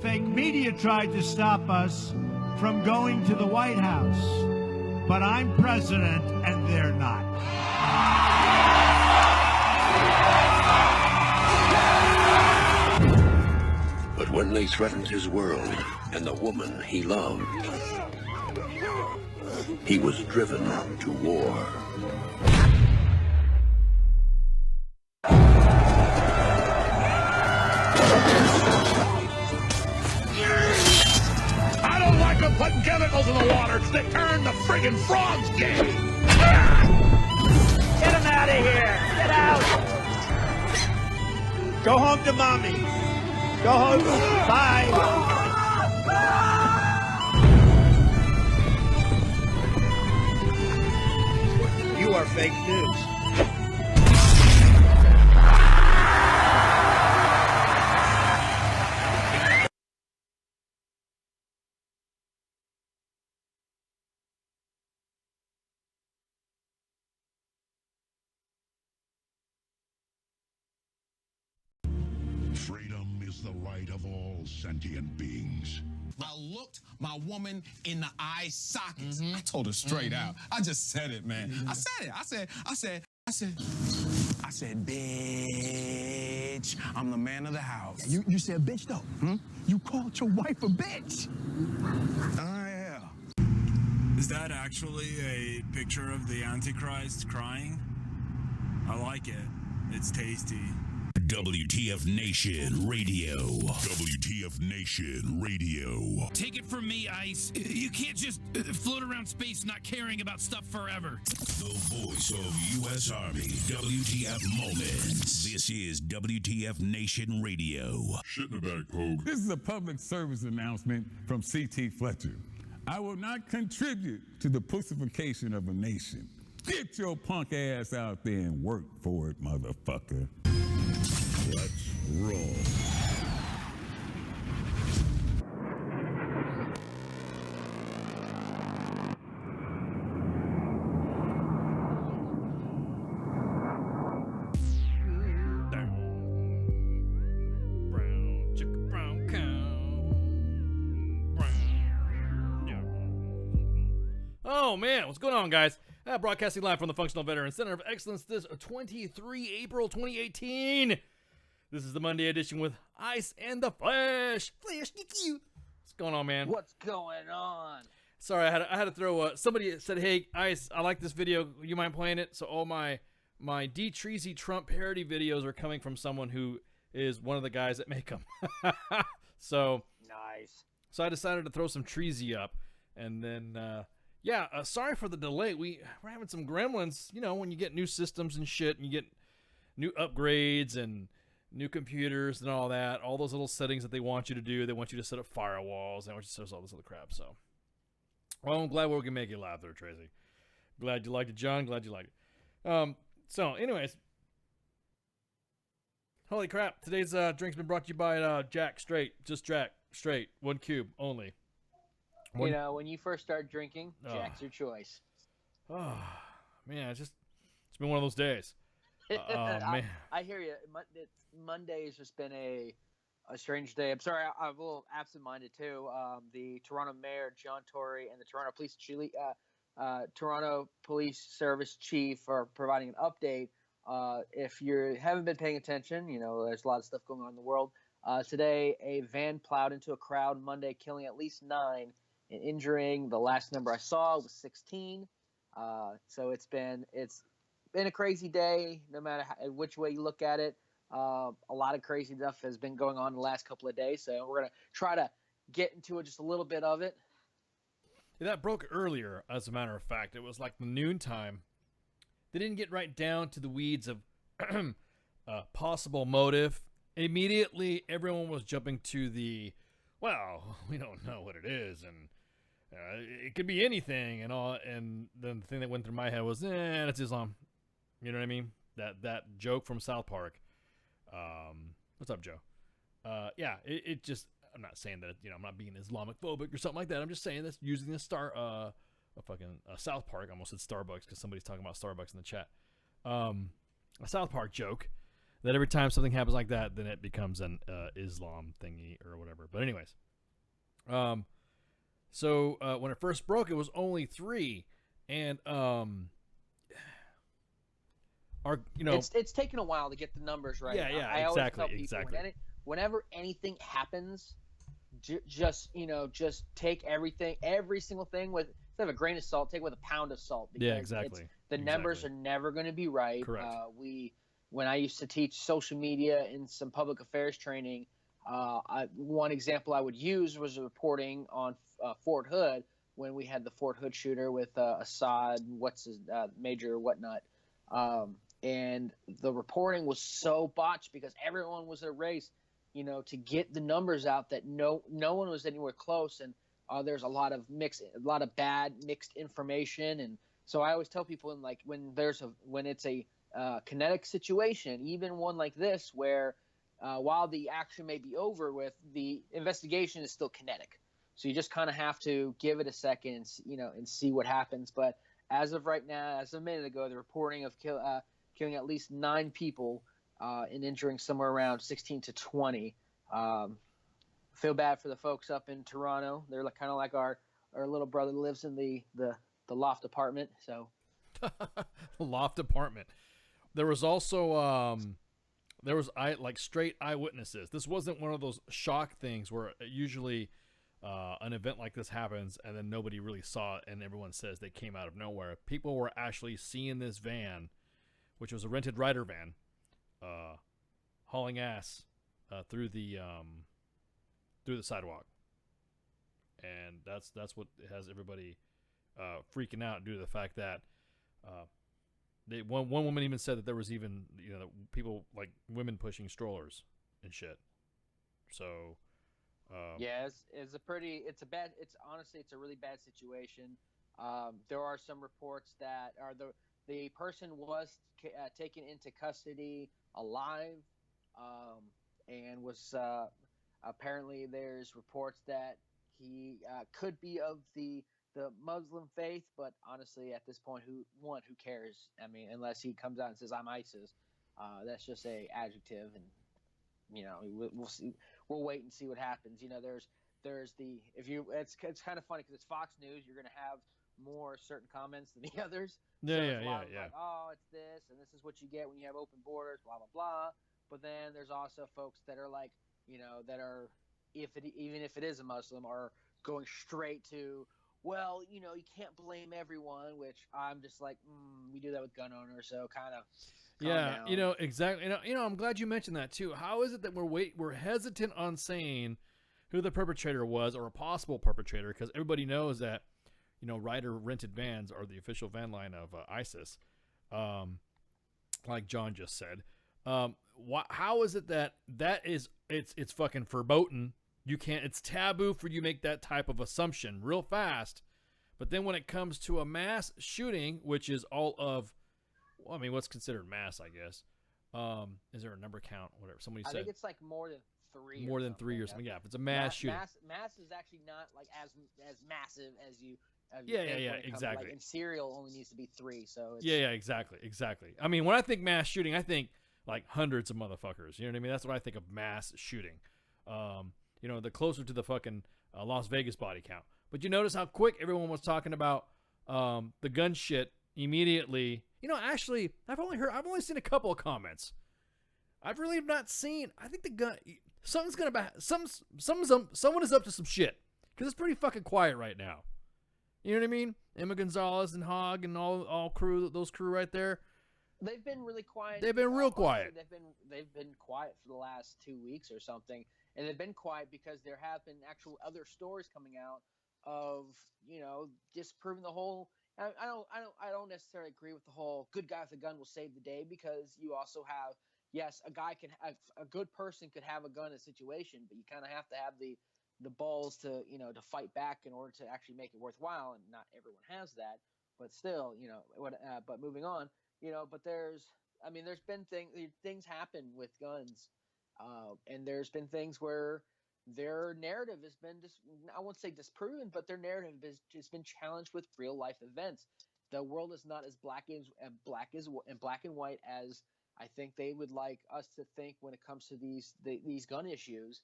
fake media tried to stop us from going to the White House. But I'm president and they're not. But when they threatened his world and the woman he loved, he was driven to war. I don't like them putting chemicals in the water. They turn the friggin' frogs gay. Get him out of here. Get out. Go home to mommy. Go home. Bye. You are fake news. Freedom is the right of all sentient beings. I looked my woman in the eye sockets. I told her straight out. I just said it, man. I said it. I said, bitch, I'm the man of the house. Yeah, you said bitch, though. You called your wife a bitch. Yeah. Is that actually a picture of the Antichrist crying? I like it. It's tasty. WTF Nation Radio. WTF Nation Radio. Take it from me, Ice. You can't just float around space not caring about stuff forever. The voice of U.S. Army. WTF Moments. This is WTF Nation Radio. Shit in the bag, Pogue. This is a public service announcement from C.T. Fletcher. I will not contribute to the pussification of a nation. Get your punk ass out there and work for it, motherfucker. Let's roll. Brown chicken, brown cow. Oh man, what's going on, guys? Broadcasting live from the Functional Veteran Center of Excellence this 23 April 2018. This is the Monday edition with Ice and the Flash. What's going on, man? What's going on? Sorry, I had to throw. Somebody said, "Hey, Ice, I like this video. You mind playing it?" So all my D. Treasy Trump parody videos are coming from someone who is one of the guys that make them. So Nice. So I decided to throw some Treasy up, and then sorry for the delay. We're having some gremlins. You know, when you get new systems and shit, and you get new upgrades and new computers and all that, all those little settings that they want you to do. They want you to set up firewalls. They want you to set all this other crap. So, well, I'm glad we can make you laugh there, Tracy. Glad you liked it, John. Glad you liked it. So, anyways, holy crap! Today's drink's been brought to you by Jack Straight. Just Jack Straight, 1 cube only. You know, when you first start drinking, Jack's your choice. Oh man, it's been one of those days. Man. I hear you. Monday has just been a strange day. I'm sorry, I'm a little absent-minded too. The Toronto Mayor John Tory and the Toronto Police Service Chief are providing an update. If you haven't been paying attention, you know there's a lot of stuff going on in the world. Today, a van plowed into a crowd Monday, killing at least 9 and injuring. The last number I saw was 16. So it's been a crazy day, no matter which way you look at it. A lot of crazy stuff has been going on the last couple of days, so we're going to try to get into it, just a little bit of it. Yeah, that broke earlier, as a matter of fact. It was like the noontime. They didn't get right down to the weeds of possible motive. Immediately, everyone was jumping to the, well, we don't know what it is, and it could be anything, and all. And then the thing that went through my head was, it's Islam. You know what I mean? That joke from South Park. What's up, Joe? It just, I'm not saying that, I'm not being Islamic phobic or something like that. I'm just saying this, using the South Park. I almost said Starbucks because somebody's talking about Starbucks in the chat. A South Park joke that every time something happens like that, then it becomes an Islam thingy or whatever. But anyways, so when it first broke, it was only 3, and it's taken a while to get the numbers right. Yeah, I always tell people, exactly. Whenever anything happens, just take every single thing with instead of a grain of salt, take it with a pound of salt. Because yeah, exactly. The numbers are never going to be right. Correct. When I used to teach social media in some public affairs training, one example I would use was reporting on Fort Hood when we had the Fort Hood shooter with Assad, Major whatnot. And the reporting was so botched because everyone was in a race, to get the numbers out that no one was anywhere close. And there's a lot of bad mixed information. And so I always tell people when it's a kinetic situation, even one like this, where while the action may be over with, the investigation is still kinetic. So you just kind of have to give it a second, and see what happens. But as of right now, as of a minute ago, the reporting of killing at least 9 people and injuring somewhere around 16 to 20. Feel bad for the folks up in Toronto. They're kind of like our little brother lives in the loft apartment. So the loft apartment. There was also straight eyewitnesses. This wasn't one of those shock things where usually an event like this happens and then nobody really saw it and everyone says they came out of nowhere. People were actually seeing this van, which was a rented rider van, hauling ass through the sidewalk, and that's what has everybody freaking out due to the fact that one woman even said that there was even people like women pushing strollers and shit. So yeah, honestly it's a really bad situation. There are some reports that the person was taken into custody alive, and was apparently there's reports that he could be of the Muslim faith, but honestly at this point who cares? I mean, unless he comes out and says I'm ISIS, that's just a adjective, and we'll see. We'll wait and see what happens. It's kind of funny because it's Fox News. You're going to have more certain comments than the others. Yeah. Like, oh, it's this, and this is what you get when you have open borders, blah blah blah. But then there's also folks that are like, that are, even if it is a Muslim, are going straight to, well, you can't blame everyone. Which I'm just like, we do that with gun owners, so kind of. Yeah, down. Exactly. I'm glad you mentioned that too. How is it that we're hesitant on saying who the perpetrator was or a possible perpetrator, because everybody knows that rider rented vans are the official van line of ISIS, like John just said. How is it that is it's fucking verboten? You can't. It's taboo for you to make that type of assumption real fast. But then when it comes to a mass shooting, which is all of, well, I mean, what's considered mass, I guess. Is there a number count? Whatever somebody said. I think it's like more than 3. More than 3 or something. Yeah, if it's a mass shooting. Mass is actually not like as massive as you. Yeah, exactly. And serial only needs to be 3, so. Yeah, exactly. I mean, when I think mass shooting, I think like hundreds of motherfuckers. You know what I mean? That's what I think of mass shooting. The closer to the fucking Las Vegas body count. But you notice how quick everyone was talking about the gun shit immediately. Actually, I've only seen a couple of comments. I've really not seen. I think the gun. Someone is up to some shit because it's pretty fucking quiet right now. You know what I mean? Emma Gonzalez and Hogg and all crew, those crew right there. They've been really quiet. They've been real quiet. They've been quiet for the last 2 weeks or something, and they've been quiet because there have been actual other stories coming out of disproving the whole. I don't necessarily agree with the whole good guy with a gun will save the day, because you also have, yes, a good person could have a gun in a situation, but you kind of have to have the balls to to fight back in order to actually make it worthwhile, and not everyone has that. But still, but moving on, but there's been things happen with guns, and there's been things where their narrative has been I won't say disproven, but their narrative has just been challenged with real life events. The world is not as black and white as I think they would like us to think when it comes to these gun issues,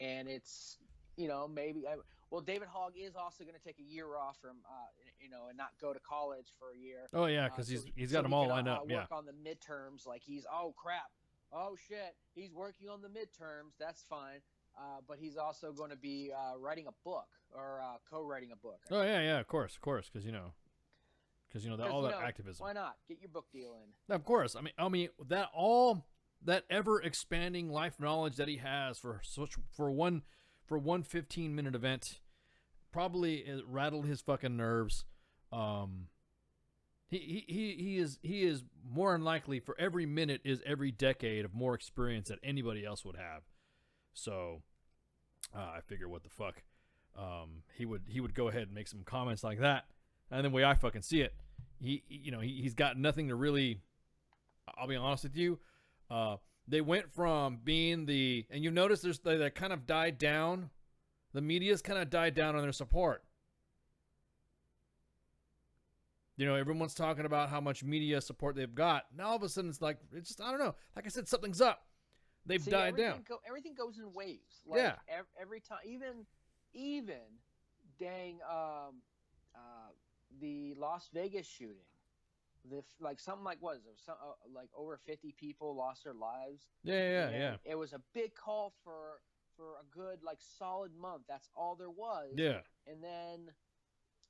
and it's maybe well, David Hogg is also going to take a year off from and not go to college for a year. Oh yeah, because he's got them all lined up. Work on the midterms. Like oh crap, oh shit, he's working on the midterms. That's fine. But he's also going to be writing a book or co-writing a book. Oh yeah, of course, because all that activism. Why not get your book deal in? Of course, I mean that ever expanding life knowledge that he has for one 15-minute event probably it rattled his fucking nerves. He is more than likely, for every minute is every decade of more experience that anybody else would have. So I figure what the fuck, he would go ahead and make some comments like that, and the way I fucking see it, he's got nothing to really. I'll be honest with you. They went from being and you notice they kind of died down. The media's kind of died down on their support. Everyone's talking about how much media support they've got. Now all of a sudden it's just I don't know. Like I said, something's up. They've died down. Everything goes in waves. Every time, even dang the Las Vegas shooting. Something like what is it? Like over 50 people lost their lives. Yeah. It was a big call for a good solid month. That's all there was. Yeah. And then,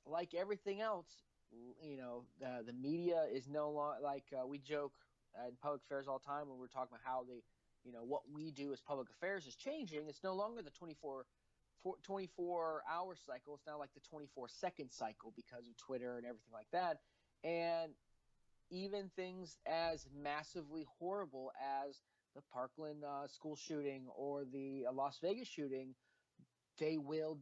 like everything else, the media is no longer we joke in public affairs all the time when we're talking about how what we do as public affairs is changing. It's no longer the 24-hour cycle. It's now like the 24-second cycle because of Twitter and everything like that. And even things as massively horrible as the Parkland school shooting or the Las Vegas shooting, they will,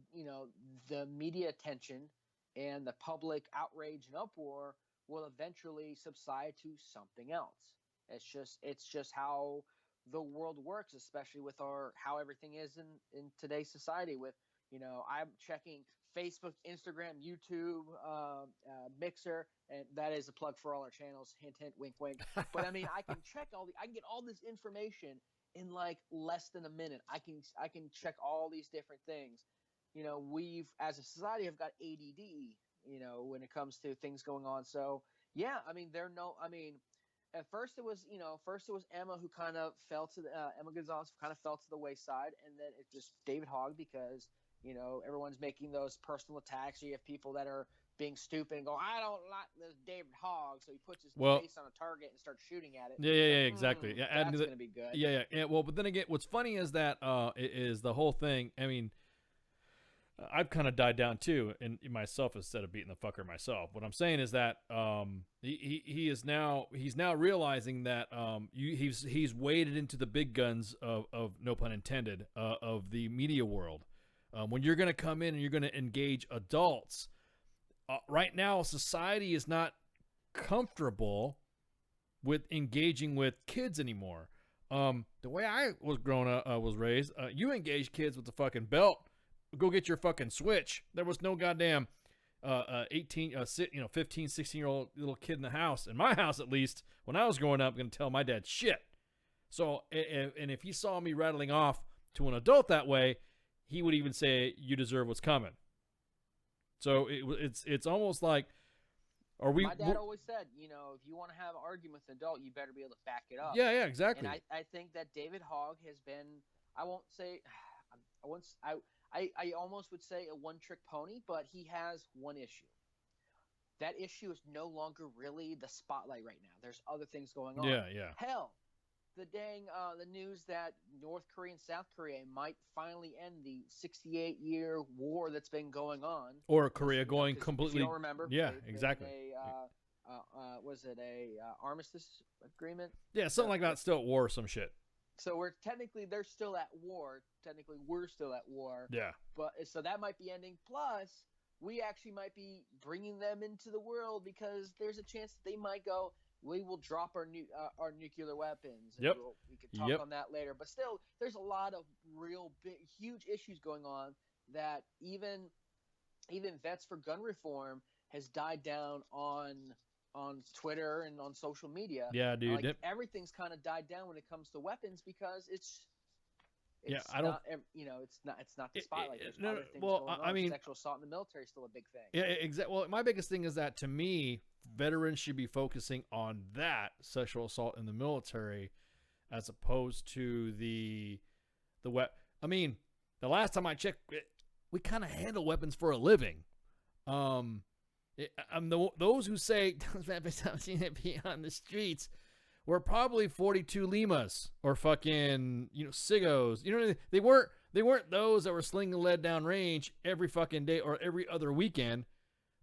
the media attention and the public outrage and uproar will eventually subside to something else. It's just how the world works, especially with how everything is in today's society. With I'm checking Facebook, Instagram, YouTube, Mixer, and that is a plug for all our channels. Hint, hint, wink, wink. But I mean, I can get all this information in less than a minute. I can check all these different things. We've as a society have got ADD. When it comes to things going on. So yeah, I mean, at first it was Emma who kind of fell to Emma Gonzalez kind of fell to the wayside, and then it's just David Hogg because everyone's making those personal attacks. Or you have people that are being stupid and go, I don't like this David Hogg, so he puts his face on a target and starts shooting at it. Yeah, exactly. Yeah, that's gonna be good. Yeah. Well, but then again, what's funny is that is the whole thing. I mean, I've kind of died down too, in myself instead of beating the fucker myself. What I'm saying is that he's now realizing that he's waded into the big guns of no pun intended of the media world. When you're going to come in and you're going to engage adults, right now society is not comfortable with engaging with kids anymore. The way I was was raised, you engage kids with the fucking belt. Go get your fucking Switch. There was no goddamn 15, 16-year-old little kid in the house. In my house, at least, when I was growing up, going to tell my dad shit. So, and if he saw me rattling off to an adult that way, he would even say, "You deserve what's coming." So it's almost like, are we? My dad always said, if you want to have an argument with an adult, you better be able to back it up. Yeah, exactly. And I think that David Hogg has been, I almost would say a one-trick pony, but he has one issue. That issue is no longer really the spotlight right now. There's other things going on. Yeah. Hell, the news that North Korea and South Korea might finally end the 68-year war that's been going on. Or Korea going completely. You don't remember? Yeah, exactly. Was it a armistice agreement? Yeah, something like that. Still at war or some shit. So they're still at war. Technically, we're still at war. Yeah. But so that might be ending. Plus, we actually might be bringing them into the world because there's a chance that they might go, we will drop our nuclear weapons. And Yep. We could talk on that later. But still, there's a lot of real big, huge issues going on that even Vets for Gun Reform has died down on Twitter and on social media. Yeah, dude. Like, everything's kind of died down when it comes to weapons because it's yeah, I don't. It's not the spotlight. There's no, other things well, going on. I mean, sexual assault in the military is still a big thing. Yeah, exactly. Well, my biggest thing is that to me, veterans should be focusing on that sexual assault in the military, as opposed to the I mean, the last time I checked, we kind of handle weapons for a living. Those who say I've seen it be on the streets were probably 42 Limas or fucking Sigos. They weren't those that were slinging lead down range every fucking day or every other weekend.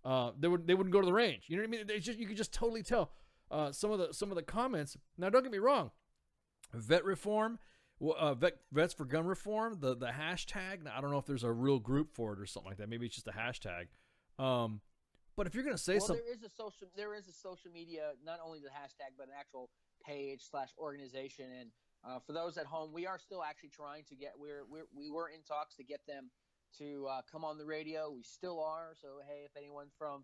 They wouldn't go to the range. You know what I mean? You could just totally tell. Some of the comments. Now, don't get me wrong. Vet reform, vets for gun reform. The hashtag. Now, I don't know if there's a real group for it or something like that. Maybe it's just a hashtag. But if you're gonna say something, there is a social media, not only the hashtag but an actual page / organization. And for those at home, we are still actually trying to get. We were in talks to get them to come on the radio. We still are. So hey, if anyone from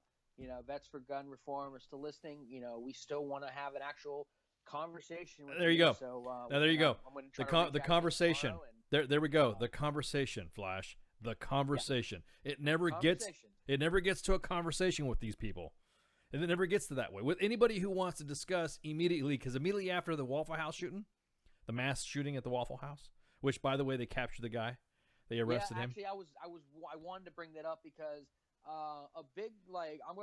Vets for Gun Reform are still listening, we still want to have an actual conversation with there you go. So now there you go. The conversation. And, there we go. The conversation, Flash. The conversation. Yeah. It never gets to a conversation with these people. And it never gets to that way. With anybody who wants to discuss immediately, because immediately after the Waffle House shooting, the mass shooting at the Waffle House, which by the way they captured the guy, they arrested him. Actually, I wanted to bring that up because a big I'm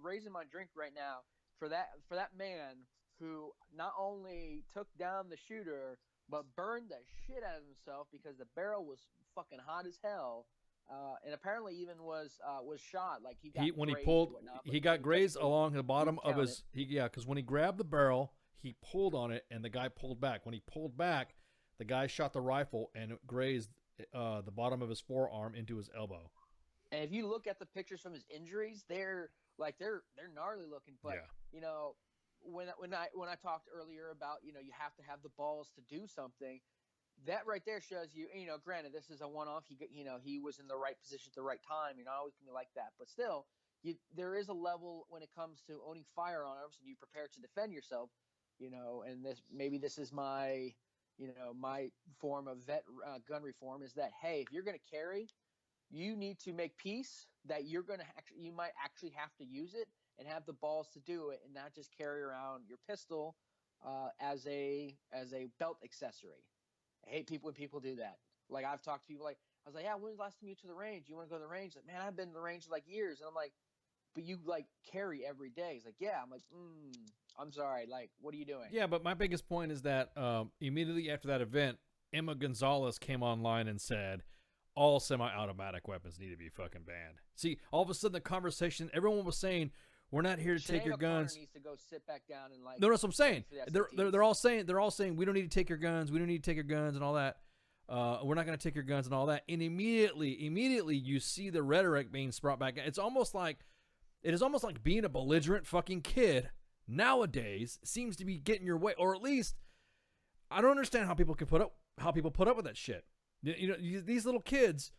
raising my drink right now for that man who not only took down the shooter but burned the shit out of himself because the barrel was fucking hot as hell, and apparently even was shot. Like he got grazed along the bottom of his. Because when he grabbed the barrel, he pulled on it, and the guy pulled back. When he pulled back, the guy shot the rifle and it grazed the bottom of his forearm into his elbow. And if you look at the pictures from his injuries, they're gnarly looking. But when I talked earlier about you have to have the balls to do something, that right there shows you. Granted, this is a one-off. He was in the right position at the right time. You're not always gonna be like that, but still, there is a level when it comes to owning firearms and you prepare to defend yourself. And this is my my form of gun reform is that hey, if you're gonna carry, you need to make peace that you might actually have to use it and have the balls to do it, and not just carry around your pistol as a belt accessory. I hate people when people do that. Like, I've talked to people I was like, yeah, when was the last time you went to the range? You want to go to the range? Like, man, I've been to the range like years. And I'm like, but you carry every day. He's like, yeah. I'm like, I'm sorry. Like, what are you doing? Yeah, but my biggest point is that immediately after that event, Emma Gonzalez came online and said, all semi-automatic weapons need to be fucking banned. See, all of a sudden the conversation, everyone was saying, we're not here to take your guns. Needs to go sit back down and no, that's what I'm saying. They're all saying we don't need to take your guns. We don't need to take your guns and all that. We're not going to take your guns and all that. And immediately you see the rhetoric being brought back. It is almost like being a belligerent fucking kid nowadays seems to be getting your way, or at least I don't understand how people put up with that shit. These little kids,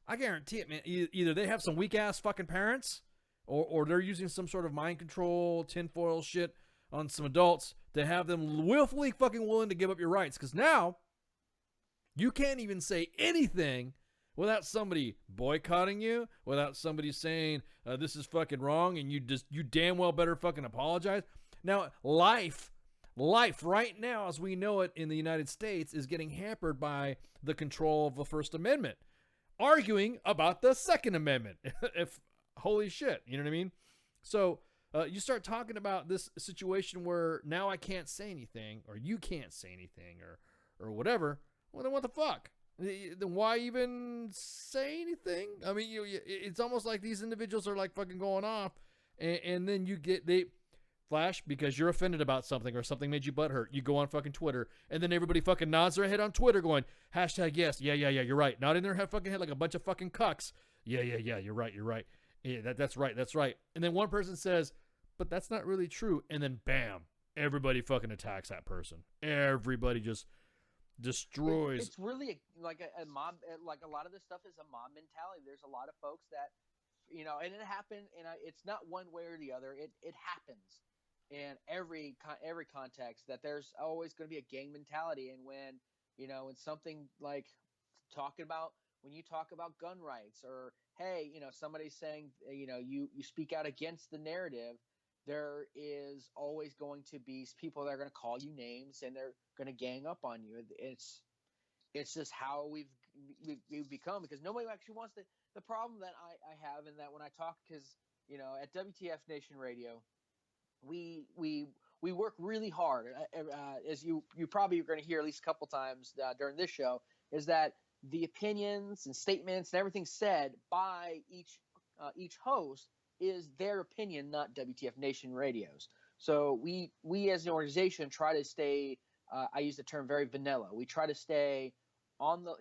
I guarantee it, man. Either they have some weak ass fucking parents. Or they're using some sort of mind control, tinfoil shit on some adults to have them willfully fucking willing to give up your rights. Because now, you can't even say anything without somebody boycotting you, without somebody saying this is fucking wrong, and you damn well better fucking apologize. Now, life right now, as we know it in the United States, is getting hampered by the control of the First Amendment, arguing about the Second Amendment. Holy shit, you know what I mean? So you start talking about this situation where now I can't say anything, or you can't say anything, or whatever. Well, then what the fuck? Then why even say anything? I mean, it's almost like these individuals are like fucking going off, and then they Flash, because you're offended about something or something made you butthurt. You go on fucking Twitter, and then everybody fucking nods their head on Twitter, going #yes, yeah, you're right. Not in their fucking head like a bunch of fucking cucks. Yeah, you're right. Yeah, that's right. And then one person says, but that's not really true. And then bam, everybody fucking attacks that person. Everybody just destroys. It's really like a mob. Like, a lot of this stuff is a mob mentality. There's a lot of folks that, and it happened, and it's not one way or the other. It happens. in every context that there's always going to be a gang mentality, and when when something like when you talk about gun rights, or hey, somebody's saying you speak out against the narrative, there is always going to be people that are going to call you names and they're going to gang up on you. It's just how we've become, because nobody actually wants the problem that I have, and that when I talk, because at WTF Nation Radio, we work really hard, as you probably are going to hear at least a couple times during this show, is that the opinions and statements and everything said by each host is their opinion, not WTF Nation Radio's. So we as an organization try to stay, I use the term very vanilla. We try to stay on the,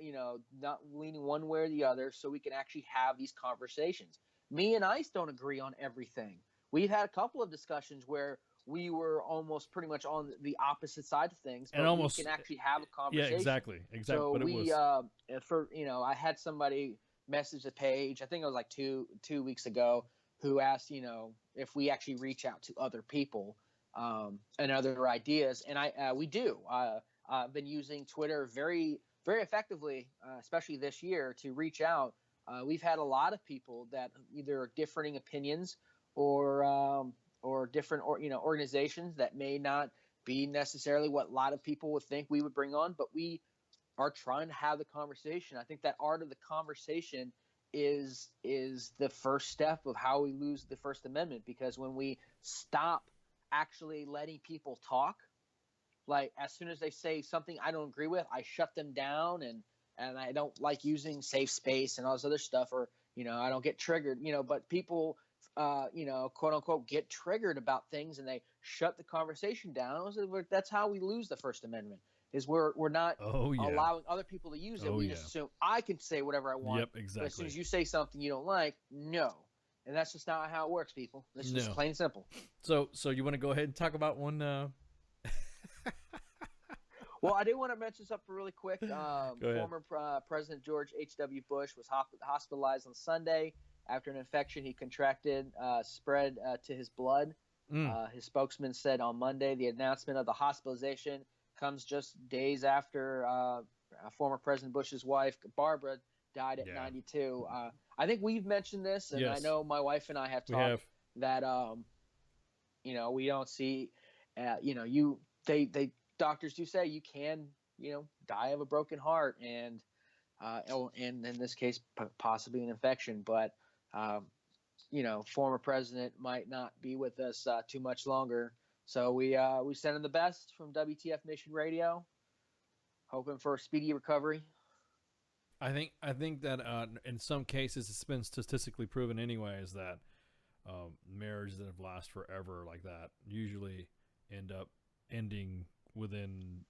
not leaning one way or the other, so we can actually have these conversations. Me and Ice don't agree on everything. We've had a couple of discussions where we were almost pretty much on the opposite side of things, but we can actually have a conversation. Yeah, exactly. So but we, I had somebody message the page, I think it was like two weeks ago, who asked, if we actually reach out to other people and other ideas, and we do. I've been using Twitter very, very effectively, especially this year, to reach out. We've had a lot of people that either are differing opinions or different organizations that may not be necessarily what a lot of people would think we would bring on, but we are trying to have the conversation. I think that art of the conversation is the first step of how we lose the First Amendment, because when we stop actually letting people talk, like as soon as they say something I don't agree with, I shut them down, and I don't like using safe space and all this other stuff, or I don't get triggered, but people quote unquote get triggered about things and they shut the conversation down. That's how we lose the First Amendment, is we're not allowing other people to use it. We just assume I can say whatever I want. Yep, exactly. But as soon as you say something you don't like, no. And that's just not how it works, people. It's just plain and simple. So you want to go ahead and talk about one? Well, I do want to mention something really quick. Former President George H.W. Bush was hospitalized on Sunday after an infection he contracted spread to his blood. His spokesman said on Monday the announcement of the hospitalization comes just days after former President Bush's wife, Barbara, died at 92. I think we've mentioned this, and I know my wife and I have talked that, we don't see, doctors do say you can, die of a broken heart, and in this case, possibly an infection, but, former president might not be with us too much longer. So we send him the best from WTF Nation Radio, hoping for a speedy recovery. I think that in some cases it's been statistically proven anyways that marriages that have lasted forever like that usually end up ending within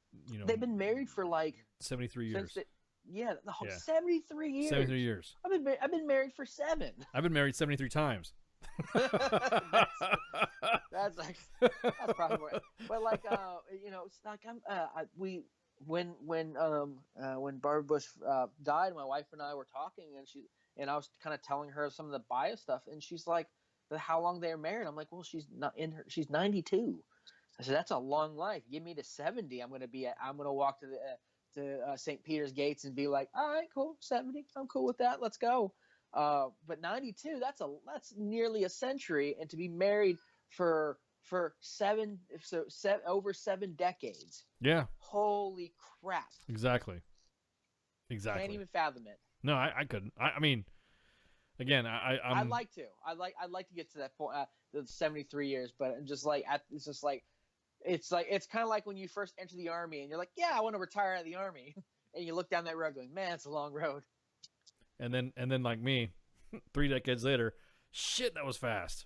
they've been married for like 73 years. 73 years. 73 years. I've been married for 7. I've been married 73 times. that's probably more. But like it's like when Barbara Bush died, my wife and I were talking, and I was kind of telling her some of the bio stuff, and she's like, how long they were married? I'm like, well, she's 92. I said, that's a long life. Give me to 70. I'm gonna walk to St. Peter's gates and be like, all right, cool, 70. I'm cool with that. Let's go. But 92, that's nearly a century, and to be married for over 7 decades. Yeah. Holy crap. Exactly. Can't even fathom it. No, I couldn't. I mean, again, I'd like to. I'd like to get to that point, the 73 years, but I'm just like, it's kind of like when you first enter the Army and you're like, yeah, I want to retire out of the Army, and you look down that road going, man, it's a long road. And then like me, 3 decades later, shit, that was fast.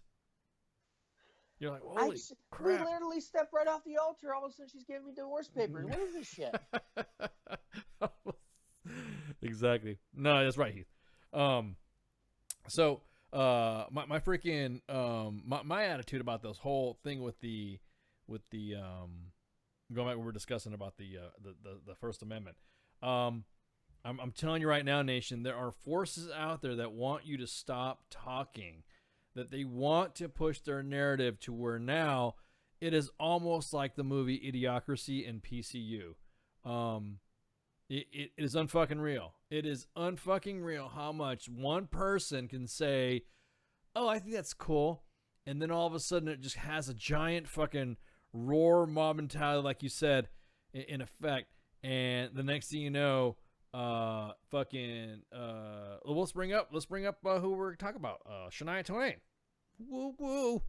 You're like, holy crap. We literally stepped right off the altar. All of a sudden, she's giving me divorce papers. What is this shit? Exactly. No, that's right, Heath. So my freaking my attitude about this whole thing with the going back, we were discussing about the First Amendment. I'm telling you right now, nation, there are forces out there that want you to stop talking, that they want to push their narrative to where now it is almost like the movie Idiocracy and PCU. It is unfucking real. It is unfucking real how much one person can say, oh, I think that's cool. And then all of a sudden it just has a giant fucking roar mob mentality, like you said, in effect. And the next thing you know, let's bring up who we're talking about. Shania Twain. Woo woo.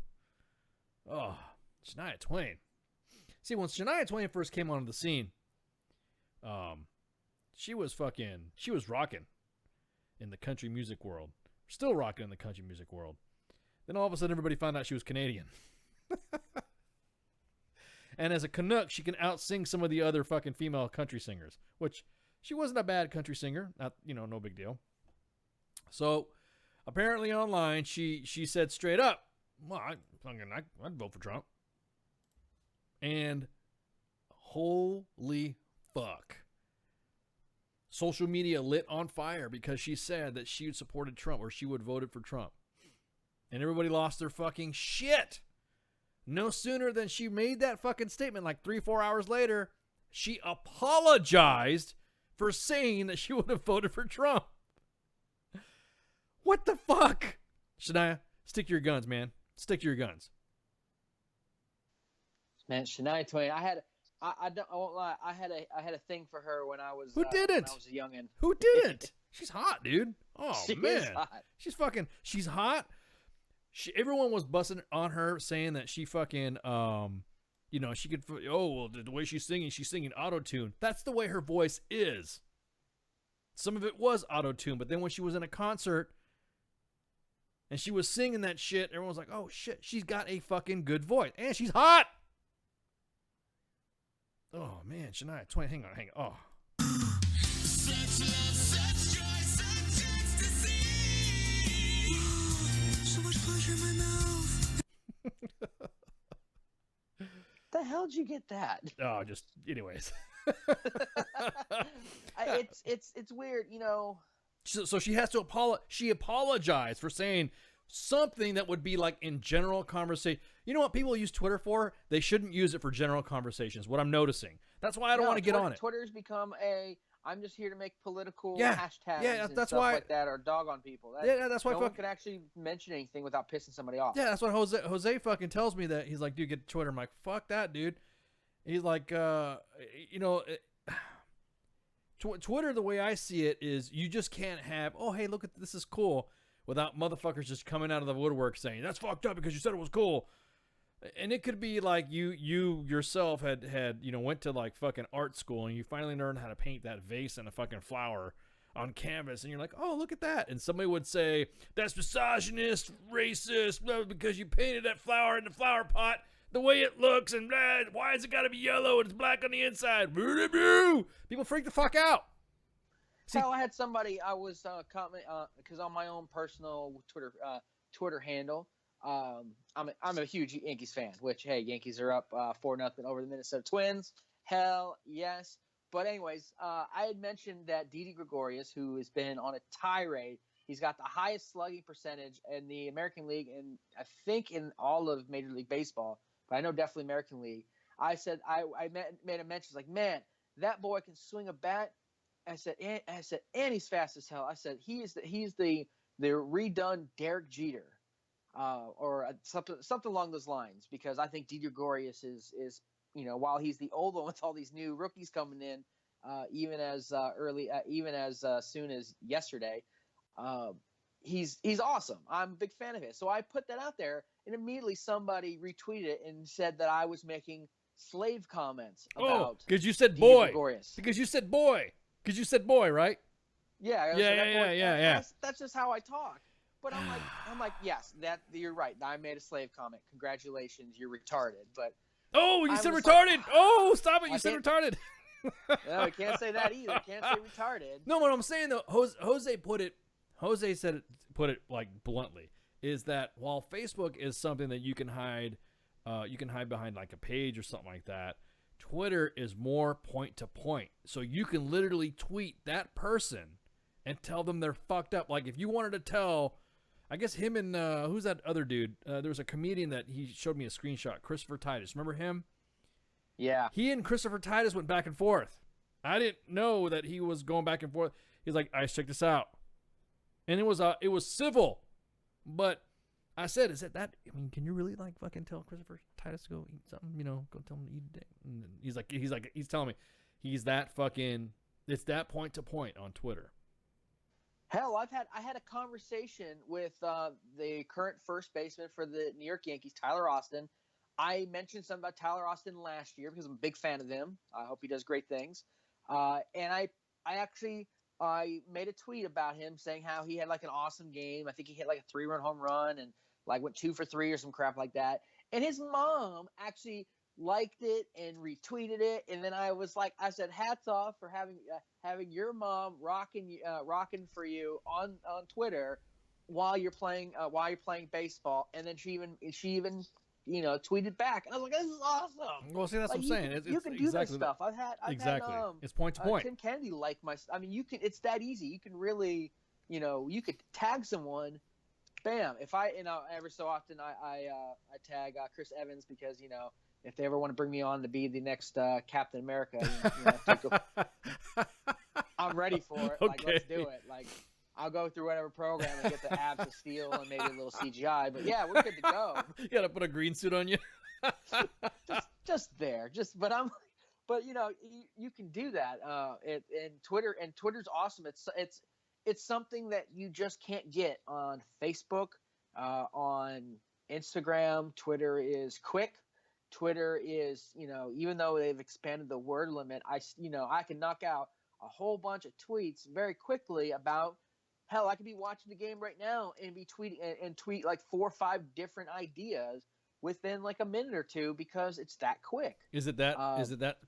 Oh, Shania Twain. See, when Shania Twain first came onto the scene, she was rocking in the country music world. Still rocking in the country music world. Then all of a sudden everybody found out she was Canadian. And as a Canuck, she can out-sing some of the other fucking female country singers, which she wasn't a bad country singer. Not, no big deal. So apparently online, she said straight up, well, I'd vote for Trump. And holy fuck. Social media lit on fire because she said that she supported Trump or she would have voted for Trump. And everybody lost their fucking shit. No sooner than she made that fucking statement, like 3-4 hours later, she apologized for saying that she would have voted for Trump. What the fuck? Shania, stick to your guns, man. Stick to your guns. Man, Shania Twain, I won't lie, I had a thing for her when I was Who didn't? when I was a youngin'. Who didn't? She's hot, dude. Oh She man, is hot. She's hot. Everyone was busting on her saying that she fucking she could. Oh well, the way she's singing auto-tune. That's the way her voice is. Some of it was auto-tune, but then when she was in a concert and she was singing that shit, everyone was like, "Oh shit, she's got a fucking good voice and she's hot." Oh man, Shania Twain, hang on. Oh. Such love, such joy, such ecstasy. So much pleasure in my mouth. The hell did you get that? Oh, just anyways. It's weird, So she has to she apologized for saying something that would be like in general conversation. You know what people use Twitter for? They shouldn't use it for general conversations. What I'm noticing. That's why I don't want to get on it. Twitter's become I'm just here to make political Yeah. hashtags Yeah, and that's stuff why- like that, or dog on people. That's why no one can actually mention anything without pissing somebody off. Yeah, that's what Jose fucking tells me. That he's like, dude, get Twitter. I'm like, fuck that, dude. He's like, Twitter, the way I see it is, you just can't have, oh hey, look at this is cool, without motherfuckers just coming out of the woodwork saying that's fucked up because you said it was cool. And it could be like you yourself had went to like fucking art school and you finally learned how to paint that vase and a fucking flower on canvas, and you're like, oh, look at that. And somebody would say, that's misogynist, racist, blah, because you painted that flower in the flower pot the way it looks, and blah, why has it got to be yellow and it's black on the inside? People freak the fuck out. See, I had somebody, I was comment because on my own personal Twitter handle, I'm a huge Yankees fan, which, hey, Yankees are up 4-0 over the Minnesota Twins. Hell yes. But anyways, I had mentioned that Didi Gregorius, who has been on a tirade, he's got the highest slugging percentage in the American League, and I think in all of Major League Baseball, but I know definitely American League. I said, I made a mention, like, man, that boy can swing a bat. I said, and he's fast as hell. I said, he's the redone Derek Jeter. Or something along those lines, because I think Didi Gregorius is while he's the old one with all these new rookies coming in, even as soon as yesterday, he's awesome. I'm a big fan of his. So I put that out there, and immediately somebody retweeted it and said that I was making slave comments about. Because you said Didi boy. Gregorius. Because you said boy. Because you said boy, right? Yeah. That's just how I talk. But I'm like, yes, that you're right. I made a slave comment. Congratulations, you're retarded. But you said retarded. Stop it! You said retarded. No, I can't say that either. Can't say retarded. No, what I'm saying though, Jose put it like bluntly, is that while Facebook is something that you can hide behind like a page or something like that, Twitter is more point to point. So you can literally tweet that person and tell them they're fucked up. Like if you wanted to tell I guess him and who's that other dude? There was a comedian that he showed me a screenshot. Christopher Titus. Remember him? Yeah. He and Christopher Titus went back and forth. I didn't know that he was going back and forth. He's like, "I check this out," and it was civil, but I said, "Is it that? I mean, can you really like fucking tell Christopher Titus to go eat something? You know, go tell him to eat a dick?" And he's telling me he's that fucking. It's that point to point on Twitter. Hell, I had a conversation with the current first baseman for the New York Yankees, Tyler Austin. I mentioned something about Tyler Austin last year because I'm a big fan of him. I hope he does great things. And I made a tweet about him saying how he had like an awesome game. I think he hit like a 3-run home run and like went 2 for 3 or some crap like that. And his mom actually liked it and retweeted it. And then I said, hats off for having your mom rocking for you on Twitter while you're playing baseball. And then she even tweeted back. I was like, this is awesome. Well, see, that's like, what I'm saying. You can do this stuff. I've had it's point to point. Tim Kennedy like my. I mean, you can. It's that easy. You can really, you could tag someone. Bam. If every so often I tag Chris Evans because if they ever want to bring me on to be the next Captain America, I'm ready for it. Okay. Like, let's do it. Like, I'll go through whatever program and get the abs of steel and maybe a little CGI. But yeah, we're good to go. You gotta put a green suit on you. But you can do that. And Twitter's awesome. It's something that you just can't get on Facebook, on Instagram. Twitter is quick. Twitter is, even though they've expanded the word limit, I can knock out a whole bunch of tweets very quickly about. Hell, I could be watching the game right now and be tweeting and tweet like 4 or 5 different ideas within like a minute or two because it's that quick. Is it that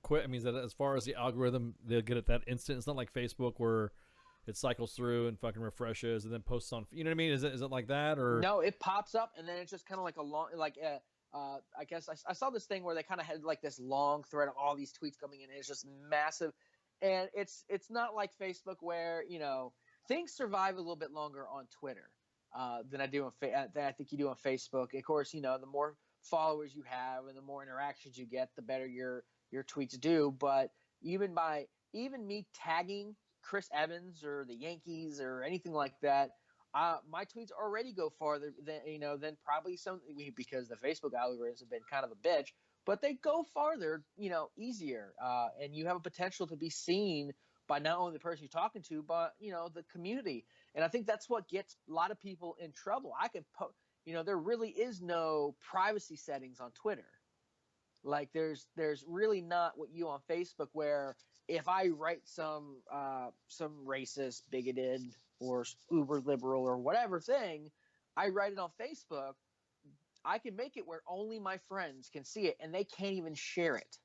quick? I mean, is that as far as the algorithm, they'll get it that instant? It's not like Facebook where it cycles through and fucking refreshes and then posts on. You know what I mean? Is it like that or no? It pops up and then it's just kind of like a long I guess I saw this thing where they kind of had like this long thread of all these tweets coming in. And it's just massive, and it's not like Facebook where things survive a little bit longer on Twitter than I think you do on Facebook. Of course, the more followers you have and the more interactions you get, the better your tweets do. But even me tagging Chris Evans or the Yankees or anything like that, my tweets already go farther than probably some, because the Facebook algorithms have been kind of a bitch, but they go farther, easier, and you have a potential to be seen by not only the person you're talking to, but the community. And I think that's what gets a lot of people in trouble. There really is no privacy settings on Twitter. Like there's really not what you on Facebook, where if I write some racist, bigoted, or uber liberal or whatever thing, I write it on Facebook, I can make it where only my friends can see it and they can't even share it.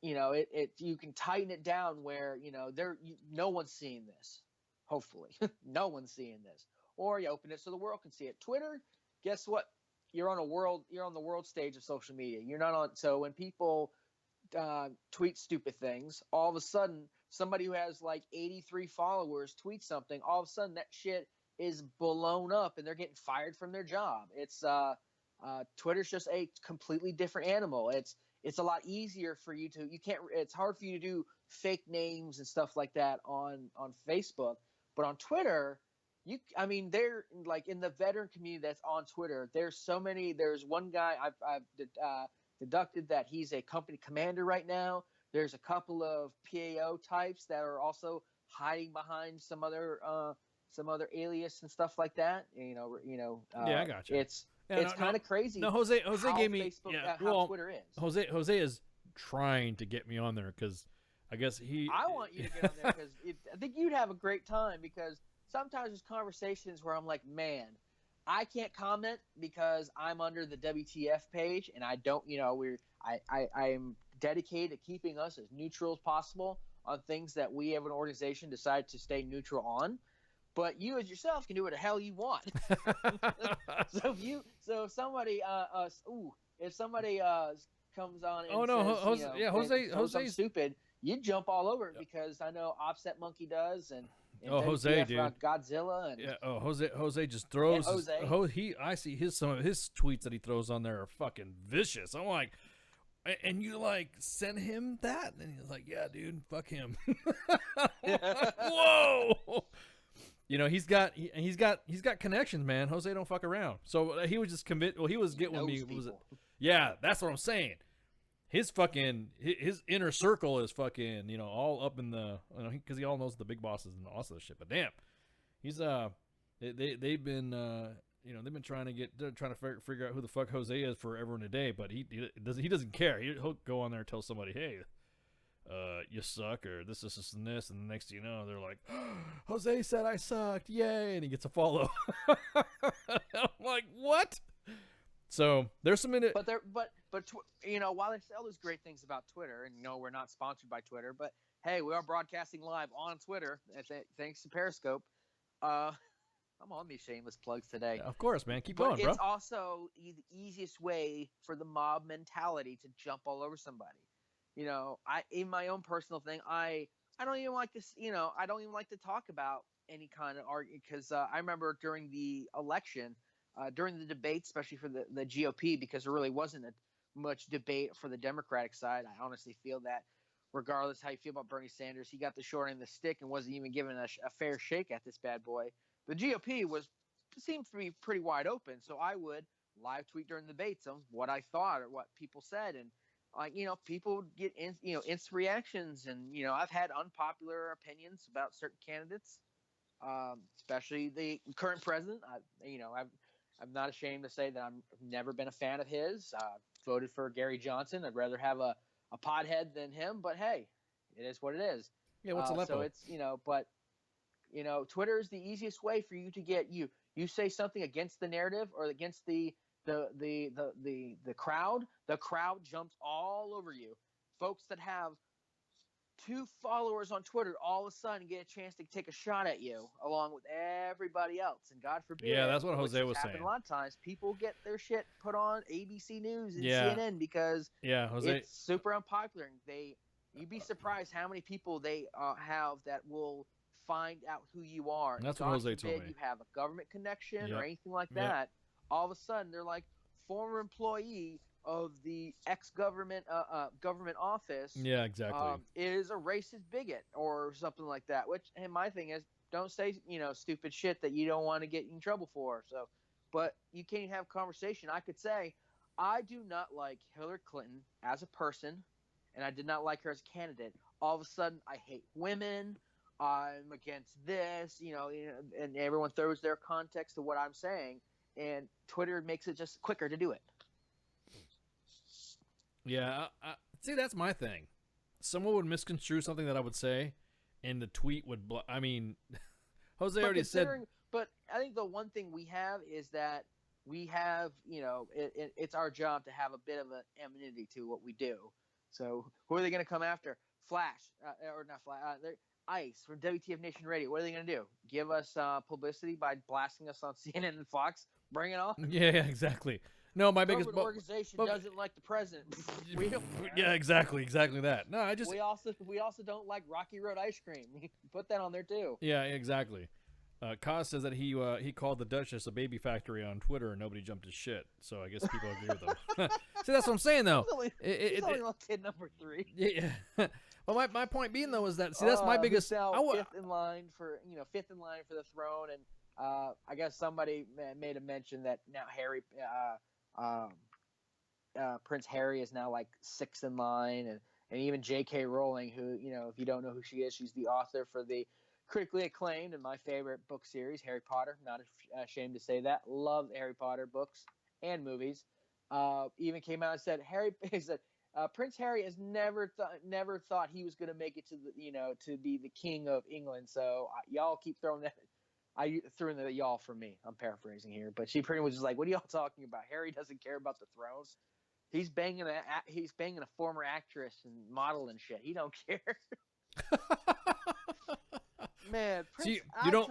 You can tighten it down where no one's seeing this. Hopefully, no one's seeing this. Or you open it so the world can see it. Twitter, guess what? You're on the world stage of social media. You're not on. So when people tweet stupid things, all of a sudden somebody who has like 83 followers tweets something. All of a sudden that shit is blown up and they're getting fired from their job. It's Twitter's just a completely different animal. It's a lot easier for you to, it's hard for you to do fake names and stuff like that on Facebook, but on Twitter, they're like in the veteran community that's on Twitter. There's one guy I've deducted that he's a company commander right now. There's a couple of PAO types that are also hiding behind some other alias and stuff like that. Yeah, I got you. It's kind of crazy. No, Jose gave me how Twitter is. Jose is trying to get me on there because I guess I want you to get on there because I think you'd have a great time, because sometimes there's conversations where I'm like, man, I can't comment because I'm under the WTF page and I don't, I am dedicated to keeping us as neutral as possible on things that we have an organization decide to stay neutral on. But you as yourself can do what the hell you want. If somebody comes on and says, Jose's stupid, you jump all over it because I know Offset Monkey does, and in Oh, Jose, WTF about Godzilla and Yeah. Oh, Jose just throws. And Jose. I see some of his tweets that he throws on there are fucking vicious. I'm like, and you like send him that, and he's like, yeah, dude, fuck him. Whoa. You know, he's got connections, man. Jose don't fuck around. So he was just commit. Well, he was getting with me. Was it? Yeah, that's what I'm saying. His inner circle is fucking, you know, all up in the, you know, because he all knows the big bosses and all this shit. But damn, he's they've been you know, they've been trying to figure out who the fuck Jose is forever and a day. But he doesn't care. He'll go on there and tell somebody, hey, you suck, or this and this, and the next thing you know, they're like, Jose said I sucked, yay, and he gets a follow. I'm like, what? So there's some in it, but you know, while they say all those great things about Twitter, and no, we're not sponsored by Twitter, but hey, we are broadcasting live on Twitter, thanks to Periscope. I'm on these shameless plugs today. Of course, man, keep but going, bro. It's also the easiest way for the mob mentality to jump all over somebody. You know, in my own personal thing, I don't even like this. You know, I don't even like to talk about any kind of argument because I remember during the election, during the debate, especially for the GOP, because there really wasn't much debate for the Democratic side. I honestly feel that, regardless how you feel about Bernie Sanders, he got the short end of the stick and wasn't even given a fair shake at this bad boy. The GOP seemed to be pretty wide open, so I would live tweet during the debates on what I thought or what people said, and you know, people get instant reactions, and you know, I've had unpopular opinions about certain candidates, especially the current president. I'm not ashamed to say that I've never been a fan of his. Voted for Gary Johnson. I'd rather have a pothead than him, but hey, it is what it is. Yeah, what's Aleppo? So it's, you know, but you know, Twitter is the easiest way for you to get you say something against the narrative or against the crowd. The crowd jumps all over you. Folks that have 2 followers on Twitter all of a sudden get a chance to take a shot at you along with everybody else, and God forbid. Yeah, that's what Jose was saying. A lot of times people get their shit put on ABC News and Yeah. CNN because Jose, it's super unpopular. You'd be surprised how many people they have that will find out who you are. That's God what Jose told forbid me. You have a government connection or Yep. anything like Yep. that. All of a sudden, they're like former employee of the ex-government government office. Yeah, exactly. Is a racist bigot or something like that. Which, and my thing is, don't say stupid shit that you don't want to get in trouble for. So, but you can't have conversation. I could say, I do not like Hillary Clinton as a person, and I did not like her as a candidate. All of a sudden, I hate women. I'm against this, and everyone throws their context to what I'm saying, and Twitter makes it just quicker to do it. Yeah, see, that's my thing. Someone would misconstrue something that I would say, and the tweet would. I mean, Jose already said. But I think the one thing we have is that we have, it's our job to have a bit of an amenity to what we do. So who are they going to come after? Flash, or not Flash? ICE from WTF Nation Radio. What are they going to do? Give us publicity by blasting us on CNN and Fox? Bring it on. Yeah, exactly. No, my biggest organization doesn't like the president. We don't care. Yeah, exactly that. No, I just we also don't like Rocky Road ice cream. Put that on there too. Yeah, exactly. Kaz says that he called the Duchess a baby factory on Twitter and nobody jumped his shit. So I guess people agree with him. See, that's what I'm saying though. He's only kid number 3. Yeah. Well, my point being though is that that's my biggest. Fifth in line for the throne, and I guess somebody made a mention that now Prince Harry is now like 6th in line, and even J.K. Rowling, who if you don't know who she is, she's the author for the critically acclaimed and my favorite book series, Harry Potter. Not ashamed to say that. Love Harry Potter books and movies. Even came out and said Prince Harry has never thought he was going to make it to to be the king of England. So y'all keep throwing that. I threw in the y'all for me. I'm paraphrasing here, but she pretty much was like, "What are y'all talking about? Harry doesn't care about the throne. He's banging a former actress and model and shit. He don't care." Man, Prince, you don't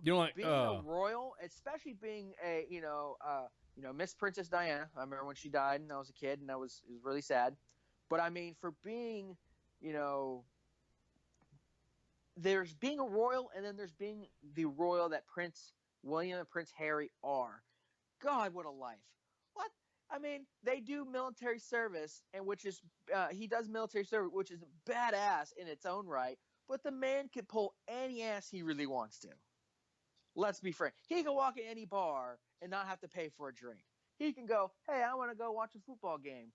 like being a royal, especially being a Miss Princess Diana. I remember when she died, and I was a kid, and it was really sad. But I mean, for being there's being a royal, and then there's being the royal that Prince William and Prince Harry are. God, what a life! What? I mean, they do military service, and which is he does military service, which is badass in its own right. But the man can pull any ass he really wants to. Let's be frank. He can walk in any bar and not have to pay for a drink. He can go, hey, I want to go watch a football game.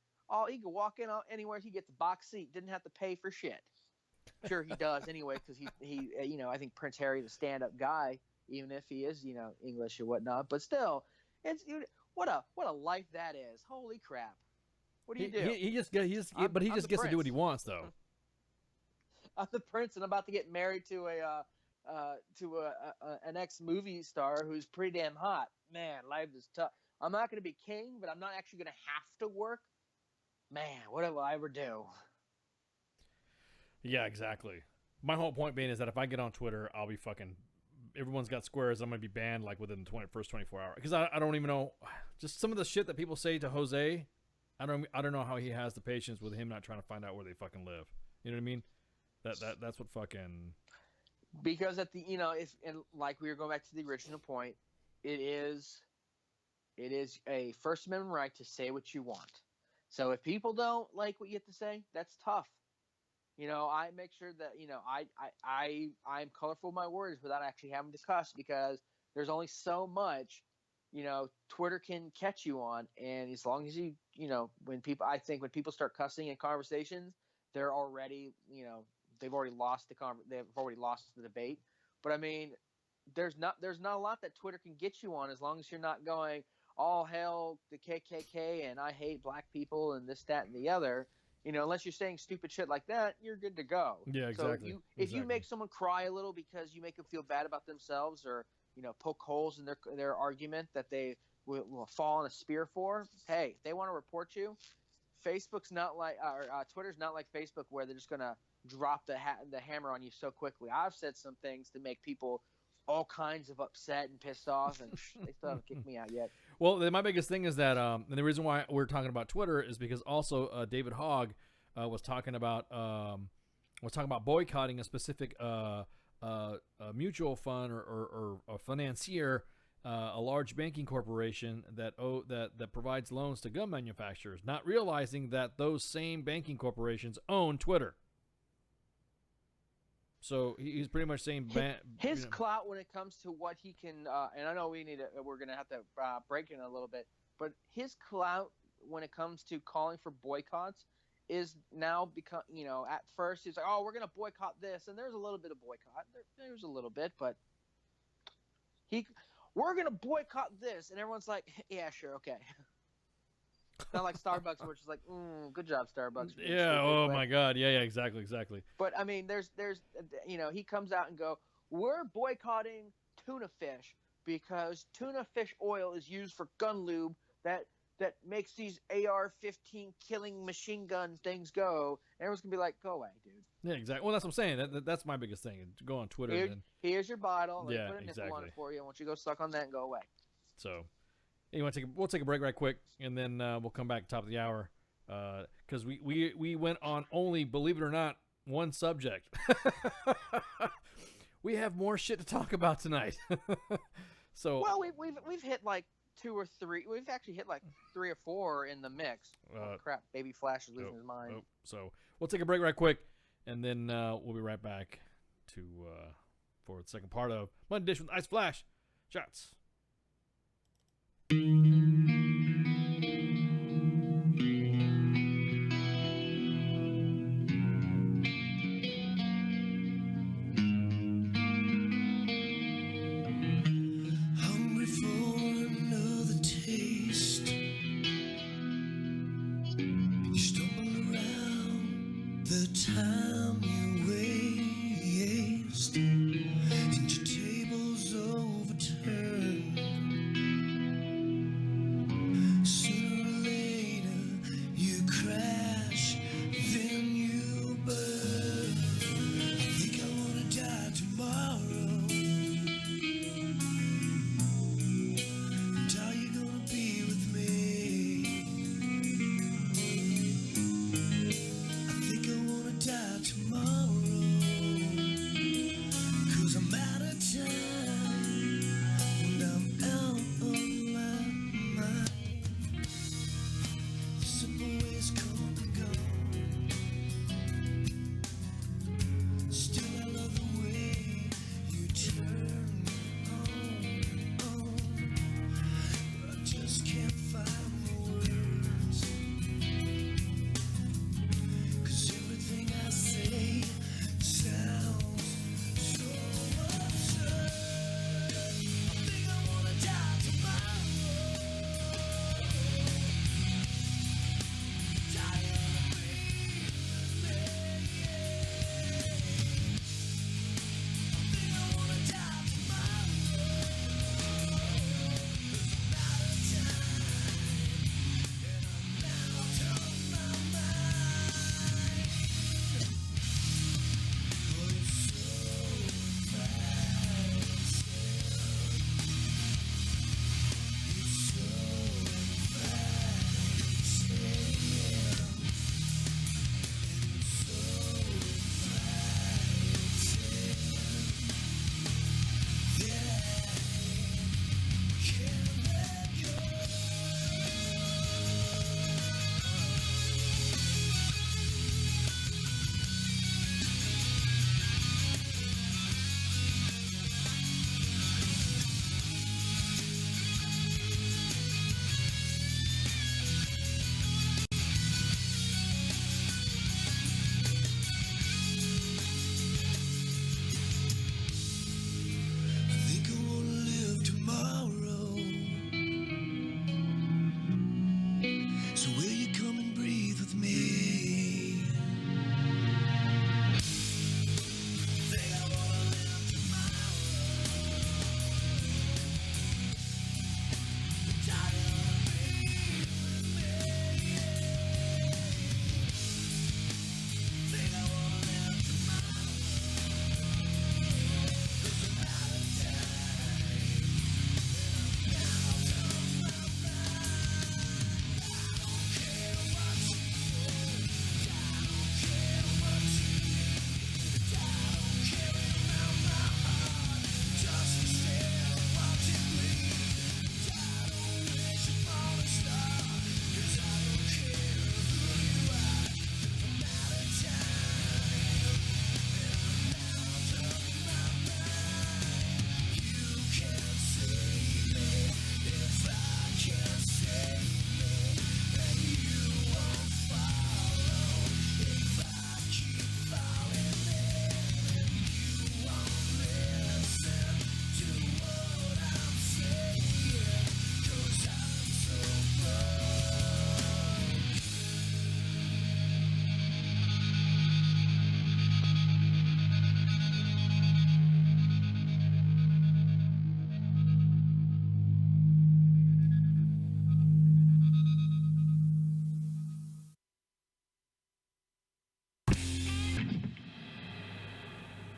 He can walk in anywhere. He gets a box seat. Didn't have to pay for shit. Sure, he does anyway, because he I think Prince Harry's a stand-up guy, even if he is English or whatnot. But still, what a life that is. Holy crap! What do you do? He just gets to do what he wants, though. I'm the prince, and I'm about to get married to an ex-movie star who's pretty damn hot. Man, life is tough. I'm not going to be king, but I'm not actually going to have to work. Man, what will I ever do? Yeah, exactly. My whole point being is that if I get on Twitter, I'll be fucking. Everyone's got squares. I'm gonna be banned like within the first 24 hours because I don't even know. Just some of the shit that people say to Jose. I don't know how he has the patience with him not trying to find out where they fucking live. You know what I mean? That's what fucking. Because at the if and like we were going back to the original point, it is a First Amendment right to say what you want. So if people don't like what you have to say, that's tough. I make sure that I'm colorful with my words without actually having to cuss, because there's only so much Twitter can catch you on, and as long as when people start cussing in conversations, they're already they've already lost the debate. But I mean, there's not a lot that Twitter can get you on, as long as you're not going all hail the KKK and I hate black people and this, that, and the other. Unless you're saying stupid shit like that, you're good to go. Yeah, exactly. So if you make someone cry a little because you make them feel bad about themselves, or poke holes in their argument that they will fall on a spear for, hey, if they want to report you, Facebook's not like or Twitter's not like Facebook, where they're just gonna drop the hammer on you so quickly. I've said some things to make people all kinds of upset and pissed off, and they still haven't kicked me out yet. Well, my biggest thing is that, and the reason why we're talking about Twitter is because also David Hogg was talking about boycotting a specific mutual fund or a financier, a large banking corporation that provides loans to gun manufacturers, not realizing that those same banking corporations own Twitter. So he's pretty much saying his clout when it comes to what he can, and I know we're going to have to break it in a little bit, but his clout when it comes to calling for boycotts is now become, at first he's like, oh, we're going to boycott this. And there's a little bit of boycott. There's a little bit, but we're going to boycott this. And everyone's like, yeah, sure. Okay. Not like Starbucks, which is like, good job, Starbucks. Yeah. Oh my God. Yeah. Exactly. But I mean, there's, he comes out and go, we're boycotting tuna fish because tuna fish oil is used for gun lube that makes these AR-15 killing machine gun things go. And everyone's gonna be like, go away, dude. Yeah, exactly. Well, that's what I'm saying. That's my biggest thing. Go on Twitter. Here's your bottle. Let me put a exactly. nipple on it for you. I want you to go suck on that and go away. So, we'll take a break right quick, and then we'll come back top of the hour, because we went on only, believe it or not, one subject. We have more shit to talk about tonight. So well, we've hit like 2 or 3. We've actually hit like 3 or 4 in the mix. Oh, crap! Baby Flash is losing his mind. So we'll take a break right quick, and then we'll be right back for the second part of Monday Edition with Ice Flash Shots. Hungry for another taste. You stumble around the time you waste, and your table's overturned.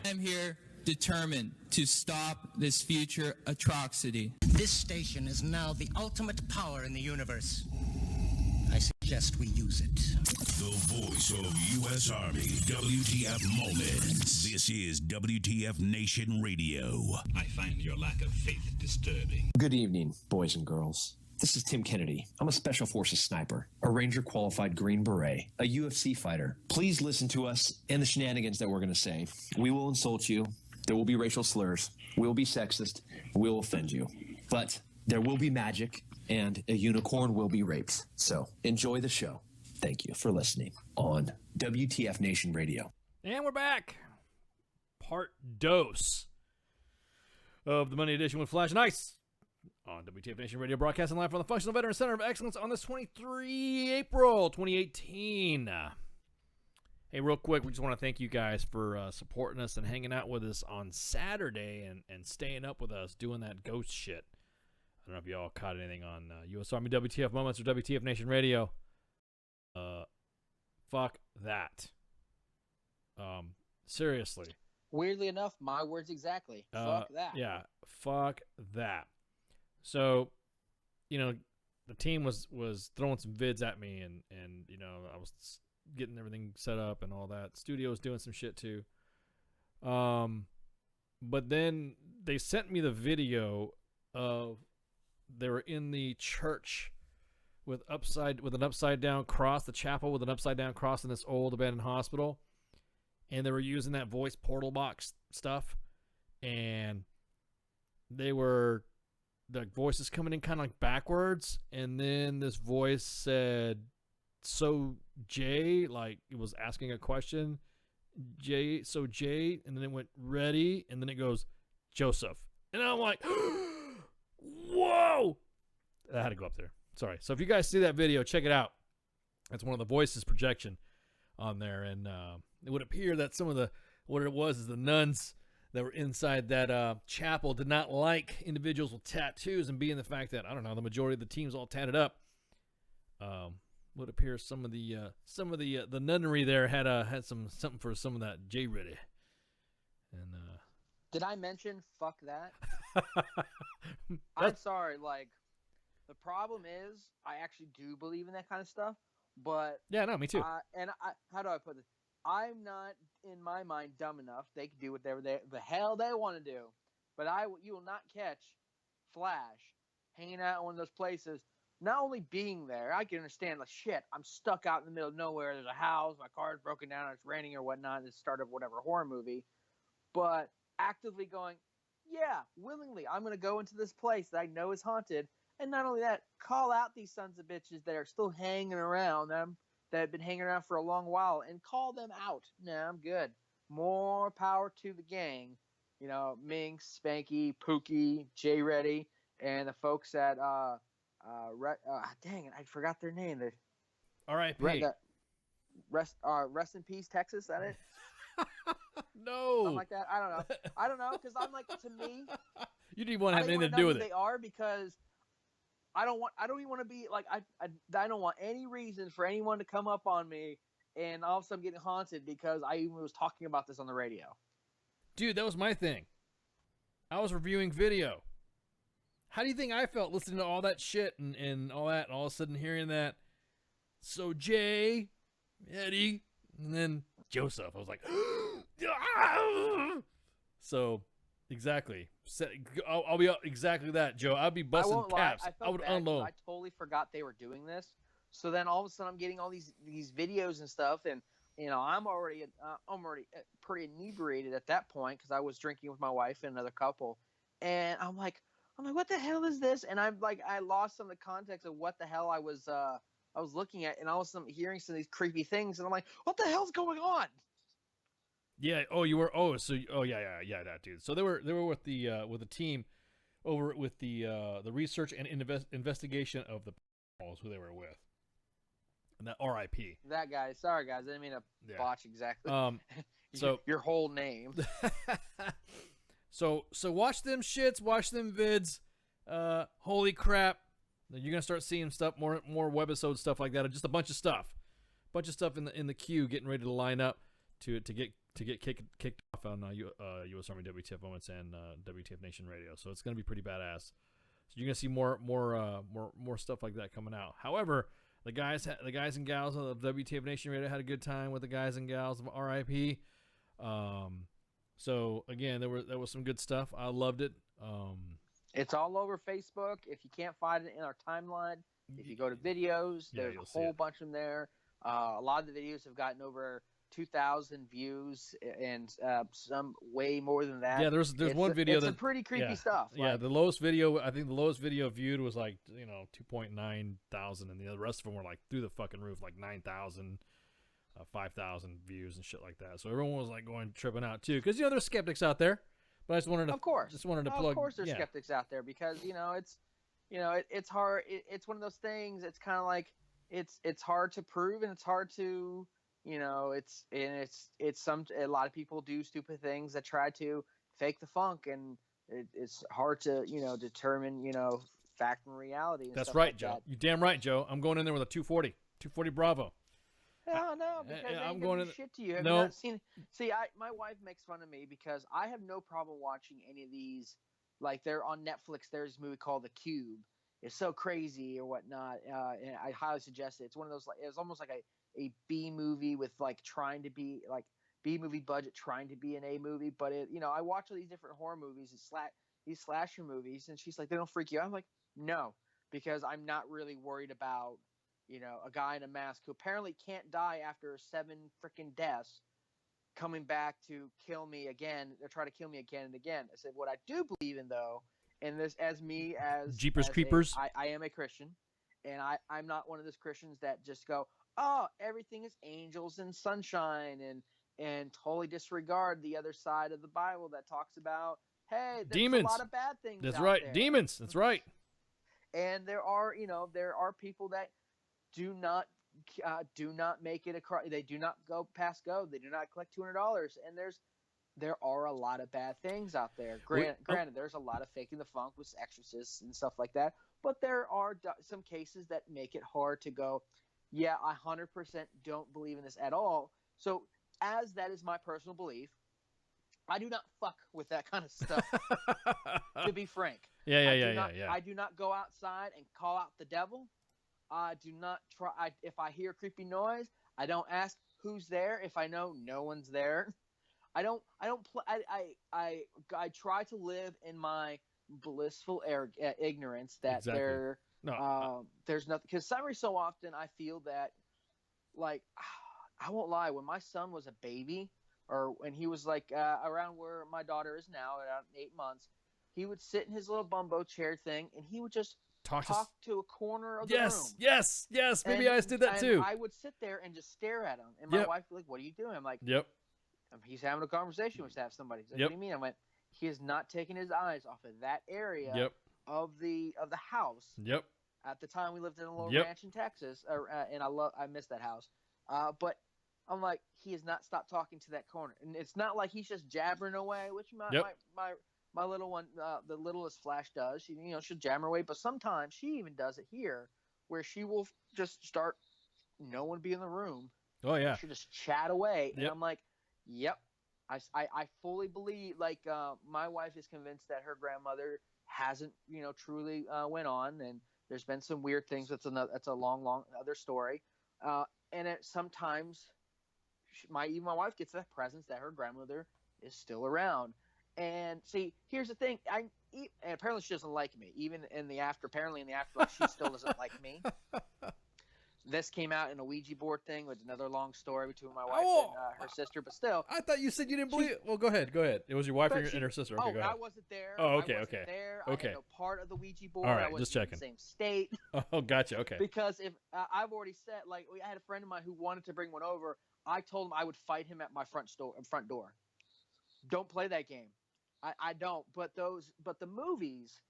I'm here determined to stop this future atrocity. This station is now the ultimate power in the universe. I suggest we use it. The voice of U.S. Army, WTF Moments. This is WTF Nation Radio. I find your lack of faith disturbing. Good evening, boys and girls. This is Tim Kennedy. I'm a Special Forces sniper, a Ranger qualified Green Beret, a UFC fighter. Please listen to us and the shenanigans that we're going to say. We will insult you. There will be racial slurs. We will be sexist. We will offend you. But there will be magic, and a unicorn will be raped. So enjoy the show. Thank you for listening on WTF Nation Radio. And we're back. Part dose of the Monday edition with Flash and Ice on WTF Nation Radio, broadcasting live from the Functional Veteran Center of Excellence on this 23 April 2018. Hey, real quick, we just want to thank you guys for supporting us and hanging out with us on Saturday and staying up with us doing that ghost shit. I don't know if y'all caught anything on U.S. Army WTF Moments or WTF Nation Radio. Fuck that. Seriously. Weirdly enough, my words exactly. Fuck that. Yeah, fuck that. So, you know, the team was throwing some vids at me, and you know, I was getting everything set up and all that. Studio was doing some shit too. But then they sent me the video of they were in the church with an upside down cross, the chapel with an upside down cross in this old abandoned hospital, and they were using that voice portal box stuff, and the voices coming in kind of like backwards, and then this voice said, "So Jay," like it was asking a question, Jay, and then it went ready, and then it goes Joseph, and I'm like, whoa! I had to go up there. Sorry. So if you guys see that video, check it out. That's one of the voices projection on there, and it would appear that some of what it was is the nuns that were inside that chapel did not like individuals with tattoos, and being the fact that, I don't know, the majority of the team's all tatted up, would appear some of the nunnery there had something for some of that J ready. And did I mention fuck that? I'm sorry, like the problem is I actually do believe in that kind of stuff, but yeah, no, me too. How do I put this? I'm not, in my mind, dumb enough. They can do whatever the hell they want to do, but you will not catch Flash hanging out in one of those places. Not only being there, I can understand, like, shit, I'm stuck out in the middle of nowhere. There's a house, my car's broken down, it's raining or whatnot. It's the start of whatever horror movie, but actively going, yeah, willingly, I'm going to go into this place that I know is haunted. And not only that, call out these sons of bitches that are still hanging around them, that have been hanging around for a long while, and call them out. Nah, I'm good. More power to the gang. You know, Minx, Spanky, Pookie, J Ready, and the folks at dang it, I forgot their name. R.I.P. Rest in peace, Texas. Is that it? No. Something like that. I don't know, because I'm like, to me, you didn't want to have anything to do with it. They are, because I don't even want to be like, I don't want any reason for anyone to come up on me and all of a sudden getting haunted because I even was talking about this on the radio. Dude, that was my thing. I was reviewing video. How do you think I felt listening to all that shit and all that, and all of a sudden hearing that? So Jay, Eddie, and then Joseph. I was like, so exactly. I'll be exactly that, Joe. I'd be busting caps. I would unload. I totally forgot they were doing this. So then all of a sudden I'm getting all these videos and stuff, and you know I'm already pretty inebriated at that point because I was drinking with my wife and another couple, and I'm like, what the hell is this? And I'm like, I lost some of the context of what the hell I was looking at, and all of a sudden hearing some of these creepy things, and I'm like, what the hell's going on? Yeah. Oh, you were. Oh, so. Oh, yeah. That dude. So they were with the team over with the research and investigation of the balls who they were with, and that R.I.P. That guy. Sorry, guys. I didn't mean to botch exactly. So your whole name. So watch them shits. Watch them vids. Holy crap! You're gonna start seeing stuff, more webisode stuff like that. Just a bunch of stuff in the queue, getting ready to line up to get to get kicked off on U.S. Army WTF Moments and WTF Nation Radio. So it's going to be pretty badass. So you're going to see more stuff like that coming out. However, the guys and gals of WTF Nation Radio had a good time with the guys and gals of RIP. So again, there was some good stuff. I loved it. It's all over Facebook. If you can't find it in our timeline, if you go to videos, there's a whole bunch of them there. A lot of the videos have gotten over 2,000 views and some way more than that. Yeah, there's one video that's pretty creepy stuff. Yeah, the lowest video, I think the lowest video viewed was like 2.9 thousand, and the rest of them were like through the fucking roof, like 9,000, 5,000 views and shit like that. So everyone was like tripping out too, because there's skeptics out there. But I just wanted to, of course, plug. Of course, there's skeptics out there because it's hard. It's one of those things. It's kind of like it's hard to prove and it's hard to a lot of people do stupid things that try to fake the funk, and it's hard to determine fact and reality. And That's stuff right, like Joe. that. You damn right, Joe. I'm going in there with a 240 Bravo. No, because I'm going to shit to you. Have no. you not seen? See, my wife makes fun of me because I have no problem watching any of these. Like they're on Netflix. There's a movie called The Cube. It's so crazy or whatnot, and I highly suggest it. It's one of those. It's almost like a B movie with like trying to be like B movie budget, trying to be an A movie. But I watch all these different horror movies and these slasher movies, and she's like, they don't freak you out. I'm like, no, because I'm not really worried about a guy in a mask who apparently can't die after 7 freaking deaths coming back to kill me again or try to kill me again and again. I said, what I do believe in though, and this as Jeepers Creepers, I am a Christian, and I'm not one of those Christians that just go, oh, everything is angels and sunshine and totally disregard the other side of the Bible that talks about, hey, there's demons. a lot of bad things. That's out right, there. demons. That's right. And there are people that do not make it across. They do not go past go. They do not collect $200. And there are a lot of bad things out there. Granted, there's a lot of faking the funk with exorcists and stuff like that. But there are some cases that make it hard to go, yeah, I 100% don't believe in this at all. So as that is my personal belief, I do not fuck with that kind of stuff, to be frank. Yeah. I do not go outside and call out the devil. I do not try. If I hear a creepy noise, I don't ask who's there. If I know no one's there, I try to live in my blissful ignorance that there's nothing. Because every so often I feel that, like, I won't lie. When my son was a baby, or when he was like around where my daughter is now, around 8 months, he would sit in his little bumbo chair thing, and he would just talk to a corner of the room. Yes. Maybe I did that too. I would sit there and just stare at him, and my wife would be like, "What are you doing?" I'm like, "Yep." He's having a conversation with somebody. He's like, Yep. What do you mean? I went, he is not taking his eyes off of that area of the house. Yep. At the time, we lived in a little Yep. ranch in Texas, and I miss that house. But I'm like, he has not stopped talking to that corner, and it's not like he's just jabbering away, which my little one, the littlest Flash does. She'll jabber away, but sometimes she even does it here, where she will just start, no one be in the room. Oh yeah. She'll just chat away, and Yep. I'm like, yep. I fully believe, like, my wife is convinced that her grandmother hasn't, truly went on, and there's been some weird things. That's a long other story. And sometimes even my wife gets that presence that her grandmother is still around. And see, here's the thing. And apparently she doesn't like me. Apparently in the afterlife, she still doesn't like me. This came out in a Ouija board thing with another long story between my wife and her sister. But still, I thought you said you didn't believe it. Well, go ahead. It was your wife and her sister. Okay, go ahead. I wasn't there. Oh, okay, I wasn't okay. there. Okay. I had no part of the Ouija board. All right, I wasn't just checking. in the same state. Oh, gotcha. Okay. Because if I've already said, like, I had a friend of mine who wanted to bring one over. I told him I would fight him at my front door. Don't play that game. I don't. But the movies,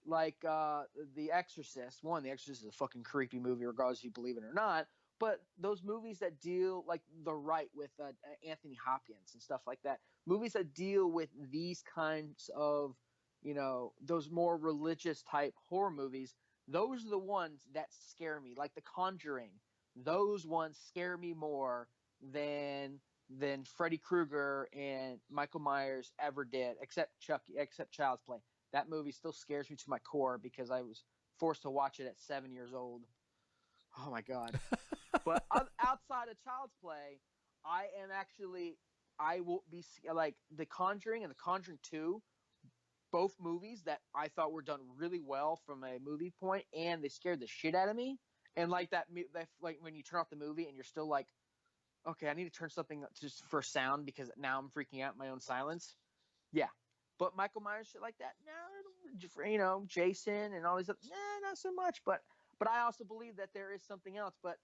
like The Exorcist. The Exorcist is a fucking creepy movie, regardless if you believe it or not. But those movies that deal, like The Rite with Anthony Hopkins and stuff like that, movies that deal with these kinds of, those more religious type horror movies, those are the ones that scare me. Like The Conjuring, those ones scare me more than than Freddy Krueger and Michael Myers ever did, except Child's Play. That movie still scares me to my core because I was forced to watch it at 7 years old. Oh my God. But outside of Child's Play, I will be like The Conjuring and The Conjuring 2, both movies that I thought were done really well from a movie point, and they scared the shit out of me. And like that like when you turn off the movie and you're still like, okay, I need to turn something just for sound because now I'm freaking out in my own silence. Yeah. But Michael Myers shit like that, no, you know, Jason and all these other, not so much. But I also believe that there is something else. But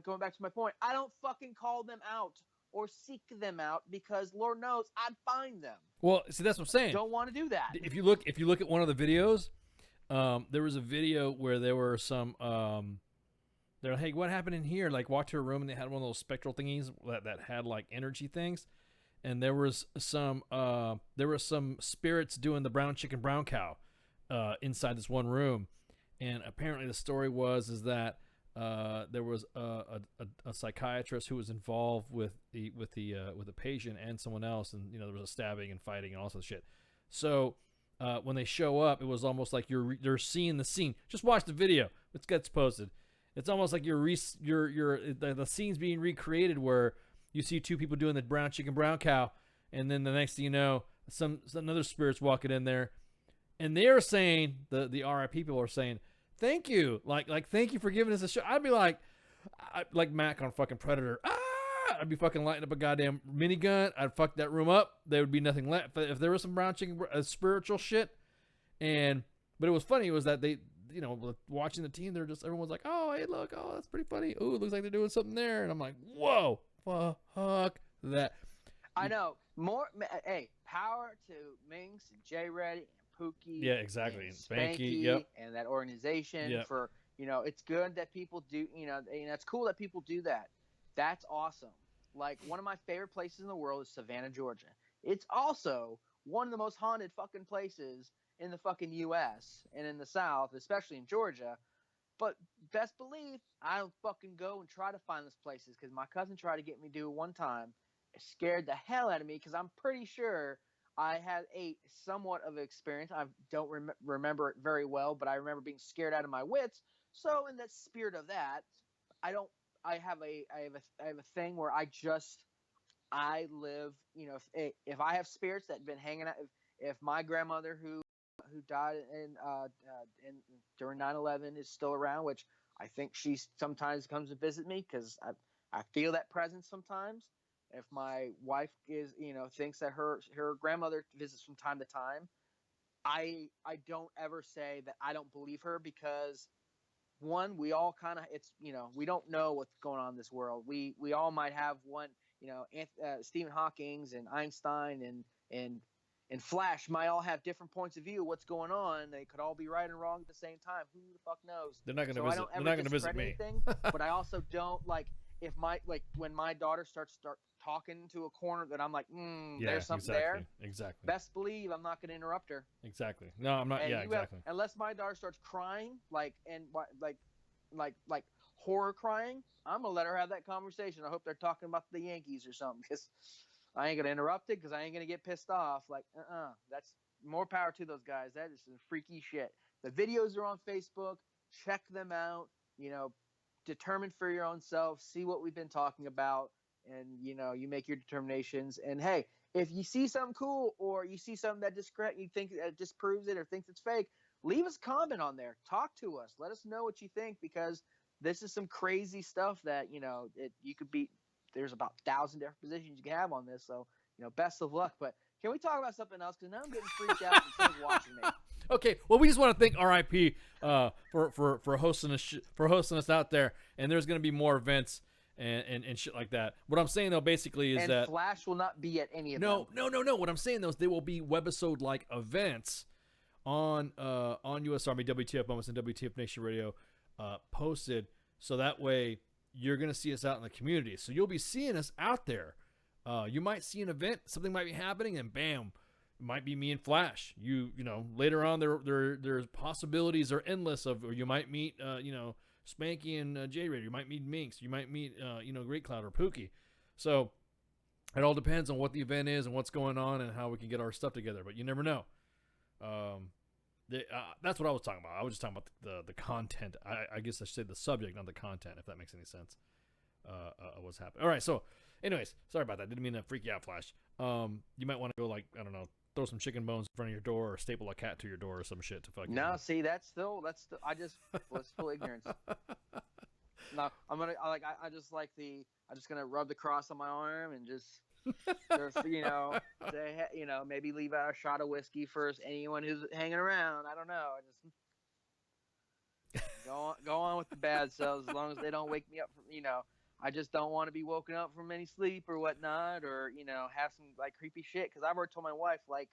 going back to my point, I don't fucking call them out or seek them out because Lord knows I'd find them. Well, see, that's what I'm saying. Don't want to do that. If you look at one of the videos, there was a video where there were some they're like, hey, what happened in here? Like, walked to a room and they had one of those spectral thingies that had like energy things, and there was some spirits doing the brown chicken brown cow inside this one room, and apparently the story is that there was a psychiatrist who was involved with the patient and someone else, and you know there was a stabbing and fighting and all sorts of shit. So when they show up, it was almost like you're seeing the scene. Just watch the video; it gets posted. It's almost like the scene's being recreated where you see two people doing the brown chicken brown cow, and then the next thing you know, another spirit's walking in there, and they're saying the RIP people are saying, thank you, like thank you for giving us a show. I'd be like Mac on fucking Predator. I'd be fucking lighting up a goddamn minigun. I'd fuck that room up. There would be nothing left if there was some brown chicken spiritual shit. But it was funny. It was that they, you know, watching the team, everyone's like, oh, hey, look, oh, that's pretty funny. Ooh, it looks like they're doing something there. And I'm like, whoa, fuck that. I know. Hey, power to Minx and Jay Reddy and Pookie. Yeah, exactly. And Spanky, yep. And that organization Yep. for, you know, it's good that people do, you know, and it's cool that people do that. That's awesome. Like, one of my favorite places in the world is Savannah, Georgia. It's also one of the most haunted fucking places in the fucking U.S. and in the South, especially in Georgia. But best believe I don't fucking go and try to find those places because my cousin tried to get me to do it one time. It scared the hell out of me because I'm pretty sure I had somewhat of an experience. I don't remember it very well, but I remember being scared out of my wits. So in the spirit of that, I have a thing where I live, you know, if I have spirits that have been hanging out, if my grandmother who died during 9/11 is still around, which I think she sometimes comes to visit me because I feel that presence sometimes. If my wife is, you know, thinks that her grandmother visits from time to time, I don't ever say that I don't believe her because, one, we all kind of, it's, you know, we don't know what's going on in this world. We all might have one, you know, Stephen Hawking's and Einstein and Flash might all have different points of view of what's going on. They could all be right and wrong at the same time. Who the fuck knows? They're not going to visit. They're not going to visit me. Anything, but I also don't like when my daughter starts talking to a corner that I'm like, there's something there. Exactly. Best believe I'm not going to interrupt her. Exactly. No, I'm not. Yeah, exactly. Unless my daughter starts crying, like horror crying, I'm gonna let her have that conversation. I hope they're talking about the Yankees or something because I ain't gonna interrupt it because I ain't gonna get pissed off. Like, that's more power to those guys. That is some freaky shit. The videos are on Facebook. Check them out. You know, determine for your own self. See what we've been talking about, and you know, you make your determinations. And hey, if you see something cool or you see something that you think disproves it or thinks it's fake, leave us a comment on there. Talk to us. Let us know what you think because this is some crazy stuff that, you know, you could be. There's about 1,000 different positions you can have on this. So, you know, best of luck. But can we talk about something else? Because now I'm getting freaked out and someone's watching me. Okay, well, we just want to thank RIP for hosting us out there, and there's going to be more events and shit like that. What I'm saying though, basically, is that Flash will not be at any of them. No. What I'm saying though is there will be webisode like events on US Army WTF Moments and WTF Nation Radio posted, so that way you're going to see us out in the community. So you'll be seeing us out there. You might see an event, something might be happening, and bam. It might be me and Flash. You know, later on there's possibilities are endless of, or you might meet you know, Spanky and J Raider. You might meet Minx. You might meet you know, Great Cloud or Pookie. So It all depends on what the event is and what's going on and how we can get our stuff together. But you never know. That's what I was talking about. I was just talking about the content. I guess I should say the subject, not the content, if that makes any sense. What's happening? All right. So, anyways, sorry about that. Didn't mean to freak you out, Flash. You might want to go, like, I don't know, throw some chicken bones in front of your door or staple a cat to your door or some shit to fucking. No, see, that's still. I just was full ignorance. No, I'm gonna. I just gonna rub the cross on my arm and just say, maybe leave out a shot of whiskey for anyone who's hanging around. I don't know. I just go on with the bad selves as long as they don't wake me up from. I just don't want to be woken up from any sleep or whatnot, or have some like creepy shit. Because I've already told my wife, like,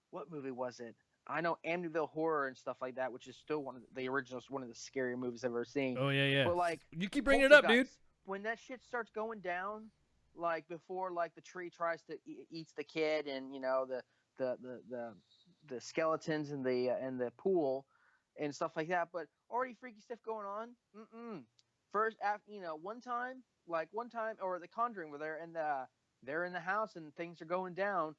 what movie was it? I know Amityville Horror and stuff like that, which is still one of the originals, one of the scarier movies I've ever seen. Oh yeah. But like, you keep bringing it up, dude. When that shit starts going down, like before, like the tree tries to eats the kid, and the skeletons in the pool and stuff like that. But already freaky stuff going on. First, after one time, or The Conjuring, where they're in the house and things are going down.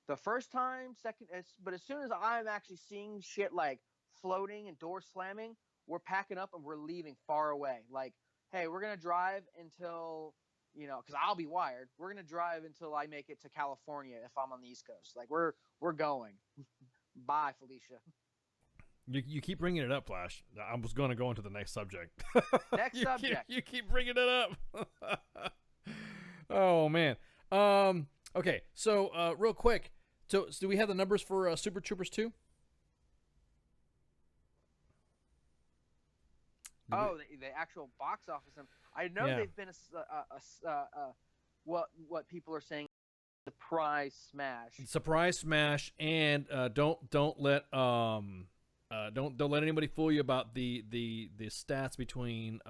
The first time, second, but as soon as I'm actually seeing shit like floating and doors slamming, we're packing up and we're leaving far away. Like, hey, we're gonna drive until because I'll be wired. We're gonna drive until I make it to California if I'm on the East Coast. Like, we're going. Bye, Felicia. You keep bringing it up, Flash. I was going to go into the next subject. Next subject. You keep bringing it up. Oh man. Okay. So real quick. So do we have the numbers for Super Troopers 2? The actual box office. I know they've been what people are saying, surprise smash, and don't let anybody fool you about the stats between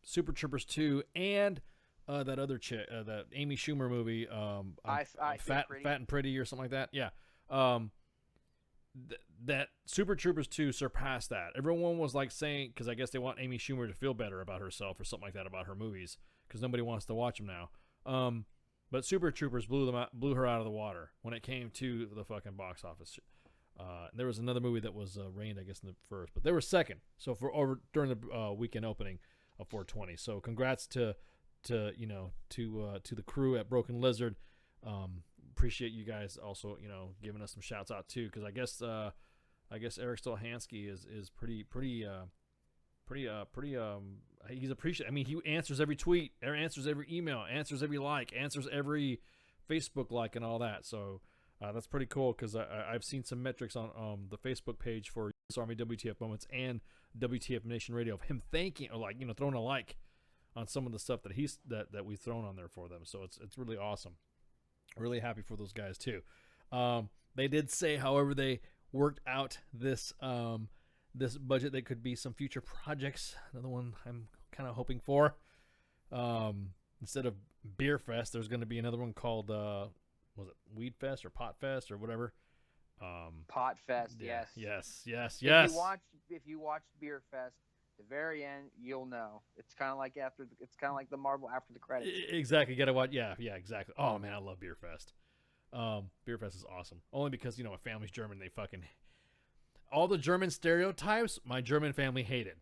Super Troopers 2 and that other chick, that Amy Schumer movie, Fat and Pretty or something like that. Yeah. That Super Troopers 2 surpassed that. Everyone was like saying, because I guess they want Amy Schumer to feel better about herself or something like that about her movies, because nobody wants to watch them now. But Super Troopers blew her out of the water when it came to the fucking box office. There was another movie that was reigned, I guess, in the first, but they were second. So during the weekend opening of 420. So congrats to the crew at Broken Lizard. Appreciate you guys also giving us some shouts out too, because I guess Eric Stolhansky is pretty he's appreciated. I mean, he answers every tweet, answers every email, answers every like, answers every Facebook like, and all that. So that's pretty cool, because I've seen some metrics on the Facebook page for US Army WTF Moments and WTF Nation Radio of him thanking, or throwing a like on some of the stuff that we've thrown on there for them. So it's really awesome. Really happy for those guys too. They did say, however, they worked out this this budget. There could be some future projects. Another one I'm kind of hoping for. Instead of Beer Fest, there's going to be another one called was it Weed Fest or Pot Fest or whatever? Pot Fest, yeah, yes. Yes. If you watch Beer Fest, the very end, you'll know. It's kind of like the Marvel after the credits. Exactly. You gotta watch. Yeah, exactly. Oh man, I love Beer Fest. Beer Fest is awesome. Only because my family's German. They fucking all the German stereotypes. My German family hated.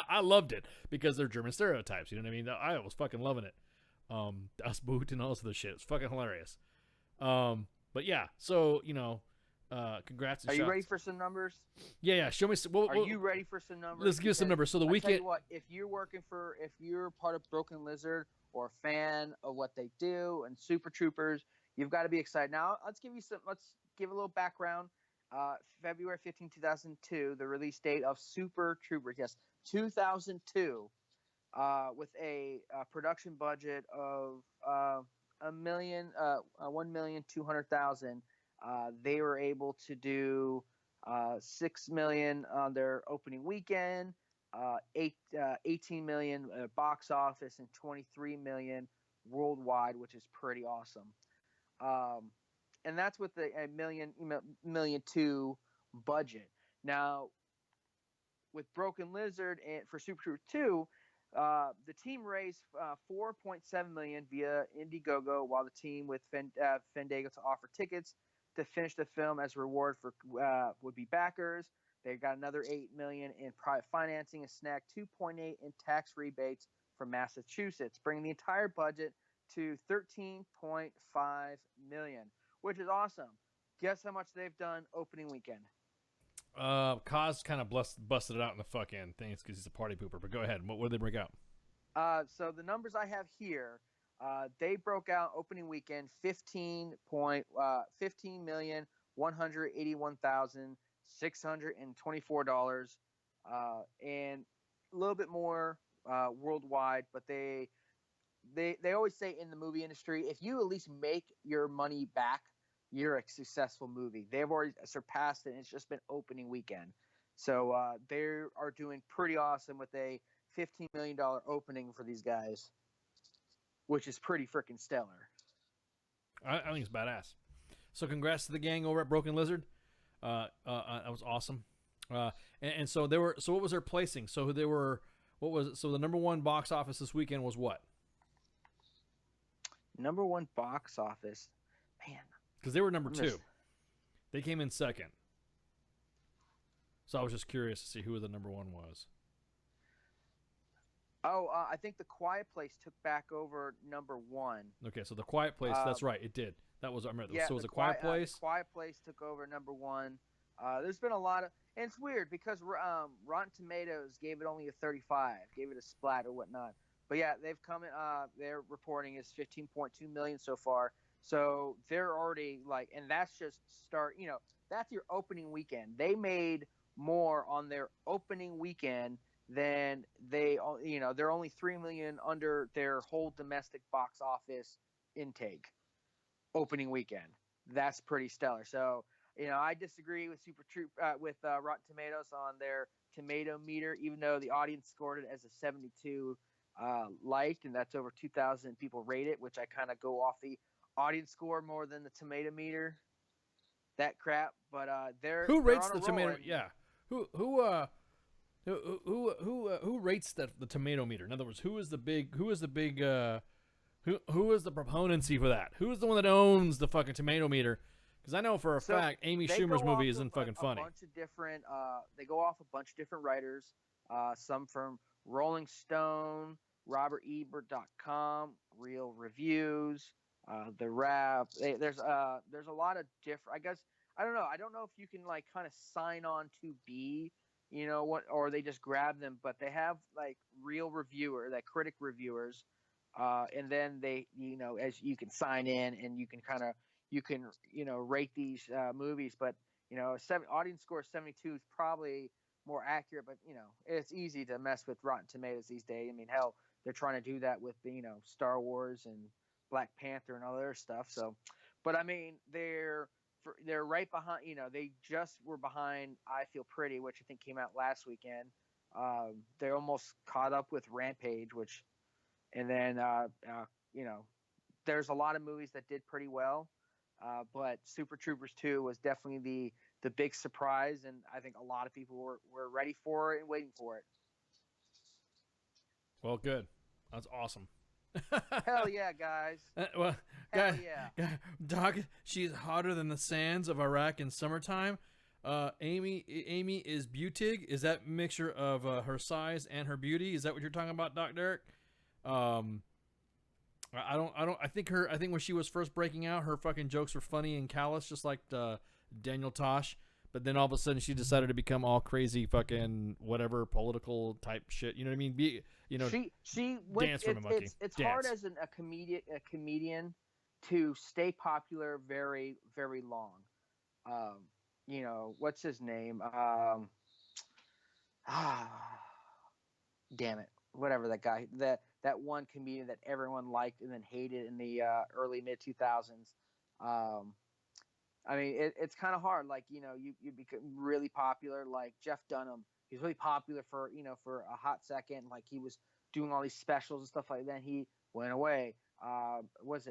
I loved it because they're German stereotypes. You know what I mean? I was fucking loving it. Das Boot and all this other shit. It's fucking hilarious. But yeah. So congrats. Are you ready for some numbers? Yeah. Show me. Are you ready for some numbers? Let's give some numbers. So the weekend. Tell you what, if you're part of Broken Lizard or a fan of what they do and Super Troopers, you've got to be excited. Now let's give a little background. February 15, 2002, the release date of Super Troopers. Yes, 2002, with a production budget of $1,200,000. They were able to do $6 million on their opening weekend, 18 million box office, and 23 million worldwide, which is pretty awesome. And that's with the $1.2 million budget. Now, with Broken Lizard and for Super Troopers 2, The team raised $4.7 million via Indiegogo, while the team with Fandango to offer tickets to finish the film as a reward for would-be backers. They got another $8 million in private financing and snagged $2.8 million in tax rebates from Massachusetts, bringing the entire budget to $13.5 million, which is awesome. Guess how much they've done opening weekend? Kaz kind of busted it out in the fucking things because he's a party pooper. But go ahead. What did they break out? So the numbers I have here, they broke out opening weekend $15,181,624, and a little bit more worldwide. But they always say in the movie industry, if you at least make your money back, you're a successful movie. They've already surpassed it, and it's just been opening weekend. So they are doing pretty awesome with a $15 million opening for these guys, which is pretty freaking stellar. I think it's badass. So congrats to the gang over at Broken Lizard. That was awesome. And so they were. So what was their placing? So they were. What was it? So the number one box office this weekend was what? Number one box office, man. Because they were number two. They came in second. So I was just curious to see who the number one was. Oh, I think The Quiet Place took back over number one. Okay, so The Quiet Place, that's right, it did. That was, I remember. Yeah, so it was A Quiet Place? The Quiet Place took over number one. There's been a lot of, and it's weird because Rotten Tomatoes gave it only a 35, gave it a splat or whatnot. But yeah, they've come in, their reporting is 15.2 million so far. So they're already like, and that's just that's your opening weekend. They made more on their opening weekend than they're only 3 million under their whole domestic box office intake opening weekend. That's pretty stellar. So, I disagree with Rotten Tomatoes on their tomato meter, even though the audience scored it as a 72 liked, and that's over 2,000 people rate it, which I kind of go off the audience score more than the tomato meter. That crap, but who rates the tomato? Yeah, who rates the tomato meter? In other words, who is the proponency for that? Who is the one that owns the fucking tomato meter? Because I know for a fact Amy Schumer's movie isn't fucking funny. They go off a bunch of different writers. Some from Rolling Stone, RobertEbert.com, Real Reviews, The Wrap. There's a lot of different. I guess I don't know. I don't know if you can like kind of sign on to be, or they just grab them. But they have like real reviewer, like critic reviewers, and then they, as you can sign in and you can rate these movies. But audience score 72 is probably more accurate. But it's easy to mess with Rotten Tomatoes these days. I mean, hell, they're trying to do that with Star Wars and Black Panther and all their stuff. So, but I mean, they're right behind. They just were behind I Feel Pretty, which I think came out last weekend. They're almost caught up with Rampage, and then there's a lot of movies that did pretty well, but Super Troopers 2 was definitely the big surprise, and I think a lot of people were ready for it and waiting for it. Well, good. That's awesome. Hell yeah, guys. Well, hell yeah. Doc, she's hotter than the sands of Iraq in summertime. Amy is Butig. Is that mixture of her size and her beauty? Is that what you're talking about, Doc Derek? I think when she was first breaking out, her fucking jokes were funny and callous, just like Daniel Tosh. But then all of a sudden, she decided to become all crazy, fucking whatever political type shit. You know what I mean? She went, dance from a monkey. It's hard as a comedian to stay popular very, very long. What's his name? Damn it, whatever that guy, that one comedian that everyone liked and then hated in the early mid 2000s. I mean, it's kind of hard. Like, you become really popular. Like Jeff Dunham, he's really popular for a hot second. Like he was doing all these specials and stuff like that. He went away. Carlos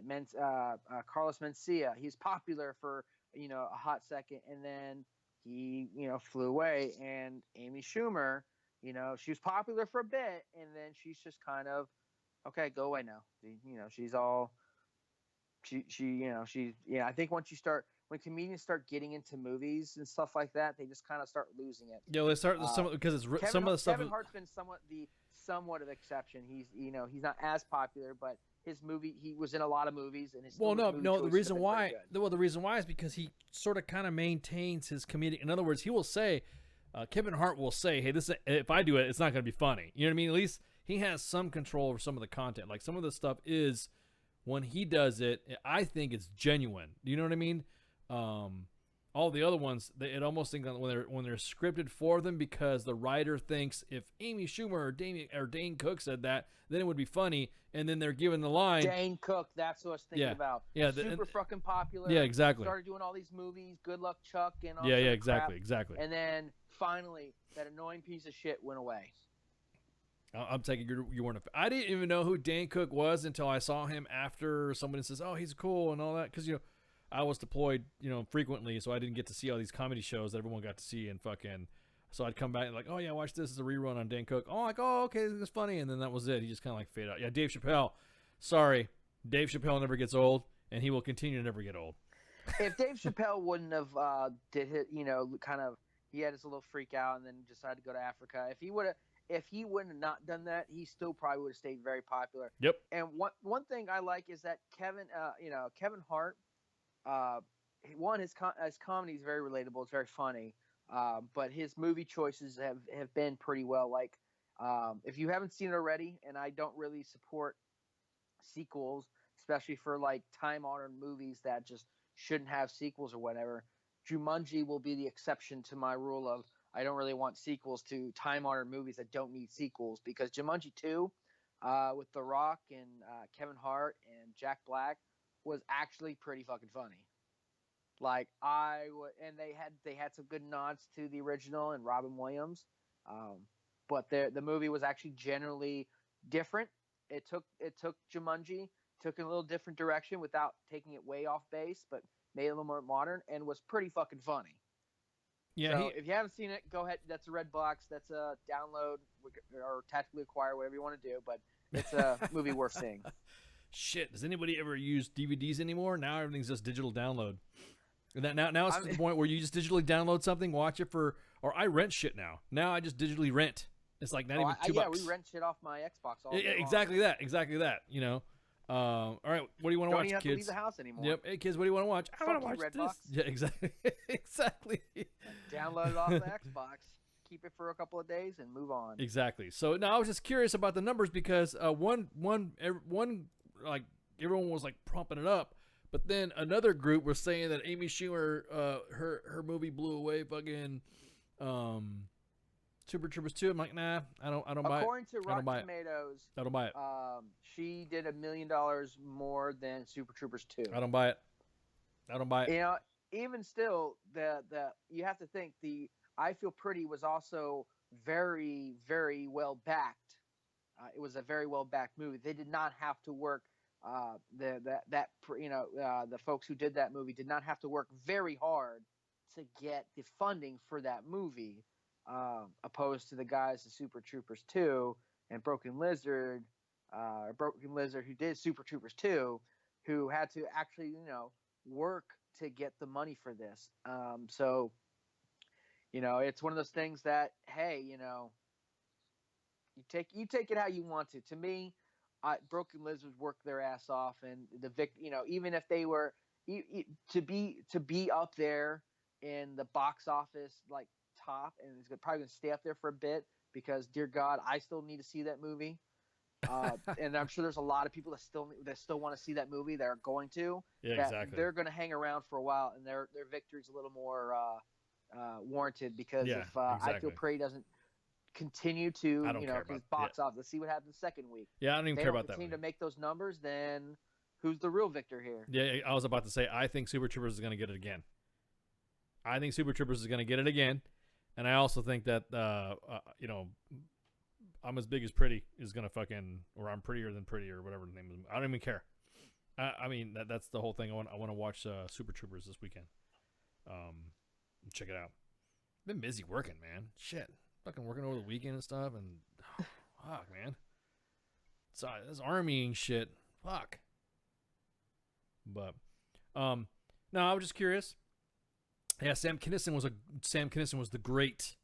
Mencia? He's popular for a hot second, and then he flew away. And Amy Schumer, You know, she was popular for a bit, and then she's just kind of, okay, go away now. You know, she's all, I think when comedians start getting into movies and stuff like that, they just kind of start losing it. Yeah, they start because it's some of the stuff. Kevin Hart's been somewhat of exception. He's not as popular, but his movie, he was in a lot of movies, and his the reason why is because he sort of kind of maintains his comedic. In other words, he will say, Kevin Hart will say, "Hey, if I do it, it's not going to be funny." You know what I mean? At least he has some control over some of the content. Like some of the stuff is, when he does it, I think it's genuine. Do you know what I mean? All the other ones, it almost seems when they're scripted for them, because the writer thinks if Amy Schumer or Dane Cook said that, then it would be funny, and then they're given the line. Dane Cook, that's what I was thinking about. Yeah, super fucking popular. Yeah, exactly. Started doing all these movies, Good Luck Chuck, and all exactly, crap. exactly. And then finally, that annoying piece of shit went away. I'm taking you weren't. I didn't even know who Dane Cook was until I saw him after somebody says, "Oh, he's cool" and all that, because I was deployed, frequently, so I didn't get to see all these comedy shows that everyone got to see, and fucking, so I'd come back and like, oh yeah, watch this as a rerun on Dane Cook. Oh, like, oh, okay, this is funny, and then that was it. He just kind of like faded out. Yeah, Dave Chappelle. Sorry, Dave Chappelle never gets old, and he will continue to never get old. If Dave Chappelle wouldn't have he had his little freak out and then decided to go to Africa. If he wouldn't have not done that, he still probably would have stayed very popular. Yep. And one thing I like is that Kevin Hart. His comedy is very relatable. It's very funny. But his movie choices have been pretty well. Like, if you haven't seen it already, and I don't really support sequels, especially for like time-honored movies that just shouldn't have sequels or whatever, Jumanji will be the exception to my rule of I don't really want sequels to time-honored movies that don't need sequels, because Jumanji 2, with The Rock and Kevin Hart and Jack Black, was actually pretty fucking funny. Like and they had some good nods to the original and Robin Williams, but the movie was actually generally different. It took Jumanji, took in a little different direction without taking it way off base, but made it a little more modern and was pretty fucking funny. Yeah. So if you haven't seen it, go ahead. That's a red box. That's a download or tactically acquire, whatever you want to do. But it's a movie worth seeing. Shit, does anybody ever use DVDs anymore? Now everything's just digital download. Now it's to the point where you just digitally download something, watch it or I rent shit now. Now I just digitally rent. It's like not even $2. Yeah, we rent shit off my Xbox all day long. Exactly that. All right, what do you want to watch, Don't even have kids? to leave the house anymore. Yep. Hey, kids, what do you want to watch? I want to watch Redbox. this. Yeah, exactly. Exactly. Download it off the Xbox. Keep it for a couple of days and move on. Exactly. So now I was just curious about the numbers because one like everyone was like pumping it up, but then another group was saying that Amy Schumer her movie blew away fucking Super Troopers 2. I'm like, nah, I don't buy it. According to Rotten Tomatoes, I don't buy it. She did $1 million more than Super Troopers 2. I don't buy it. You know, even still, the you have to think the I Feel Pretty was also very, very well backed. It was a very well backed movie. They did not have to work. The folks who did that movie did not have to work very hard to get the funding for that movie, opposed to the guys of Super Troopers 2 and Broken Lizard who did Super Troopers 2, who had to actually work to get the money for this. So it's one of those things that, hey, you take it how you want to. To me, Broken Lizards worked their ass off, and even if they were to be up there in the box office like top, and it's probably going to stay up there for a bit because, dear God, I still need to see that movie. And I'm sure there's a lot of people that still want to see that movie. That are going to. Yeah, exactly. They're going to hang around for a while, and their victory's a little more warranted because if I Feel Pretty doesn't continue to, because box office. Let's see what happens the second week. Yeah, I don't even care about that. Continue to make those numbers, then who's the real victor here? Yeah, I was about to say I think Super Troopers is going to get it again. And I also think that I'm As Big as Pretty is going to fucking, or I'm Prettier Than Pretty, or whatever the name is. I don't even care. I mean that's the whole thing. I want to watch Super Troopers this weekend. Check it out. Been busy working, man. Shit. fucking working over the weekend and stuff, and fuck, man. Sorry, this armying shit. Fuck. But, no, I was just curious. Yeah, Sam Kinison was the great.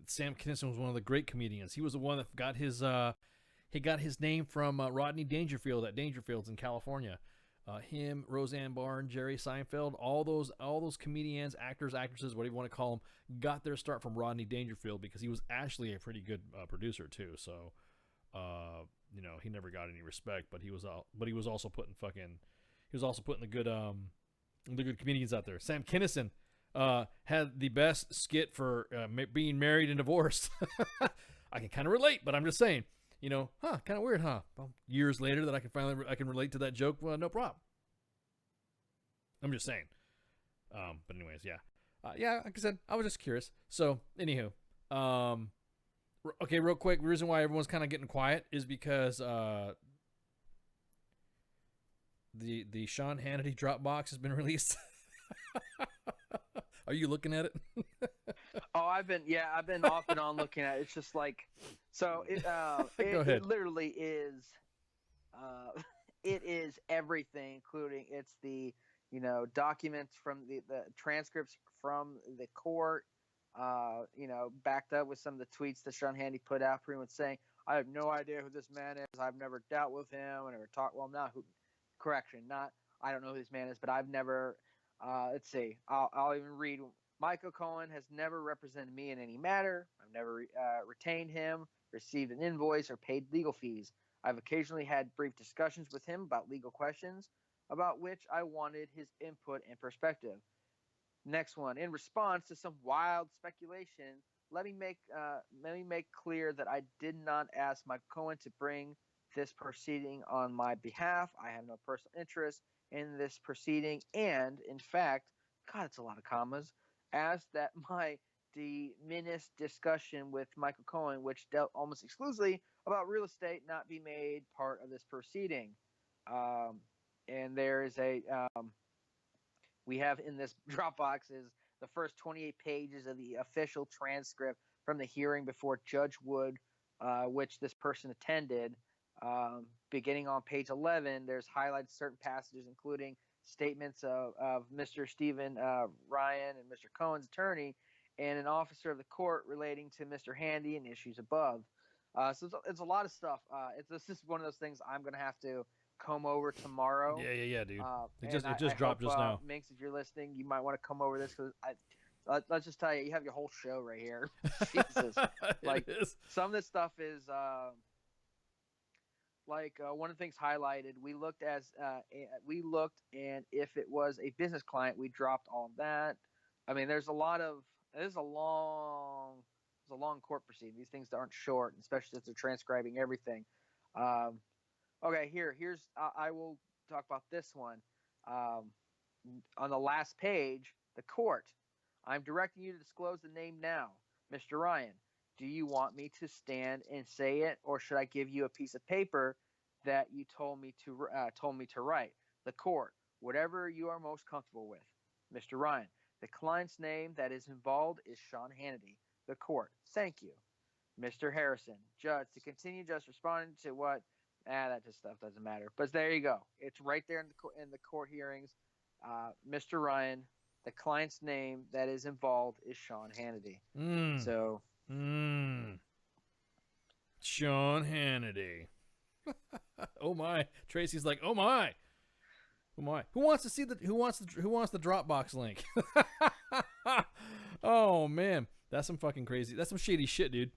Sam Kinison was one of the great comedians. He was the one that got his name from Rodney Dangerfield at Dangerfields in California. Him, Roseanne Barr, Jerry Seinfeld, all those comedians, actors, actresses, whatever you want to call them, got their start from Rodney Dangerfield because he was actually a pretty good producer too. So, he never got any respect, but he was also putting the good comedians out there. Sam Kinison had the best skit for being married and divorced. I can kind of relate, but I'm just saying. Kind of weird, huh? Well, years later that I can relate to that joke, well, no problem. I'm just saying. But anyways, yeah. Like I said, I was just curious. So, anywho. Okay, real quick, the reason why everyone's kind of getting quiet is because the Sean Hannity Dropbox has been released. Are you looking at it? Oh, I've been off and on looking at it. It's just like, so it it literally is, it is everything, including it's the, documents from the transcripts from the court, backed up with some of the tweets that Sean Hannity put out, pretty much saying, I have no idea who this man is. I've never dealt with him. I never talked. Well, I don't know who this man is, but I've never, let's see, I'll even read. Michael Cohen has never represented me in any matter. I've never retained him, received an invoice, or paid legal fees. I've occasionally had brief discussions with him about legal questions about which I wanted his input and perspective. Next one. In response to some wild speculation, let me make clear that I did not ask Michael Cohen to bring this proceeding on my behalf. I have no personal interest in this proceeding, and in fact, God, it's a lot of commas, asked that my diminished discussion with Michael Cohen, which dealt almost exclusively about real estate, not be made part of this proceeding. And there is we have in this Dropbox is the first 28 pages of the official transcript from the hearing before Judge Wood, which this person attended. Beginning on page 11, there's highlighted certain passages, including statements of Mr. Stephen Ryan and Mr. Cohen's attorney and an officer of the court relating to Mr. Hannity and issues above. So it's a lot of stuff. This is one of those things I'm going to have to comb over tomorrow. Yeah, dude. It just dropped just now. Minx, if you're listening, you might want to come over this because let's just tell you have your whole show right here. Jesus. Like, some of this stuff is one of the things highlighted, we looked and if it was a business client, we dropped all of that. I mean, there's a long court proceeding. These things aren't short, especially if they're transcribing everything. Okay, here's I will talk about this one. On the last page, the court. I'm directing you to disclose the name now, Mr. Ryan. Do you want me to stand and say it, or should I give you a piece of paper that you told me to write? The court. Whatever you are most comfortable with, Mr. Ryan. The client's name that is involved is Sean Hannity. The court. Thank you, Mr. Harrison. Judge, to continue just responding to what. That just stuff doesn't matter. But there you go. It's right there in the court hearings. Mr. Ryan. The client's name that is involved is Sean Hannity. So. Sean Hannity. Oh my. Tracy's like, oh my. Oh my. Who wants the Dropbox link? Oh man. That's some fucking crazy. That's some shady shit, dude.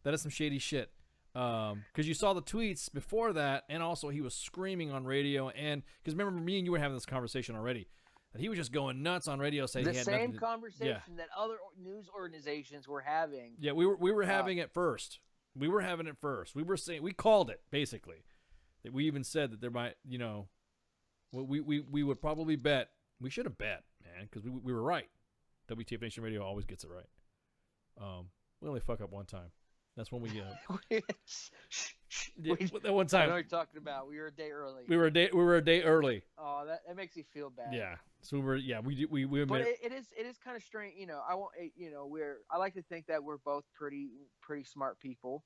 That is some shady shit. Because you saw the tweets before that, and also he was screaming on radio, and because remember me and you were having this conversation already. And he was just going nuts on radio saying the he had same conversation that other news organizations were having. Yeah, we were having it first. We were having it first. We were saying, we called it basically. That we even said that there might, we would probably bet. We should have bet, man, because we were right. WTF Nation Radio always gets it right. We only fuck up one time. That's when we We- that one I time know what you're talking about. We were a day early. we were a day early. Oh, that makes me feel bad. Yeah. So we But admit, it is kind of strange. I won't. I like to think that we're both pretty smart people.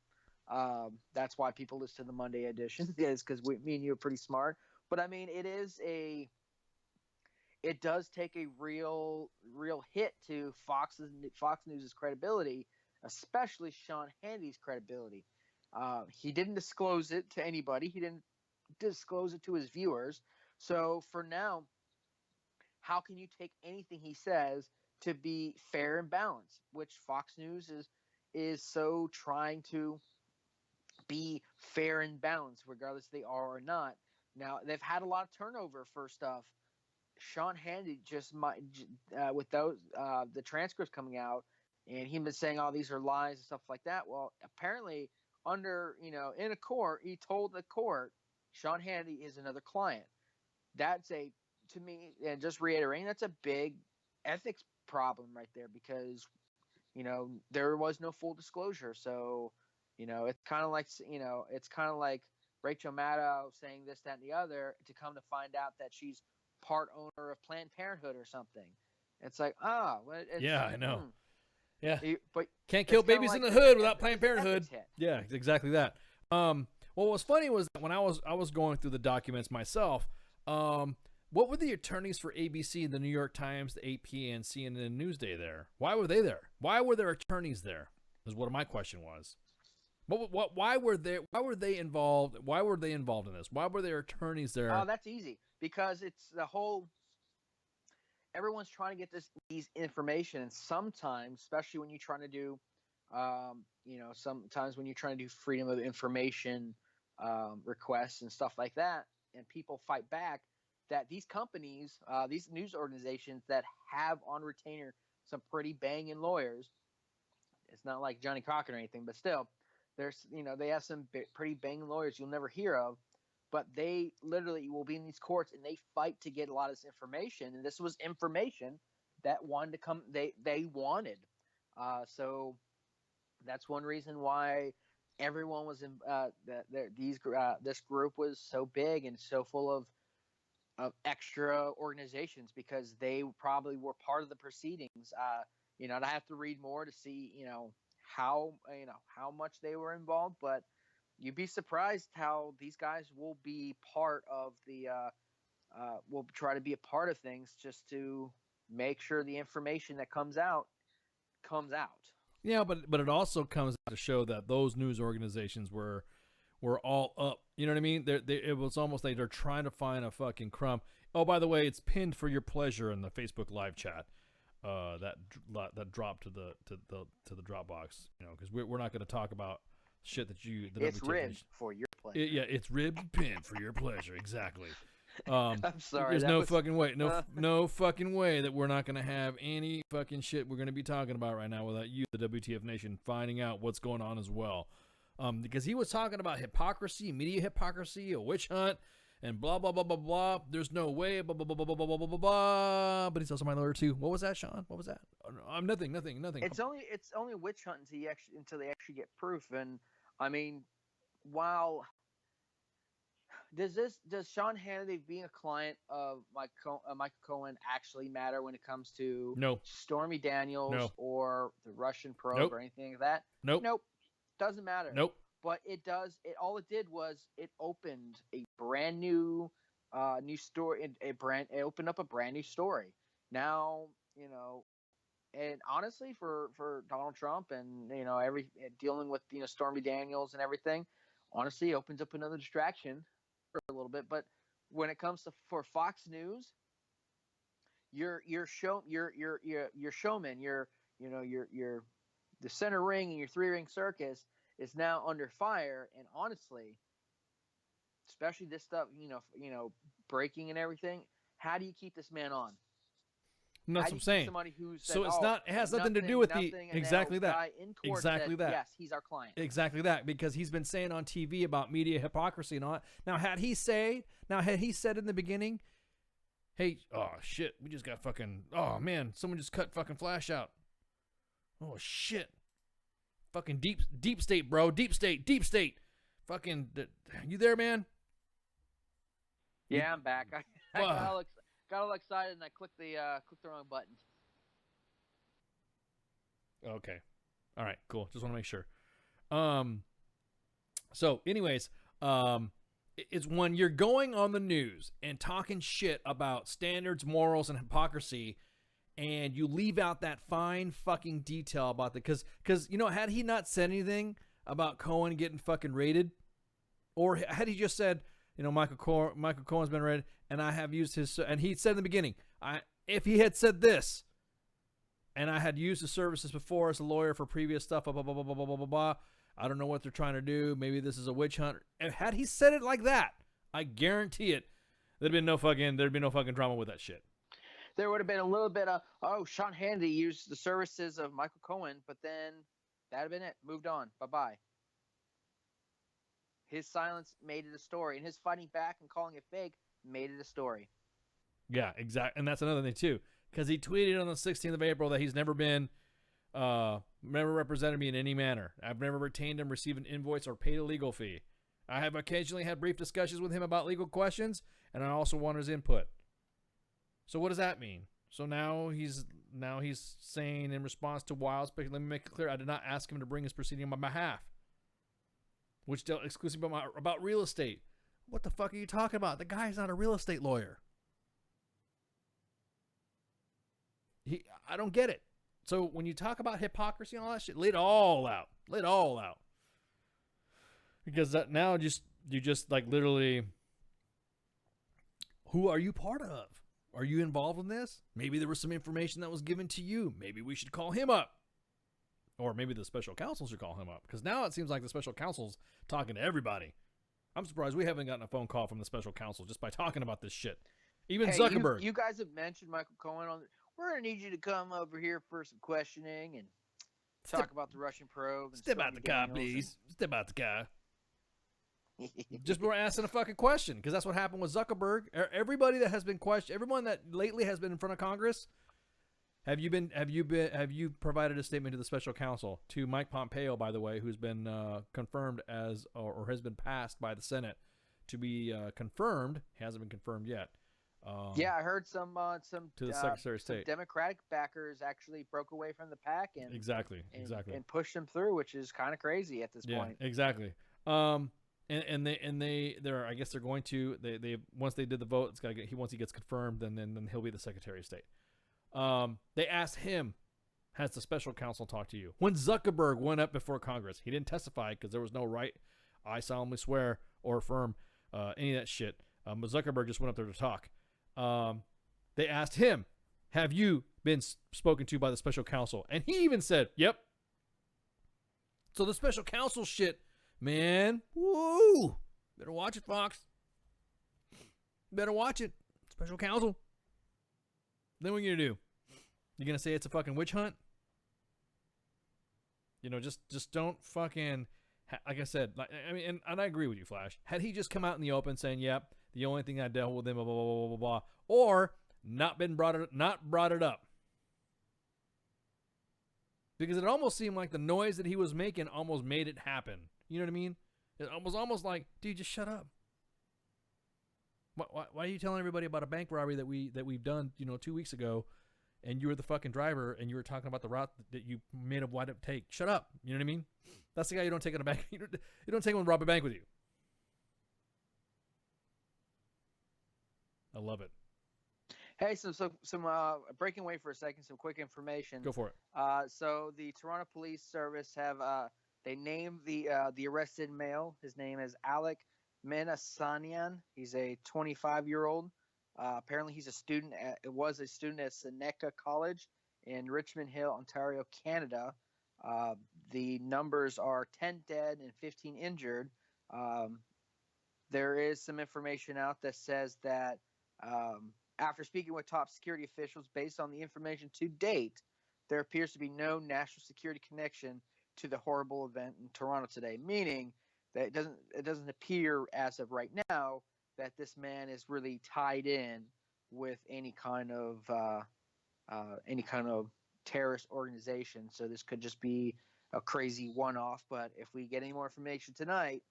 That's why people listen to the Monday edition is because me and you are pretty smart. But I mean, it does take a real hit to Fox News' credibility, especially Sean Hannity's credibility. He didn't disclose it to anybody. He didn't disclose it to his viewers. So for now, how can you take anything he says to be fair and balanced? Which Fox News is so trying to be fair and balanced, regardless if they are or not. Now they've had a lot of turnover for stuff. Sean Hannity just might, with those the transcripts coming out, and he's been saying all these are lies and stuff like that. Well, apparently under in a court, he told the court Sean Hannity is another client. That's to me, and just reiterating, that's a big ethics problem right there because there was no full disclosure. So it's kind of like Rachel Maddow saying this, that, and the other to come to find out that she's part owner of Planned Parenthood or something. It's like, yeah, I know. Yeah, but can't kill babies in the hood without Planned Parenthood. Yeah, exactly that. What was funny was that when I was going through the documents myself, what were the attorneys for ABC, the New York Times, the AP, and CNN Newsday there? Why were they there? Why were there attorneys there? Is what my question was. Why were they involved? Why were they involved in this? Why were there attorneys there? Oh, that's easy because it's the whole. Everyone's trying to get these information, and sometimes, especially when you're trying to do, sometimes when you're trying to do freedom of information requests and stuff like that, and people fight back, that these companies, these news organizations that have on retainer some pretty banging lawyers, it's not like Johnny Crockett or anything, but still. They have some pretty banging lawyers you'll never hear of, but they literally will be in these courts and they fight to get a lot of this information. And this was information that wanted to come. They wanted. So that's one reason why everyone was in. This group was so big and so full of extra organizations because they probably were part of the proceedings. And I have to read more to see how much they were involved, but you'd be surprised how these guys will be part of the will try to be a part of things just to make sure the information that comes out. Yeah, but it also comes out to show that those news organizations were all up. You know what I mean? It was almost like they're trying to find a fucking crumb. Oh, by the way, it's pinned for your pleasure in the Facebook live chat. That dropped to the Dropbox, because we're not going to talk about shit that it's ribbed for your pleasure. It's ribbed and pinned for your pleasure, exactly. I'm sorry. There's fucking way, no fucking way that we're not going to have any fucking shit we're going to be talking about right now without you, the WTF Nation, finding out what's going on as well. Because he was talking about hypocrisy, media hypocrisy, a witch hunt. And blah, blah, blah, blah, blah. There's no way, blah, blah, blah, blah, blah, blah, blah, blah, blah. But he's also my lawyer, too. What was that, Sean? What was that? Nothing. It's only a witch hunt until they actually get proof. And, I mean, while... Does Sean Hannity being a client of Michael Cohen actually matter when it comes to Stormy Daniels or the Russian probe or anything like that? Nope. Doesn't matter. Nope. But it does. All it did was it opened a brand new, new story. It opened up a brand new story. Now, and honestly, for Donald Trump and dealing with Stormy Daniels and everything, honestly, it opens up another distraction for a little bit. But when it comes to for Fox News, your showman, your the center ring and your 3-ring circus is now under fire. And honestly, especially this stuff, breaking and everything, how do you keep this man on? That's what I'm saying. So it's it has nothing to do with exactly that. Yes, he's our client. Exactly that, because he's been saying on TV about media hypocrisy and all that. Now, had he said in the beginning, hey, oh shit, we just got fucking, oh man, someone just cut fucking Flash out. Oh shit. Fucking deep state, bro. Deep state. Fucking, you there, man? Yeah, I'm back. I got all excited and I clicked the wrong button. Okay. All right, cool. Just want to make sure. So anyways, it's when you're going on the news and talking shit about standards, morals, and hypocrisy, and you leave out that fine fucking detail about because you know, had he not said anything about Cohen getting fucking raided, or had he just said, you know, Michael Cohen's been raided, and I have used his, and he said in the beginning, if he had said this, and I had used his services before as a lawyer for previous stuff, blah blah blah blah blah blah blah blah. I don't know what they're trying to do. Maybe this is a witch hunt. And had he said it like that, I guarantee it, there'd be no fucking drama with that shit. There would have been a little bit of, Sean Hannity used the services of Michael Cohen, but then that'd have been it. Moved on. Bye-bye. His silence made it a story, and his fighting back and calling it fake made it a story. Yeah, exactly. And that's another thing, too, because he tweeted on the 16th of April that he's never represented me in any manner. I've never retained him, received an invoice, or paid a legal fee. I have occasionally had brief discussions with him about legal questions, and I also want his input. So what does that mean? So now he's saying in response to Wiles, let me make it clear, I did not ask him to bring his proceeding on my behalf, which dealt exclusively about real estate. What the fuck are you talking about? The guy's not a real estate lawyer. I don't get it. So when you talk about hypocrisy and all that shit, lay it all out. Lay it all out. Because now you just like literally, who are you part of? Are you involved in this? Maybe there was some information that was given to you. Maybe we should call him up. Or maybe the special counsel should call him up. Because now it seems like the special counsel's talking to everybody. I'm surprised we haven't gotten a phone call from the special counsel just by talking about this shit. Even Zuckerberg. You guys have mentioned Michael Cohen on. We're going to need you to come over here for some questioning and talk about the Russian probe. And step out the car, please. Step out the car. Just we're asking a fucking question, because that's what happened with Zuckerberg. Everybody that has been questioned, everyone that lately has been in front of Congress, have you provided a statement to the special counsel, to Mike Pompeo, by the way, who's been confirmed as or has been passed by the Senate to be confirmed. Hasn't been confirmed yet. Yeah, I heard some to the Secretary of State. Democratic backers actually broke away from the pack and exactly and pushed them through, which is kind of crazy at this point. Exactly. And they're I guess they're going to they once they did the vote, it's got to get once he gets confirmed, then he'll be the Secretary of State. They asked him, has the special counsel talked to you? When Zuckerberg went up before Congress, he didn't testify because there was no right, I solemnly swear, or affirm any of that shit. But Zuckerberg just went up there to talk. They asked him, have you been spoken to by the special counsel? And he even said, yep. So the special counsel shit, man, woo, better watch it, Fox. Better watch it, special counsel. Then what are you gonna do? You gonna say it's a fucking witch hunt? You know, just don't fucking, like I said, I mean, and I agree with you, Flash. Had he just come out in the open saying, yep, the only thing I dealt with him, blah, blah, blah, blah, blah, blah, or not brought it up. Because it almost seemed like the noise that he was making almost made it happen. You know what I mean? It was almost like, dude, just shut up. Why are you telling everybody about a bank robbery that we've done, 2 weeks ago, and you were the fucking driver, and you were talking about the route that you made a wide up take? Shut up. You know what I mean? That's the guy you don't take on a bank. You don't take him and rob a bank with you. I love it. Hey, some breaking away for a second. Some quick information. Go for it. So the Toronto Police Service have they named the arrested male. His name is Alec Menasanian. He's a 25-year-old. Apparently, he's a student. Was a student at Seneca College in Richmond Hill, Ontario, Canada. The numbers are 10 dead and 15 injured. There is some information out that says that after speaking with top security officials, based on the information to date, there appears to be no national security connection to the horrible event in Toronto today, meaning that it doesn't appear as of right now that this man is really tied in with any kind of terrorist organization. So this could just be a crazy one-off. But if we get any more information tonight,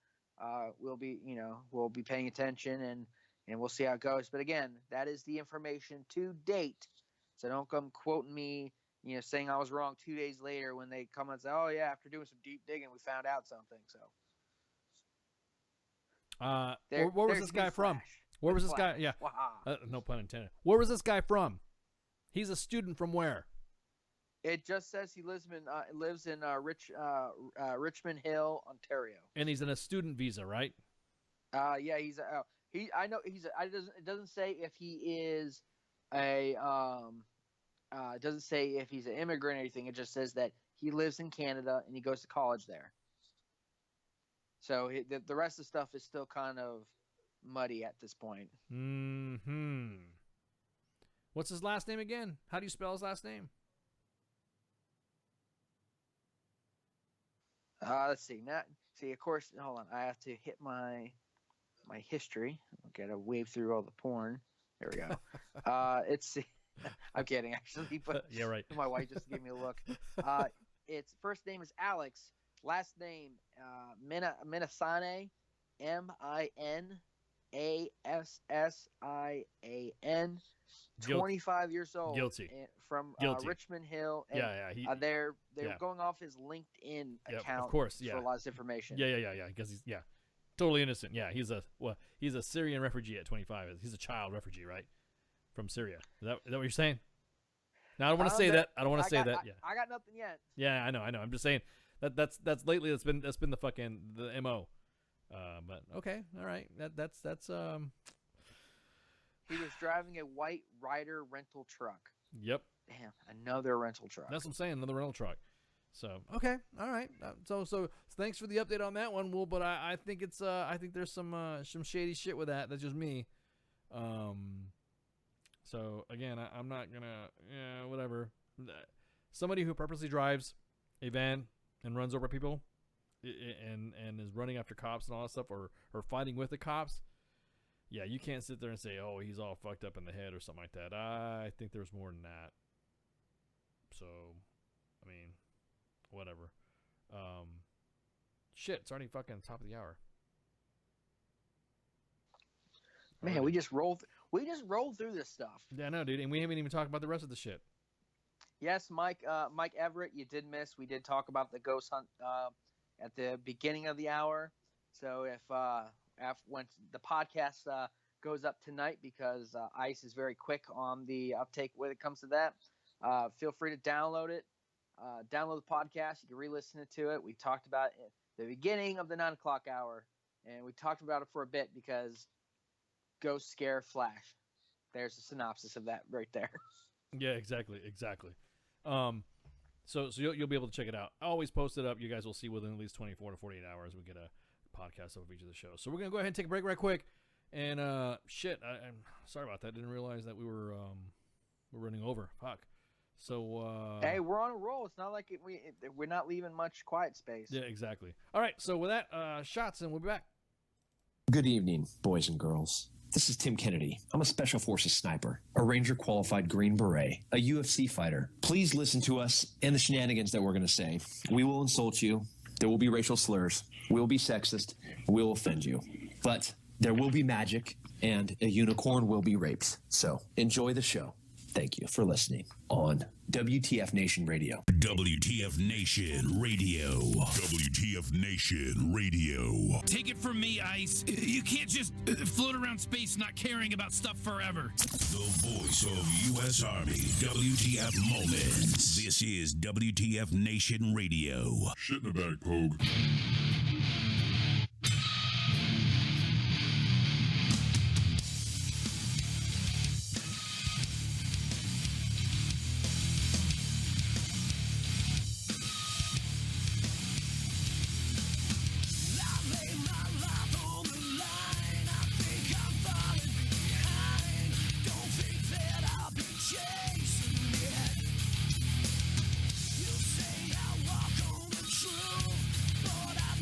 we'll be paying attention and we'll see how it goes. But again, that is the information to date. So don't come quoting me, saying I was wrong 2 days later when they come and say, "Oh yeah, after doing some deep digging, we found out something." So. Where was this guy from? Where was this guy? Yeah. No pun intended. Where was this guy from? He's a student from where? It just says he lives in Richmond Hill, Ontario. And he's in a student visa, right? Yeah, it doesn't say if he is it doesn't say if he's an immigrant or anything. It just says that he lives in Canada and he goes to college there. So the rest of the stuff is still kind of muddy at this point. What's his last name again? How do you spell his last name? Let's see. Of course, hold on. I have to hit my history. I've got to wave through all the porn. There we go. I'm kidding, actually. But yeah, right. My wife just gave me a look. Its first name is Alex. Last name Minasane, Minassan. 25 years old. Guilty. From Richmond Hill. And, they're going off his LinkedIn account. Of course, for a lot of information. Yeah. Because he's totally innocent. Yeah, he's a Syrian refugee at 25. He's a child refugee, right? From Syria. Is that what you're saying? No, I don't want to say that. I don't want to say that. Yeah. I got nothing yet. Yeah, I know. I'm just saying that's lately that's been the MO. But okay, all right. That's He was driving a white Ryder rental truck. Yep. Damn, another rental truck. That's what I'm saying, another rental truck. So okay, all right. So thanks for the update on that one, Will. But I think I think there's some shady shit with that. That's just me. So again, I'm not gonna whatever. Somebody who purposely drives a van and runs over people, and is running after cops and all that stuff, or fighting with the cops. Yeah, you can't sit there and say, "Oh, he's all fucked up in the head" or something like that. I think there's more than that. So, I mean, whatever. Shit, it's already fucking top of the hour. Man, we just rolled through this stuff. Yeah, I know, dude, and we haven't even talked about the rest of the shit. Yes, Mike Everett, you did miss. We did talk about the ghost hunt at the beginning of the hour. So when the podcast goes up tonight, because ICE is very quick on the uptake when it comes to that, feel free to download it. Download the podcast. You can re-listen to it. We talked about it at the beginning of the 9 o'clock hour, and we talked about it for a bit because ghost scare flash. There's a synopsis of that right there. Yeah, exactly. So you'll be able to check it out. I always post it up. You guys will see within at least 24 to 48 hours we get a podcast of each of the shows. So we're gonna go ahead and take a break right quick. And I'm sorry about that. Didn't realize that we're running over. Fuck. So hey, we're on a roll. It's not like we're not leaving much quiet space. Yeah, exactly. All right. So with that, shots, and we'll be back. Good evening, boys and girls. This is Tim Kennedy. I'm a Special Forces sniper, a Ranger qualified Green Beret, a UFC fighter. Please listen to us and the shenanigans that we're going to say. We will insult you. There will be racial slurs. We will be sexist. We will offend you. But there will be magic, and a unicorn will be raped. So enjoy the show. Thank you for listening on WTF Nation Radio. WTF Nation Radio. WTF Nation Radio. Take it from me, Ice. You can't just float around space not caring about stuff forever. The voice of U.S. Army. WTF Moments. This is WTF Nation Radio. Shit in the bag, Pogue. But I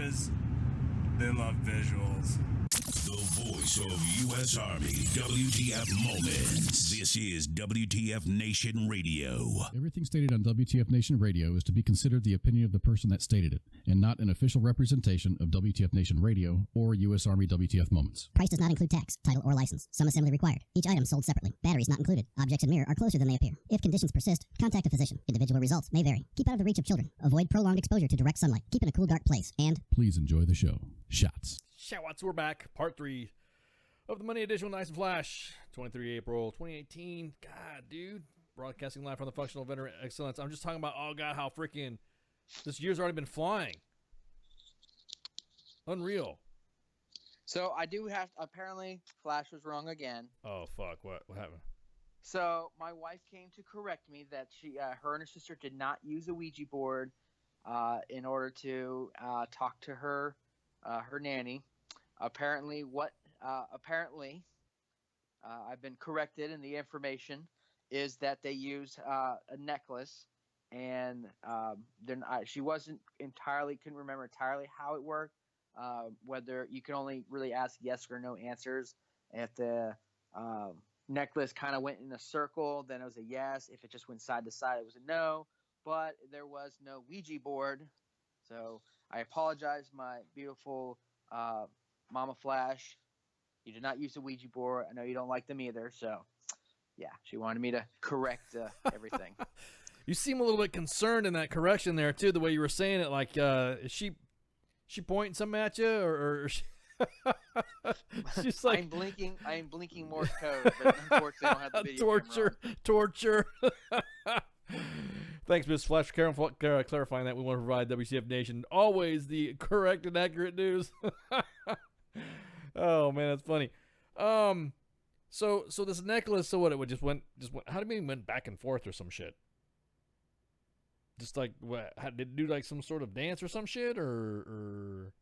flashes. They love visuals. The voice of U.S. Army, WTF Moments. This is WTF Nation Radio. Everything stated on WTF Nation Radio is to be considered the opinion of the person that stated it, and not an official representation of WTF Nation Radio or U.S. Army WTF Moments. Price does not include tax, title, or license. Some assembly required. Each item sold separately. Batteries not included. Objects in mirror are closer than they appear. If conditions persist, contact a physician. Individual results may vary. Keep out of the reach of children. Avoid prolonged exposure to direct sunlight. Keep in a cool, dark place. And please enjoy the show. Shots. Shout-outs, we're back. Part 3 of the Monday edition of Nice and Flash. 23 April 2018. God, dude. Broadcasting live from the Functional Veteran Excellence. I'm just talking about, oh, God, how freaking this year's already been flying. Unreal. So I do have, apparently, Flash was wrong again. Oh, fuck. What happened? So my wife came to correct me that her and her sister did not use a Ouija board in order to talk to her nanny. Apparently, I've been corrected, and the information is that they use a necklace, and she couldn't remember entirely how it worked. Whether you can only really ask yes or no answers. If the necklace kind of went in a circle, then it was a yes. If it just went side to side, it was a no. But there was no Ouija board, so I apologize, my beautiful Mama Flash. You did not use the Ouija board. I know you don't like them either, so yeah, she wanted me to correct everything. You seem a little bit concerned in that correction there too, the way you were saying it. Like, is she pointing something at you, or she's like, I am blinking Morse code, but unfortunately I don't have the video torture. Thanks, Ms. Flash, for clarifying that. We want to provide WCF Nation always the correct and accurate news. Oh man, that's funny. So this necklace, so what? It just went. How do you mean went back and forth or some shit? Just like what? Did it do like some sort of dance or some shit, or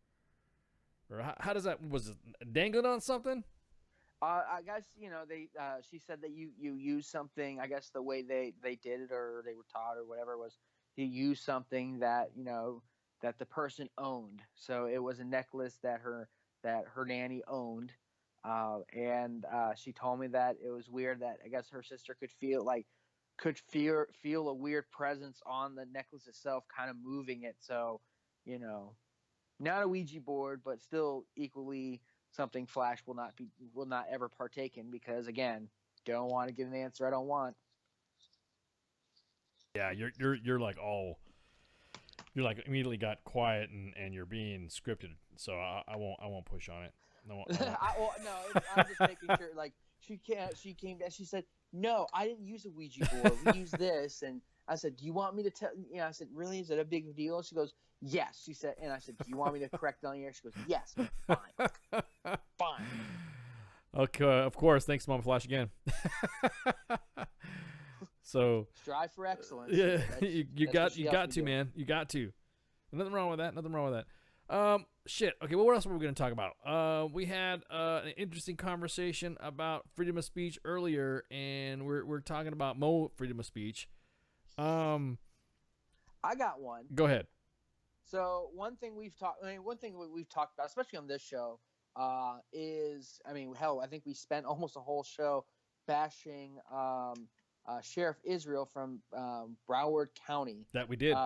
how does that? Was it dangling on something? I guess they. She said that you use something. I guess the way they did it, or they were taught, or whatever, was to use something that that the person owned. So it was a necklace that her nanny owned, and she told me that it was weird that I guess her sister could feel a weird presence on the necklace itself, kind of moving it. So not a Ouija board, but still equally something Flash will not ever partake in, because again, don't want to give an answer I don't want. Yeah, you're like immediately got quiet and you're being scripted, so I won't push on it. No, I'm just making sure. Like she came back. She said, "No, I didn't use a Ouija board. We used this." And I said, "Do you want me to tell?" I said, "Really? Is it a big deal?" She goes, "Yes." She said, and I said, "Do you want me to correct on the air?" She goes, "Yes." Fine. Okay, of course. Thanks, Mama Flash, again. So strive for excellence. Yeah, you got to, man. You got to. Nothing wrong with that. Shit. Okay, well, what else were we going to talk about? We had an interesting conversation about freedom of speech earlier, and we're talking about more freedom of speech. I got one. Go ahead. So one thing we've talked about, especially on this show, is, I think we spent almost a whole show bashing Sheriff Israel from Broward County. That we did.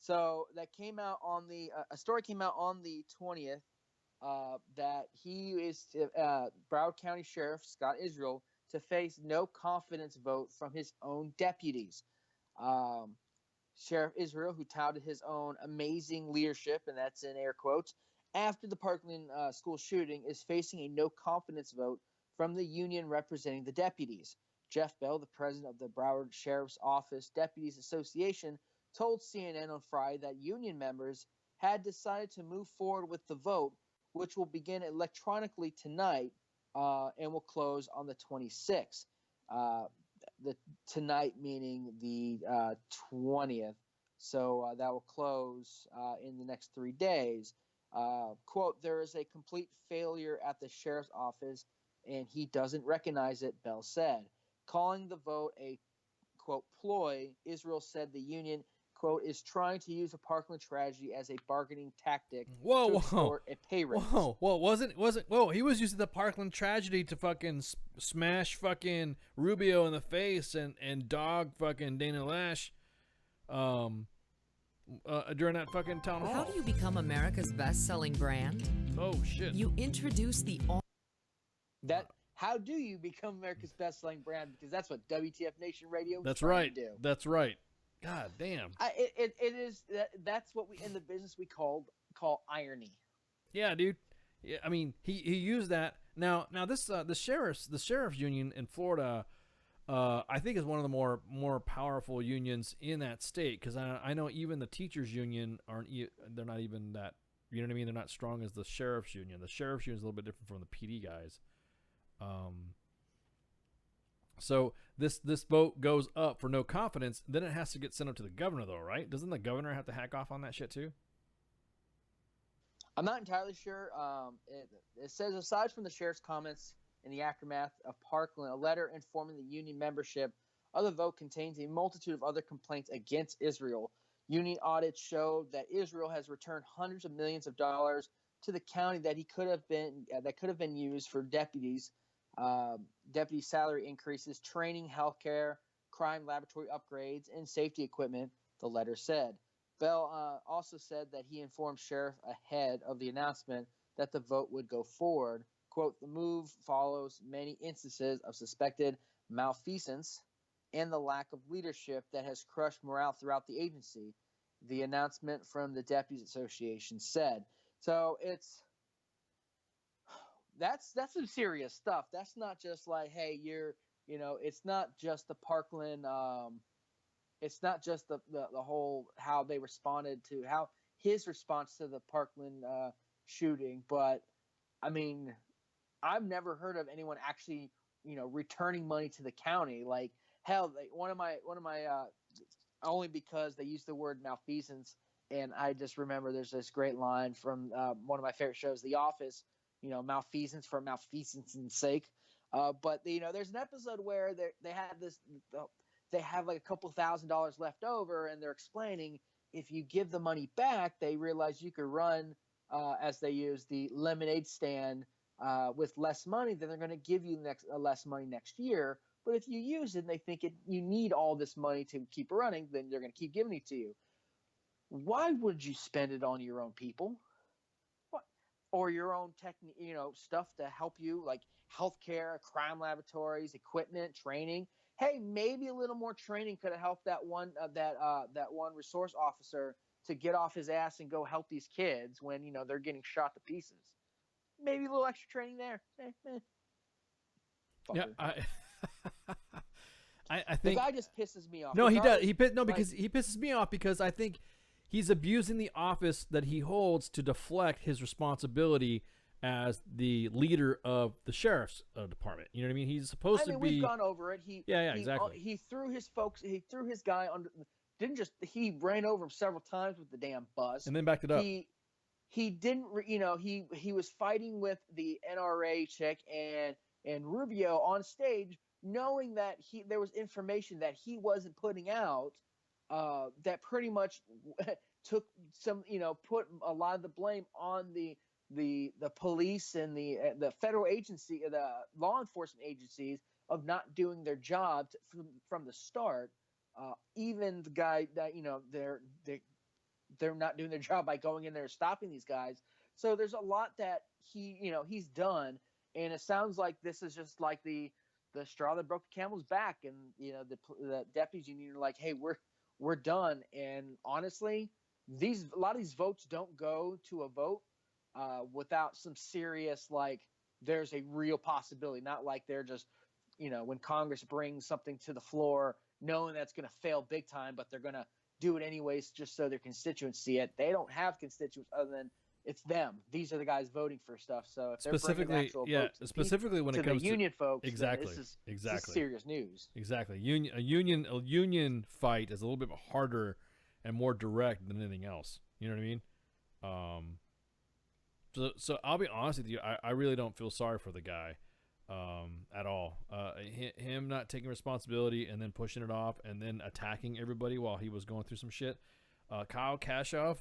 So that came out on a story came out on the 20th that he is Broward County Sheriff Scott Israel to face no confidence vote from his own deputies. Sheriff Israel, who touted his own amazing leadership, and that's in air quotes, after the Parkland school shooting, is facing a no confidence vote from the union representing the deputies. Jeff Bell, the president of the Broward Sheriff's Office Deputies Association, told CNN on Friday that union members had decided to move forward with the vote, which will begin electronically tonight and will close on the 26th. The tonight meaning the 20th. So that will close in the next 3 days. Quote, "There is a complete failure at the sheriff's office, and he doesn't recognize it," Bell said. Calling the vote a, quote, ploy, Israel said the union quote, is trying to use the Parkland tragedy as a bargaining tactic Whoa, to whoa. extort a pay raise. Whoa, wasn't, whoa, he was using the Parkland tragedy to fucking smash fucking Rubio in the face and dog fucking Dana Lash during that fucking town hall. How do you become America's best-selling brand? Oh, shit. You introduce the... How do you become America's best-selling brand? Because that's what WTF Nation Radio is That's trying right. to do. That's right. God damn. It is that's what we in the business we call irony. Yeah, dude. Yeah, I mean, he used that. Now this the sheriff's union in Florida, I think is one of the more powerful unions in that state, because I know even the teachers union they're not even that, you know what I mean? They're not strong as the sheriff's union. The sheriff's union is a little bit different from the PD guys. So this vote goes up for no confidence, then it has to get sent up to the governor, though, right? Doesn't the governor have to hack off on that shit too? I'm not entirely sure. It says, aside from the sheriff's comments in the aftermath of Parkland, a letter informing the union membership of the vote contains a multitude of other complaints against Israel. Union audits show that Israel has returned hundreds of millions of dollars to the county that could have been used for deputy salary increases, training, healthcare, crime laboratory upgrades, and safety equipment, the letter said. Bell also said that he informed sheriff ahead of the announcement that the vote would go forward. Quote, the move follows many instances of suspected malfeasance and the lack of leadership that has crushed morale throughout the agency, the announcement from the Deputies Association said. So that's some serious stuff. That's not just like, hey, it's not just the Parkland, it's not just the whole how they responded to how his response to the Parkland shooting, but I mean, I've never heard of anyone actually, returning money to the county. Like, hell, one of my only because they use the word malfeasance, and I just remember there's this great line from one of my favorite shows, The Office. Malfeasance for malfeasance's sake. But there's an episode where they have like a couple $1,000s left over, and they're explaining if you give the money back, they realize you could run, as they use the lemonade stand, with less money. Then they're going to give you less money next year. But if you use it and they think you need all this money to keep running, then they're going to keep giving it to you. Why would you spend it on your own people? Or your own stuff to help you, like healthcare, crime laboratories, equipment, training. Hey, maybe a little more training could have helped that one resource officer to get off his ass and go help these kids when they're getting shot to pieces. Maybe a little extra training there. Yeah, I think the guy just pisses me off. No, he does. Because he pisses me off because I think he's abusing the office that he holds to deflect his responsibility as the leader of the sheriff's department. You know what I mean? He's supposed to be. We've gone over it. Exactly. He threw his folks. He threw his guy under. He ran over him several times with the damn bus, and then backed it up. He didn't. He was fighting with the NRA chick and Rubio on stage, knowing that there was information that he wasn't putting out. That pretty much took some, put a lot of the blame on the police and the federal agency, the law enforcement agencies, of not doing their job from the start. Even the guy that they're not doing their job by going in there and stopping these guys. So there's a lot that he's done, and it sounds like this is just like the straw that broke the camel's back, and the deputies union are like, hey, we're done. And honestly, a lot of these votes don't go to a vote without some serious, like, there's a real possibility. Not like they're just, when Congress brings something to the floor, knowing that's going to fail big time, but they're going to do it anyways just so their constituents see it. They don't have constituents other than it's them. These are the guys voting for stuff. So if they're bringing actual votes specifically when to it comes the union folks, exactly, this is serious news. Exactly. A union fight is a little bit harder and more direct than anything else. You know what I mean? So I'll be honest with you. I really don't feel sorry for the guy. at all. Him not taking responsibility and then pushing it off and then attacking everybody while he was going through some shit. Kyle Kashoff,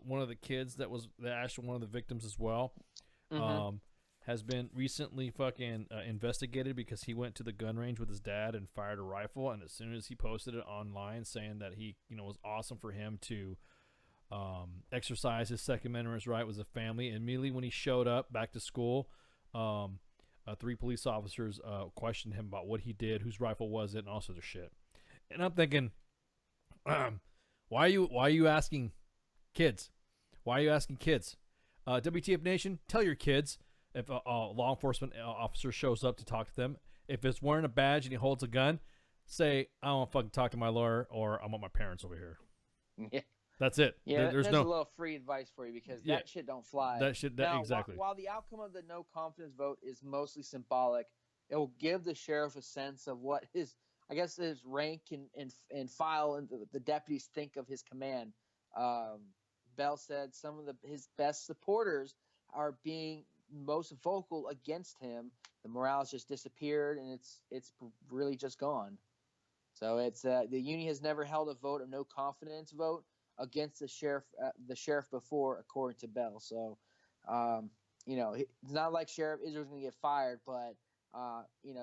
one of the kids that was actually one of the victims as well, has been recently fucking investigated because he went to the gun range with his dad and fired a rifle. And as soon as he posted it online saying that he, was awesome for him to exercise his Second Amendment right with a family, and immediately when he showed up back to school, 3 police officers questioned him about what he did, whose rifle was it, and all sorts of shit. And I'm thinking, why are you asking kids? Why are you asking kids? WTF Nation, tell your kids if a law enforcement officer shows up to talk to them, if it's wearing a badge and he holds a gun, say, I don't want to fucking talk to my lawyer, or I want my parents over here. Yeah. That's it. Yeah, There's a no little free advice for you because that shit don't fly. Now, exactly. While the outcome of the no confidence vote is mostly symbolic, it will give the sheriff a sense of what his rank and file and the deputies think of his command. Bell said some of his best supporters are being most vocal against him. The morale has just disappeared, and it's really just gone. So it's the union has never held a vote of no confidence vote against the sheriff before, according to Bell. So, it's not like Sheriff Israel's going to get fired, but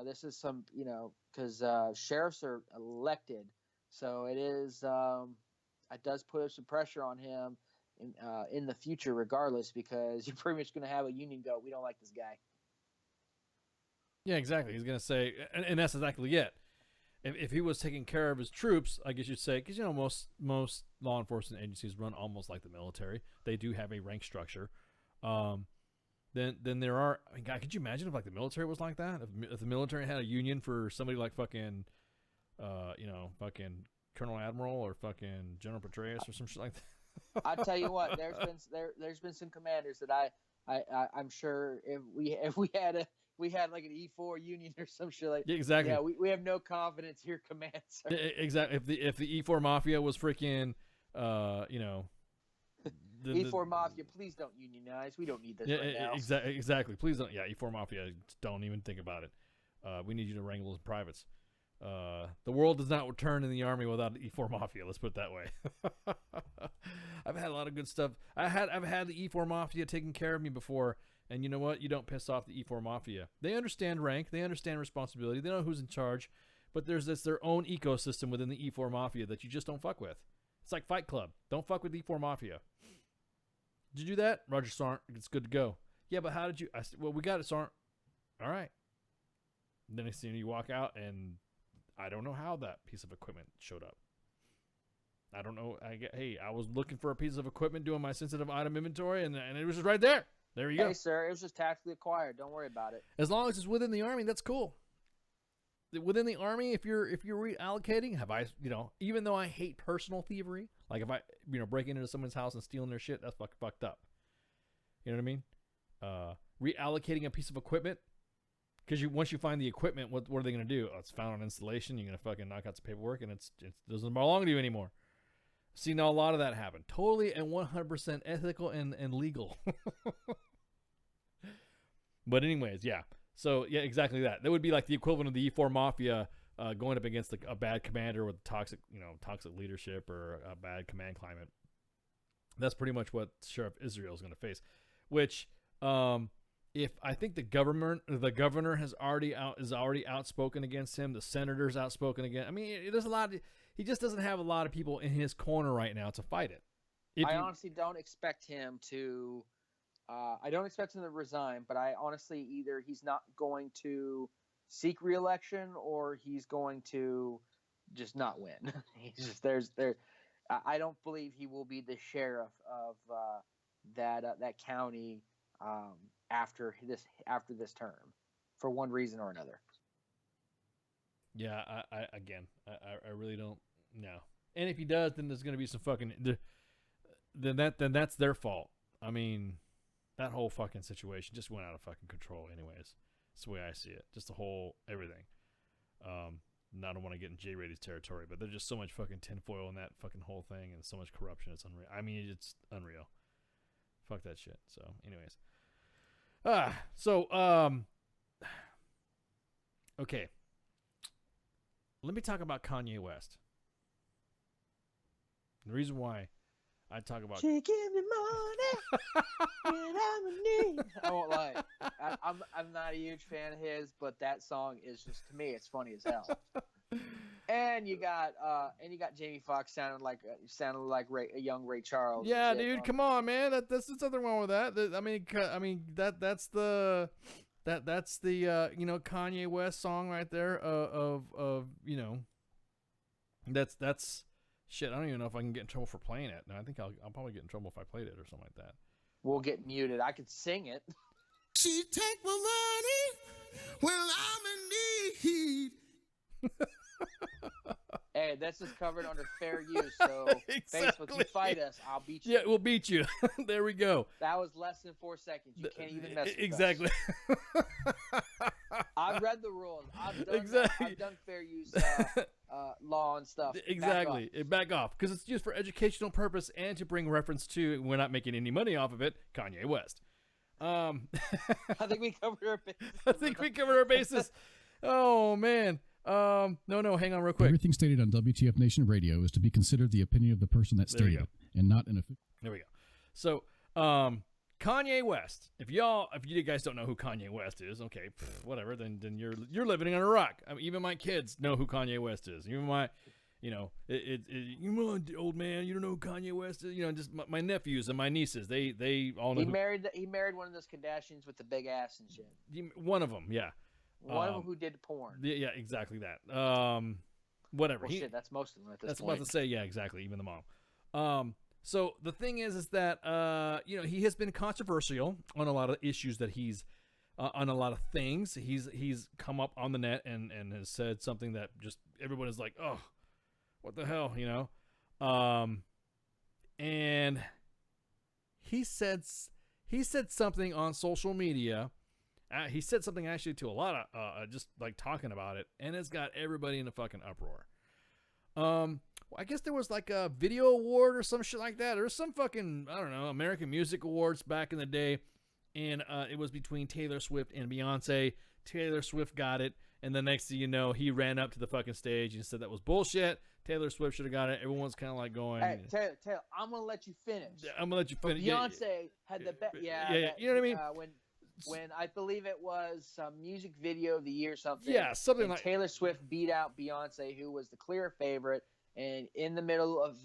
this is some, because sheriffs are elected, so it is. It does put some pressure on him in the future, regardless, because you're pretty much going to have a union go, we don't like this guy. Yeah, exactly. He's going to say, and that's exactly it. If he was taking care of his troops, I guess you'd say, because most law enforcement agencies run almost like the military. They do have a rank structure. Then there are. I mean, God, could you imagine if the military was like that? If the military had a union for somebody like fucking, fucking Colonel Admiral or fucking General Petraeus or some shit like that. I tell you what, there's been some commanders that I'm sure if we had like an E4 union or some shit like that. Exactly. Yeah, we have no confidence here, command, sir. Exactly. If the E4 Mafia was freaking, E4 Mafia, please don't unionize. We don't need this right now. Exactly. Please don't. Yeah, E4 Mafia, don't even think about it. We need you to wrangle as privates. The world does not return in the army without E4 Mafia. Let's put it that way. I've had a lot of good stuff. I've had the E4 Mafia taking care of me before. And you know what? You don't piss off the E4 Mafia. They understand rank. They understand responsibility. They know who's in charge. But there's their own ecosystem within the E4 Mafia that you just don't fuck with. It's like Fight Club. Don't fuck with E4 Mafia. Did you do that? Roger Sarnt, it's good to go. Yeah, but how did you? I said, well, we got it, Sarnt. All right. And then I see you walk out, and I don't know how that piece of equipment showed up. I don't know. I was looking for a piece of equipment doing my sensitive item inventory, and it was just right there. There you go. Hey, sir, it was just tactically acquired. Don't worry about it. As long as it's within the Army, that's cool. Within the Army, if you're reallocating, even though I hate personal thievery, like if I, breaking into someone's house and stealing their shit, that's fucked up. You know what I mean? Reallocating a piece of equipment, because once you find the equipment, what are they going to do? Oh, it's found on installation. You're going to fucking knock out some paperwork, and it doesn't belong to you anymore. Seen a lot of that happen. Totally and 100% ethical and legal. But anyways, yeah. So, yeah, exactly that. That would be like the equivalent of the E4 Mafia going up against a bad commander with toxic leadership or a bad command climate. That's pretty much what Sheriff Israel is going to face. Which, if I think the governor is already outspoken against him, the senator's outspoken against. I mean, there's a lot. He just doesn't have a lot of people in his corner right now to fight it. I honestly don't expect him to. I don't expect him to resign, but I honestly either he's not going to seek re-election or he's going to just not win. He's just there. I don't believe he will be the sheriff of that county after this term, for one reason or another. Yeah, I really don't know. And if he does, then there's going to be some fucking then that's their fault. I mean, that whole fucking situation just went out of fucking control anyways. That's the way I see it. Just the whole everything. And I don't want to get in J-Rady's territory, but there's just so much fucking tinfoil in that fucking whole thing and so much corruption. It's unreal. I mean, it's unreal. Fuck that shit. So, anyways. Okay. Let me talk about Kanye West. The reason why I talk about She give me money when I'm in need. I won't lie. I'm not a huge fan of his, but that song is just, to me, it's funny as hell. And you got Jamie Foxx sounding like a young Ray Charles. Yeah, dude, come on, man. There's nothing wrong with that. That's the Kanye West song right there of that's shit. I don't even know if I can get in trouble for playing it. No, I think I'll probably get in trouble if I played it or something like that. We'll get muted. I could sing it. She take my money when I'm in need. Hey, this is covered under fair use, so Exactly. Facebook, you fight us, I'll beat you. Yeah, we'll beat you. There we go. That was less than 4 seconds. You can't even mess with Exactly. us. I've read the rules. I've done fair use law and stuff. Exactly. Back off. Because it's used for educational purpose and to bring reference to, we're not making any money off of it, Kanye West. I think we covered our bases. Oh, man. No, hang on real quick. Everything stated on WTF Nation Radio is to be considered the opinion of the person that There we stated it, and not an official. There we go. So, Kanye West. If you guys don't know who Kanye West is, okay, whatever. Then you're living on a rock. I mean, even my kids know who Kanye West is. Even my, you on, old man, you don't know who Kanye West is. Just my nephews and my nieces. They all know. He married one of those Kardashians with the big ass and shit. One of them, yeah. One of them who did porn. Yeah, exactly that. Whatever. Well, shit, that's most of them at this that's point. about to say, yeah, exactly. Even the mom. So the thing is that he has been controversial on a lot of issues that he's on a lot of things. He's come up on the net and has said something that just everyone is like, oh, what the hell, and he said something on social media. He said something actually to a lot of just like talking about it, and it's got everybody in a fucking uproar. I guess there was like a video award or some shit like that. There was some fucking, I don't know, American Music Awards back in the day, and it was between Taylor Swift and Beyonce. Taylor Swift got it, and the next thing you know, he ran up to the fucking stage and said that was bullshit. Taylor Swift should have got it. Everyone's kind of like going, hey, Taylor, I'm gonna let you finish. I'm gonna let you finish. Beyonce had the best. Yeah, you know what I mean. When I believe it was some music video of the year or something. Yeah, something and like Taylor Swift beat out Beyonce, who was the clear favorite. And in the middle of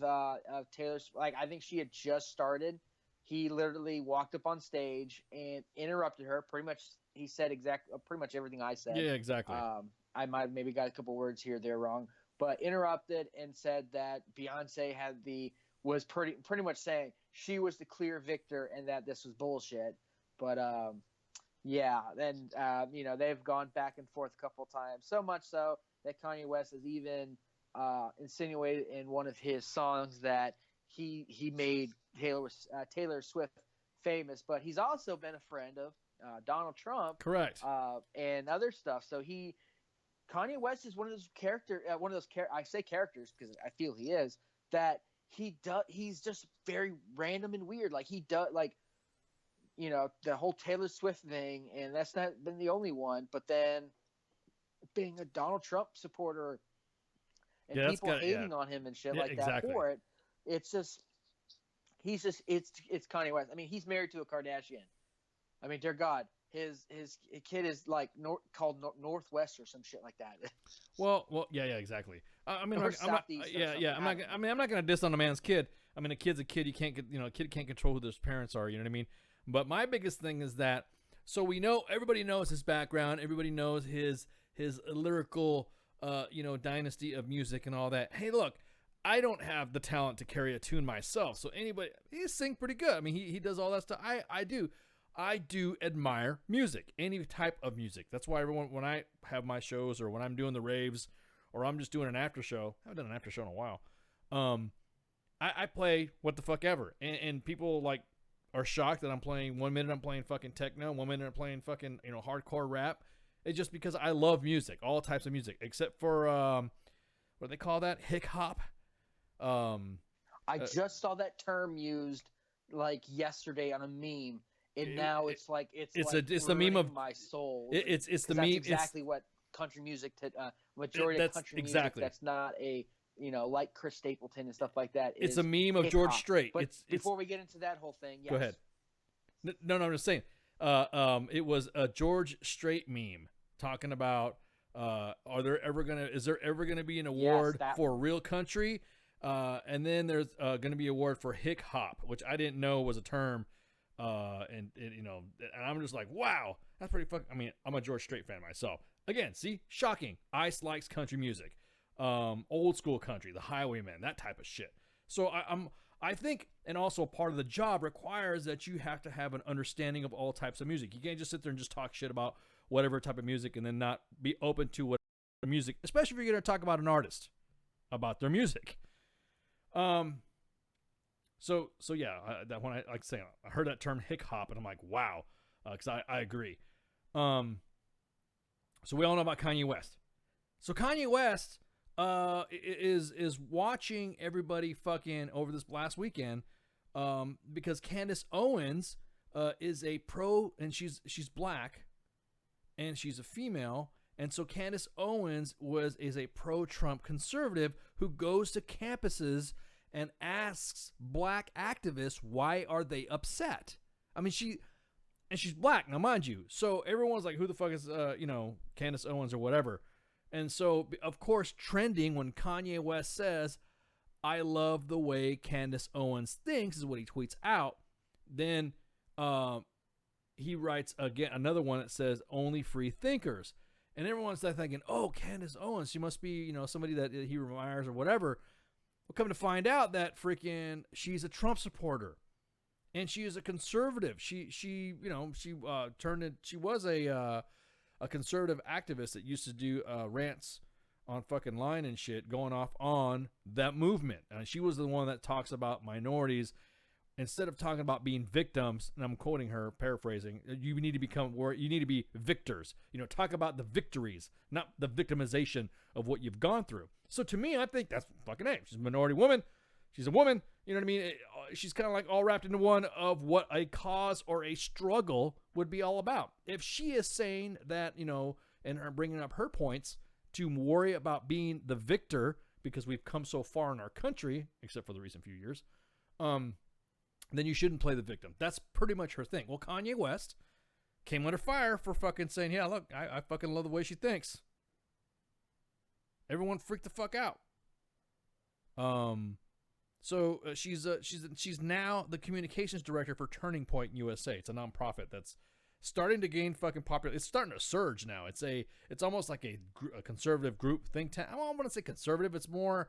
Taylor, like I think she had just started, he literally walked up on stage and interrupted her. Pretty much, he said pretty much everything I said. Yeah, exactly. I might have maybe got a couple words here or there wrong, but interrupted and said that Beyonce was pretty much saying she was the clear victor and that this was bullshit. But yeah, then they've gone back and forth a couple times, so much so that Kanye West has even insinuated in one of his songs that he made Taylor Swift famous, but he's also been a friend of Donald Trump, correct, and other stuff. So Kanye West is one of those I say characters because I feel he is, that he's just very random and weird. Like he does the whole Taylor Swift thing, and that's not been the only one, but then being a Donald Trump supporter and people hating on him and shit like that for it. It's just, it's Kanye West. I mean, he's married to a Kardashian. I mean, dear God, his kid is like called Northwest or some shit like that. Well, yeah, exactly. I'm not gonna diss on a man's kid. I mean, a kid's a kid. You can't a kid can't control who their parents are. You know what I mean? But my biggest thing is that, so everybody knows his background. Everybody knows his lyrical, dynasty of music and all that. Hey, look, I don't have the talent to carry a tune myself. So he sings pretty good. I mean, he does all that stuff. I do admire music, any type of music. That's why everyone, when I have my shows or when I'm doing the raves or I'm just doing an after show, I haven't done an after show in a while. I play what the fuck ever. And people are shocked that I'm playing 1 minute I'm playing fucking techno, 1 minute I'm playing fucking, hardcore rap. It's just because I love music, all types of music, except for, what do they call that? Hick hop. I just saw that term used yesterday on a meme, and now it's the meme of my soul. It's the meme. Exactly what country music majority of country music that's not a like Chris Stapleton and stuff like that. It's a meme of George Strait. But before we get into that whole thing, yes. Go ahead. No, I'm just saying. It was a George Strait meme talking about is there ever gonna be an award for real country? And then there's gonna be an award for hick hop, which I didn't know was a term. And I'm just like, wow, that's pretty fucking. I mean, I'm a George Strait fan myself. Again, see, shocking. Ice likes country music, old school country, the Highwaymen, that type of shit. So I think, and also part of the job requires that you have to have an understanding of all types of music. You can't just sit there and just talk shit about whatever type of music and then not be open to what music, especially if you're going to talk about an artist, about their music. So yeah, that when I heard that term hick hop and I'm like, wow, because I agree. So we all know about Kanye West. So Kanye West is watching everybody fucking over this last weekend because Candace Owens is a pro, and she's black and she's a female, and so Candace Owens is a pro-Trump conservative who goes to campuses and asks black activists why are they upset. I mean, she's black, now mind you, so everyone's like, who the fuck is Candace Owens or whatever. And so of course trending when Kanye West says, I love the way Candace Owens thinks, is what he tweets out. Then he writes again another one that says only free thinkers, and everyone's thinking, oh, Candace Owens, she must be somebody that he admires or whatever. We'll come to find out that freaking she's a Trump supporter, and she is a conservative. She was a conservative activist that used to do rants on fucking line and shit, going off on that movement. And she was the one that talks about minorities instead of talking about being victims. And I'm quoting her, paraphrasing. You need to be victors. Talk about the victories, not the victimization of what you've gone through. So to me, I think that's fucking A. She's a minority woman. She's a woman. You know what I mean? She's kind of like all wrapped into one of what a cause or a struggle would be all about. If she is saying that, and her bringing up her points to worry about being the victor because we've come so far in our country, except for the recent few years, then you shouldn't play the victim. That's pretty much her thing. Well, Kanye West came under fire for fucking saying, yeah, look, I fucking love the way she thinks. Everyone freaked the fuck out. So she's now the communications director for Turning Point USA. It's a nonprofit that's starting to gain fucking popular. It's starting to surge now. It's almost like a conservative group think tank. I don't want to say conservative. It's more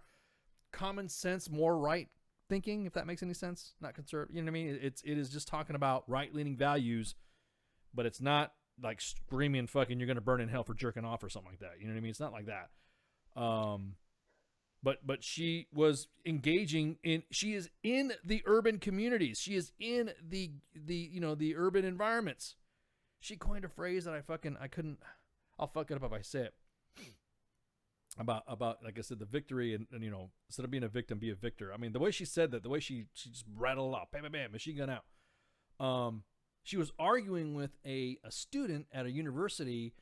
common sense, more right thinking, if that makes any sense. Not conservative. You know what I mean? It is just talking about right-leaning values, but it's not like screaming fucking you're gonna burn in hell for jerking off or something like that. You know what I mean? It's not like that. But she was engaging she is in the urban communities. She is in the urban environments. She coined a phrase that I'll fuck it up if I say it. About like I said, the victory and instead of being a victim, be a victor. I mean, the way she said that, the way she just rattled off, bam, bam, bam, machine gun out. She was arguing with a student at a university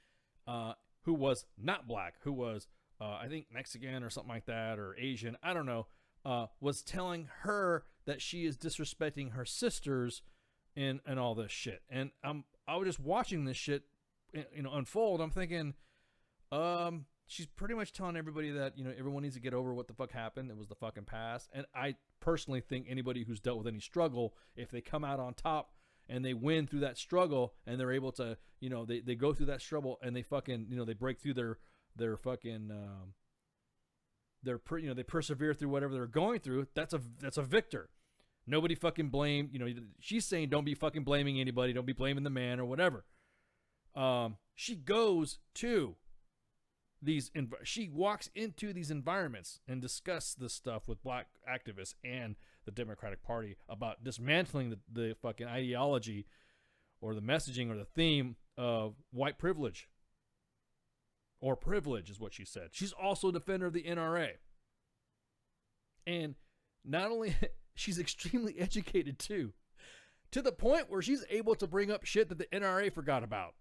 who was not black, who was I think Mexican or something like that, or Asian, I don't know, was telling her that she is disrespecting her sisters and all this shit. And I was just watching this shit, unfold. I'm thinking, she's pretty much telling everybody that, everyone needs to get over what the fuck happened. It was the fucking past. And I personally think anybody who's dealt with any struggle, if they come out on top and they win through that struggle and they're able to, they go through that struggle and they fucking, they break through their fucking, they persevere through whatever they're going through. That's a victor. Nobody fucking blame, she's saying don't be fucking blaming anybody. Don't be blaming the man or whatever. She goes to she walks into these environments and discusses this stuff with black activists and the Democratic Party about dismantling the fucking ideology or the messaging or the theme of white privilege. Or privilege is what she said. She's also a defender of the NRA. And not only, she's extremely educated too, to the point where she's able to bring up shit that the NRA forgot about.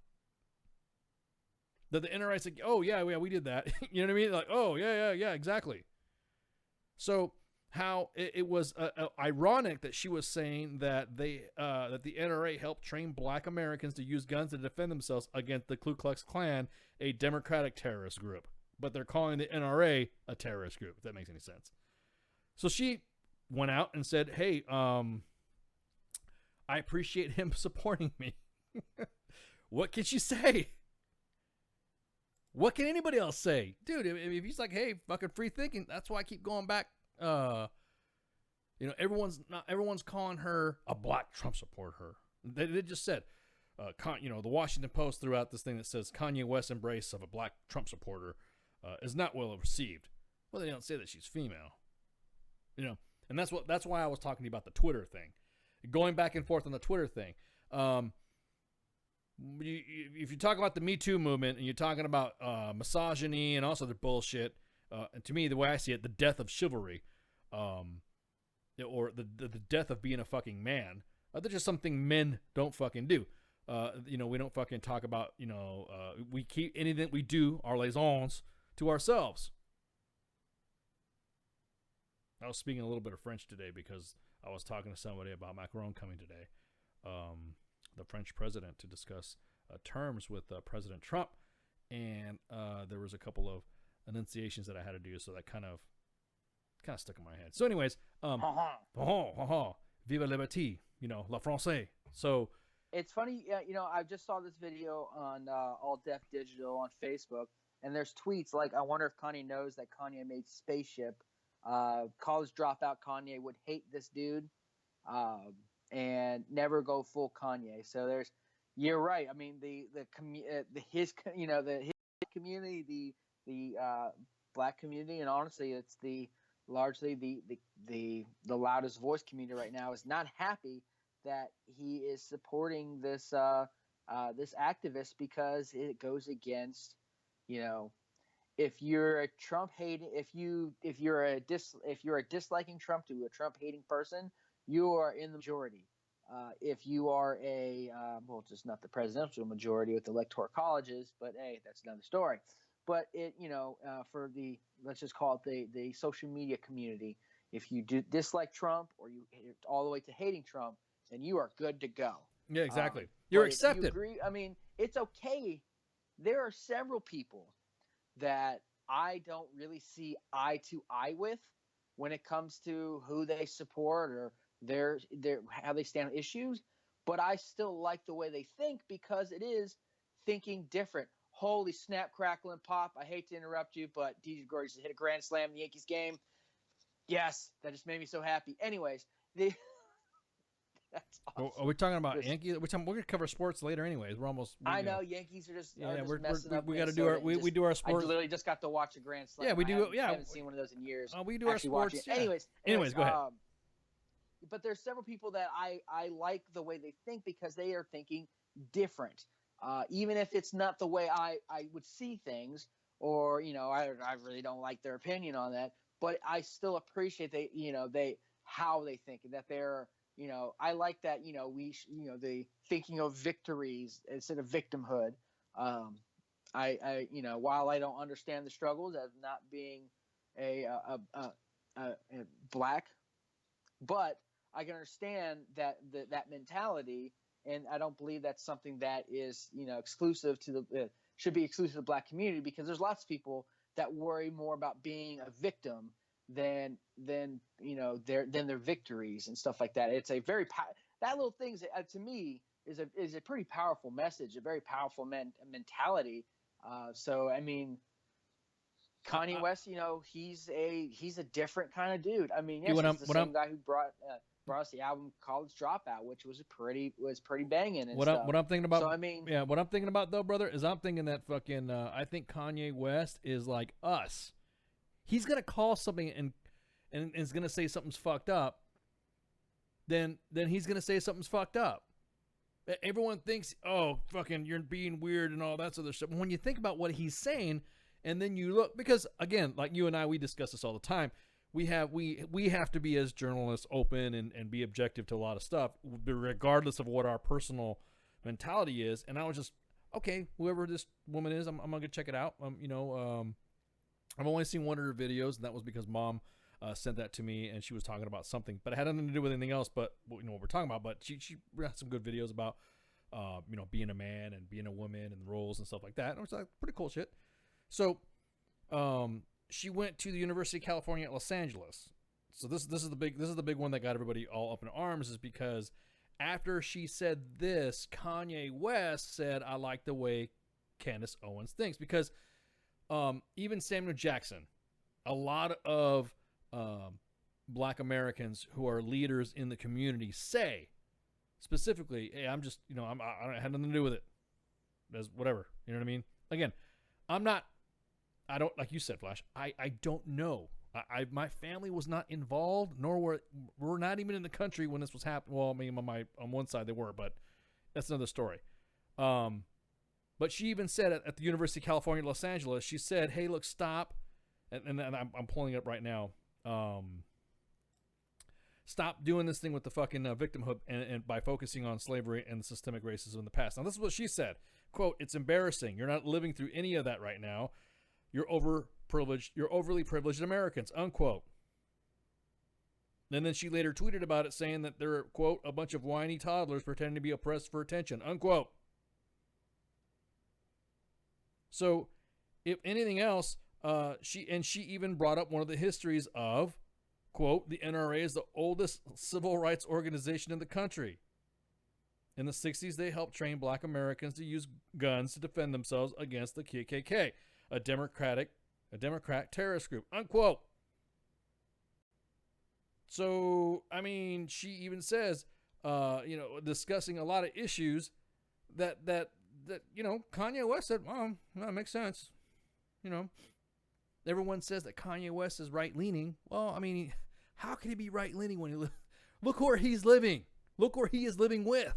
That the NRA's like, oh yeah, we did that. You know what I mean? Like, oh yeah, exactly. So how it was ironic that she was saying that that the NRA helped train Black Americans to use guns to defend themselves against the Ku Klux Klan, a Democratic terrorist group. But they're calling the NRA a terrorist group, if that makes any sense. So she went out and said, hey, I appreciate him supporting me. What can she say? What can anybody else say? Dude, if he's like, hey, fucking free thinking, that's why I keep going back. Everyone's calling her a Black Trump supporter. They just said, the Washington Post threw out this thing that says Kanye West's embrace of a Black Trump supporter is not well received. Well, they don't say that she's female. And that's why I was talking to you about the Twitter thing. Going back and forth on the Twitter thing. If you talk about the Me Too movement and you're talking about misogyny and also the bullshit, and to me, the way I see it, the death of chivalry, or the death of being a fucking man, that's just something men don't fucking do. We don't fucking talk about, we keep anything we do, our liaisons, to ourselves. I was speaking a little bit of French today because I was talking to somebody about Macron coming today. The French president, to discuss terms with President Trump, and there was a couple of enunciations that I had to do, so that kind of stuck in my head. So, anyways, vive la liberté, la français. So it's funny, I just saw this video on All Deaf Digital on Facebook, and there's tweets like, I wonder if Kanye knows that Kanye made Spaceship. College dropout Kanye would hate this dude. And never go full Kanye. So you're right. I mean, his community, the Black community, and honestly, it's largely the loudest voice community right now is not happy that he is supporting this this activist, because it goes against, if you're a Trump hating, if you're disliking Trump to a Trump hating person, you are in the majority. If you are just not the presidential majority with electoral colleges, but hey, that's another story. But for let's just call it the social media community, if you do dislike Trump or you all the way to hating Trump, then you are good to go. Yeah, exactly. You're accepted. You agree, I mean, it's okay. There are several people that I don't really see eye to eye with when it comes to who they support or how they stand on issues, but I still like the way they think because it is thinking different. Holy snap, crackle, and pop. I hate to interrupt you, but DJ Gordy just hit a grand slam in the Yankees game. Yes, that just made me so happy. Anyways, that's awesome. Are we talking about Yankees? We're going to cover sports later anyways. We're almost... I know, Yankees are just messing up. We got to do we do our sports. I literally just got to watch a grand slam. Yeah, we do. I haven't seen one of those in years. We do our sports. Yeah. Anyways, go ahead. But there's several people that I like the way they think because they are thinking different. Even if it's not the way I would see things, or I really don't like their opinion on that, but I still appreciate how they think, and that they're I like that the thinking of victories instead of victimhood. I while I don't understand the struggles of not being a Black, but I can understand that mentality. And I don't believe that's something that is, exclusive to should be exclusive to the Black community, because there's lots of people that worry more about being a victim than their victories and stuff like that. It's a very that little thing to me is a pretty powerful message, a very powerful mentality. So I mean, Kanye West, he's a different kind of dude. I mean, yes, he's the same guy who brought us the album College Dropout, which was pretty banging. And what I'm thinking about, so, I mean, what I'm thinking about though, brother, is I'm thinking that fucking I think Kanye West is like us. He's gonna call something and is gonna say something's fucked up. Then he's gonna say something's fucked up. Everyone thinks, oh, fucking, you're being weird and all that other stuff. When you think about what he's saying, and then you look, because again, like you and I, we discuss this all the time. We have to be, as journalists, open and be objective to a lot of stuff, regardless of what our personal mentality is. And I was just okay, whoever this woman is, I'm gonna go check it out. I've only seen one of her videos, and that was because Mom sent that to me, and she was talking about something, but it had nothing to do with anything else. But what we're talking about. But she had some good videos about being a man and being a woman and the roles and stuff like that. And it was like pretty cool shit. So she went to the University of California at Los Angeles. So this is the big one that got everybody all up in arms, is because after she said this, Kanye West said, "I like the way Candace Owens thinks," because even Samuel Jackson, a lot of Black Americans who are leaders in the community say specifically, "Hey, I'm just, I don't have nothing to do with it. As whatever, you know what I mean?" Again, I don't, like you said, Flash, I don't know. My family was not involved, nor we're not even in the country when this was happening. Well, I mean, on one side they were, but that's another story. But she even said at the University of California, Los Angeles, she said, "Hey, look, stop," and I'm pulling it up right now. Stop doing this thing with the fucking victimhood and by focusing on slavery and the systemic racism in the past. Now, this is what she said. Quote, "It's embarrassing. You're not living through any of that right now. You're overly privileged Americans," unquote. And then she later tweeted about it, saying that they're, quote, "a bunch of whiny toddlers pretending to be oppressed for attention," unquote. So, if anything else, she even brought up one of the histories of, quote, "The NRA is the oldest civil rights organization in the country. In the 60s, they helped train Black Americans to use guns to defend themselves against the KKK, a Democrat terrorist group," unquote. So, I mean, she even says, discussing a lot of issues that Kanye West said, "Well, that makes sense." Everyone says that Kanye West is right-leaning. Well, I mean, how can he be right-leaning when look where he's living? Look where he is living with.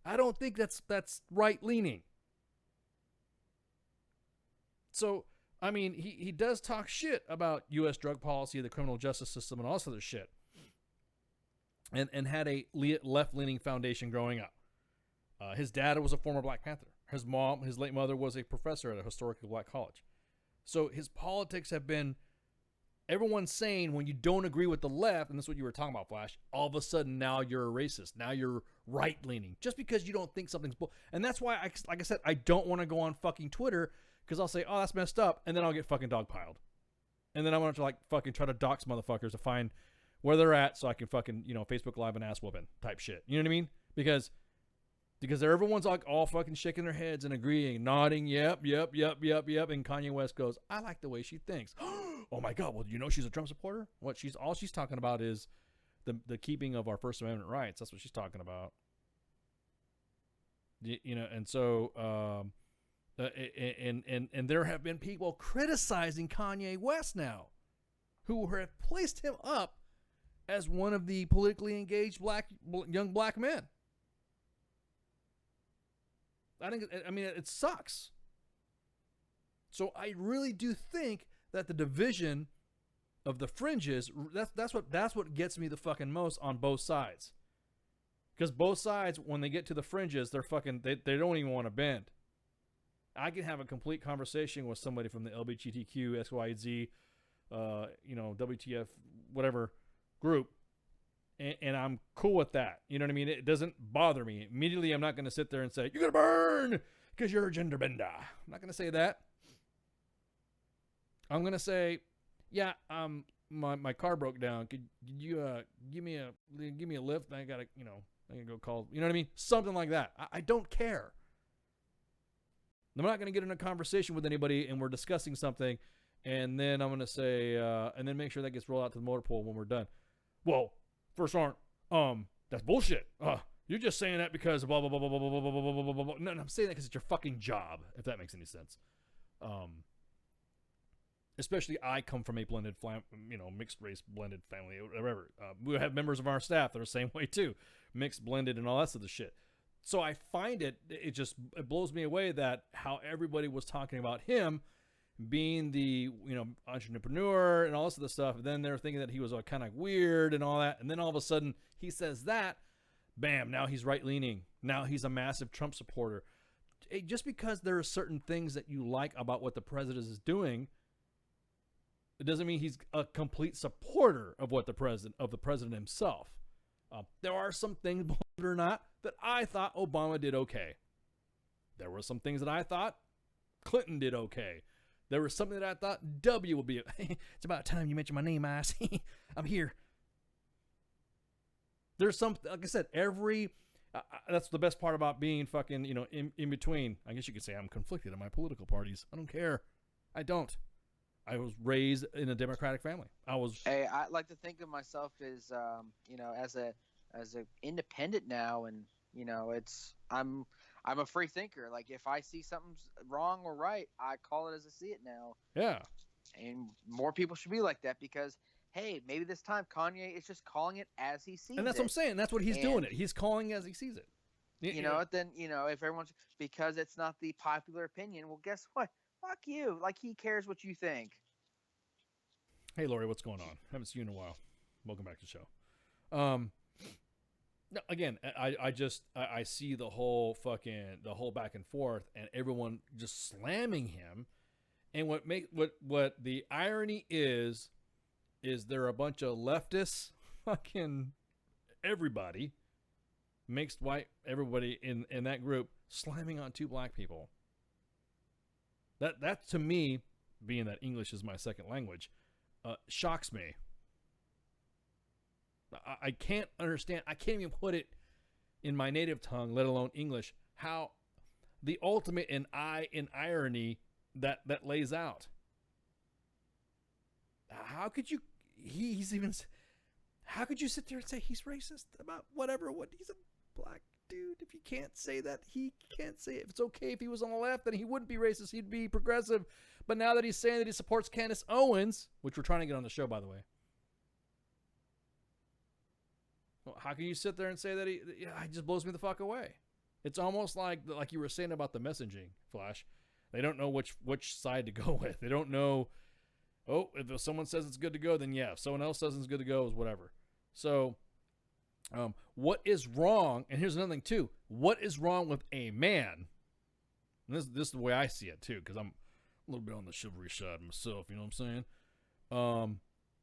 I don't think that's right-leaning. So, I mean, he does talk shit about U.S. drug policy, the criminal justice system, and all this other shit. And had a left-leaning foundation growing up. His dad was a former Black Panther. His late mother, was a professor at a historically Black college. So his politics have been, everyone's saying when you don't agree with the left, and this is what you were talking about, Flash, all of a sudden now you're a racist. Now you're right-leaning. Just because you don't think something's bull. And that's why, like I said, I don't want to go on fucking Twitter, because I'll say, "Oh, that's messed up," and then I'll get fucking dogpiled. And then I want to fucking try to dox motherfuckers to find where they're at so I can fucking, Facebook Live and ass whooping type shit. You know what I mean? Because everyone's all fucking shaking their heads and agreeing, nodding, yep. And Kanye West goes, "I like the way she thinks." Oh my God, well, she's a Trump supporter? All she's talking about is the keeping of our First Amendment rights. That's what she's talking about. And so, and there have been people criticizing Kanye West now who have placed him up as one of the politically engaged young black men. It sucks. So I really do think that the division of the fringes, that's what gets me the fucking most on both sides. Because both sides, when they get to the fringes, they're fucking, they don't even want to bend. I can have a complete conversation with somebody from the LGBTQ, XYZ, WTF, whatever group, and I'm cool with that. You know what I mean? It doesn't bother me. Immediately, I'm not going to sit there and say, "You're going to burn because you're a gender bender." I'm not going to say that. I'm going to say, "Yeah, my car broke down. Could you give me a lift? I got to, I can go call," you know what I mean? Something like that. I don't care. I'm not going to get in a conversation with anybody and we're discussing something, and then I'm going to say, and then make sure that gets rolled out to the motor pool when we're done. Well, first aren't, that's bullshit. You're just saying that because blah, blah, blah, blah, blah, blah, blah, blah, blah, blah, blah, blah. No, I'm saying that because it's your fucking job, if that makes any sense. Especially I come from a blended, mixed race blended family, or whatever. We have members of our staff that are the same way too, mixed, blended, and all that sort of shit. So I find it blows me away that how everybody was talking about him being the, entrepreneur and all this other stuff. And then they're thinking that he was kind of weird and all that. And then all of a sudden he says that, bam, now he's right leaning. Now he's a massive Trump supporter. just because there are certain things that you like about what the president is doing, it doesn't mean he's a complete supporter of what the president himself. There are some things, believe it or not, that I thought Obama did okay. There were some things that I thought Clinton did okay. There was something that I thought W would be. It's about time you mentioned my name, Ice. I'm here. There's some, like I said, that's the best part about being fucking, in between. I guess you could say I'm conflicted in my political parties. I don't care. I don't. I was raised in a Democratic family. Hey, I like to think of myself as, as a independent now, and I'm a free thinker. Like if I see something's wrong or right, I call it as I see it now. Yeah. And more people should be like that because, hey, maybe this time Kanye is just calling it as he sees it. And that's what I'm saying. That's what he's doing. He's calling as he sees it. Then if everyone's because it's not the popular opinion, well, guess what? Fuck you. Like he cares what you think. Hey, Lori, what's going on? Haven't seen you in a while. Welcome back to the show. No, again, I see the whole back and forth and everyone just slamming him. And what the irony is there are a bunch of leftists, fucking everybody, mixed white, everybody in that group slamming on two black people. That to me, being that English is my second language, shocks me. I can't understand. I can't even put it in my native tongue, let alone English, how the ultimate in irony that lays out. How could you? How could you sit there and say he's racist about whatever? What he's a black dude. If you can't say that, he can't say it. If it's okay if he was on the left, then he wouldn't be racist. He'd be progressive. But now that he's saying that he supports Candace Owens, which we're trying to get on the show, by the way. Well, how can you sit there and say that he just blows me the fuck away? It's almost like you were saying about the messaging, Flash. They don't know which side to go with. They don't know. Oh, if someone says it's good to go, then yeah. If someone else says it's good to go, is whatever. So, what is wrong? And here's another thing too. What is wrong with a man? And this is the way I see it too, because I'm a little bit on the chivalry side myself. You know what I'm saying?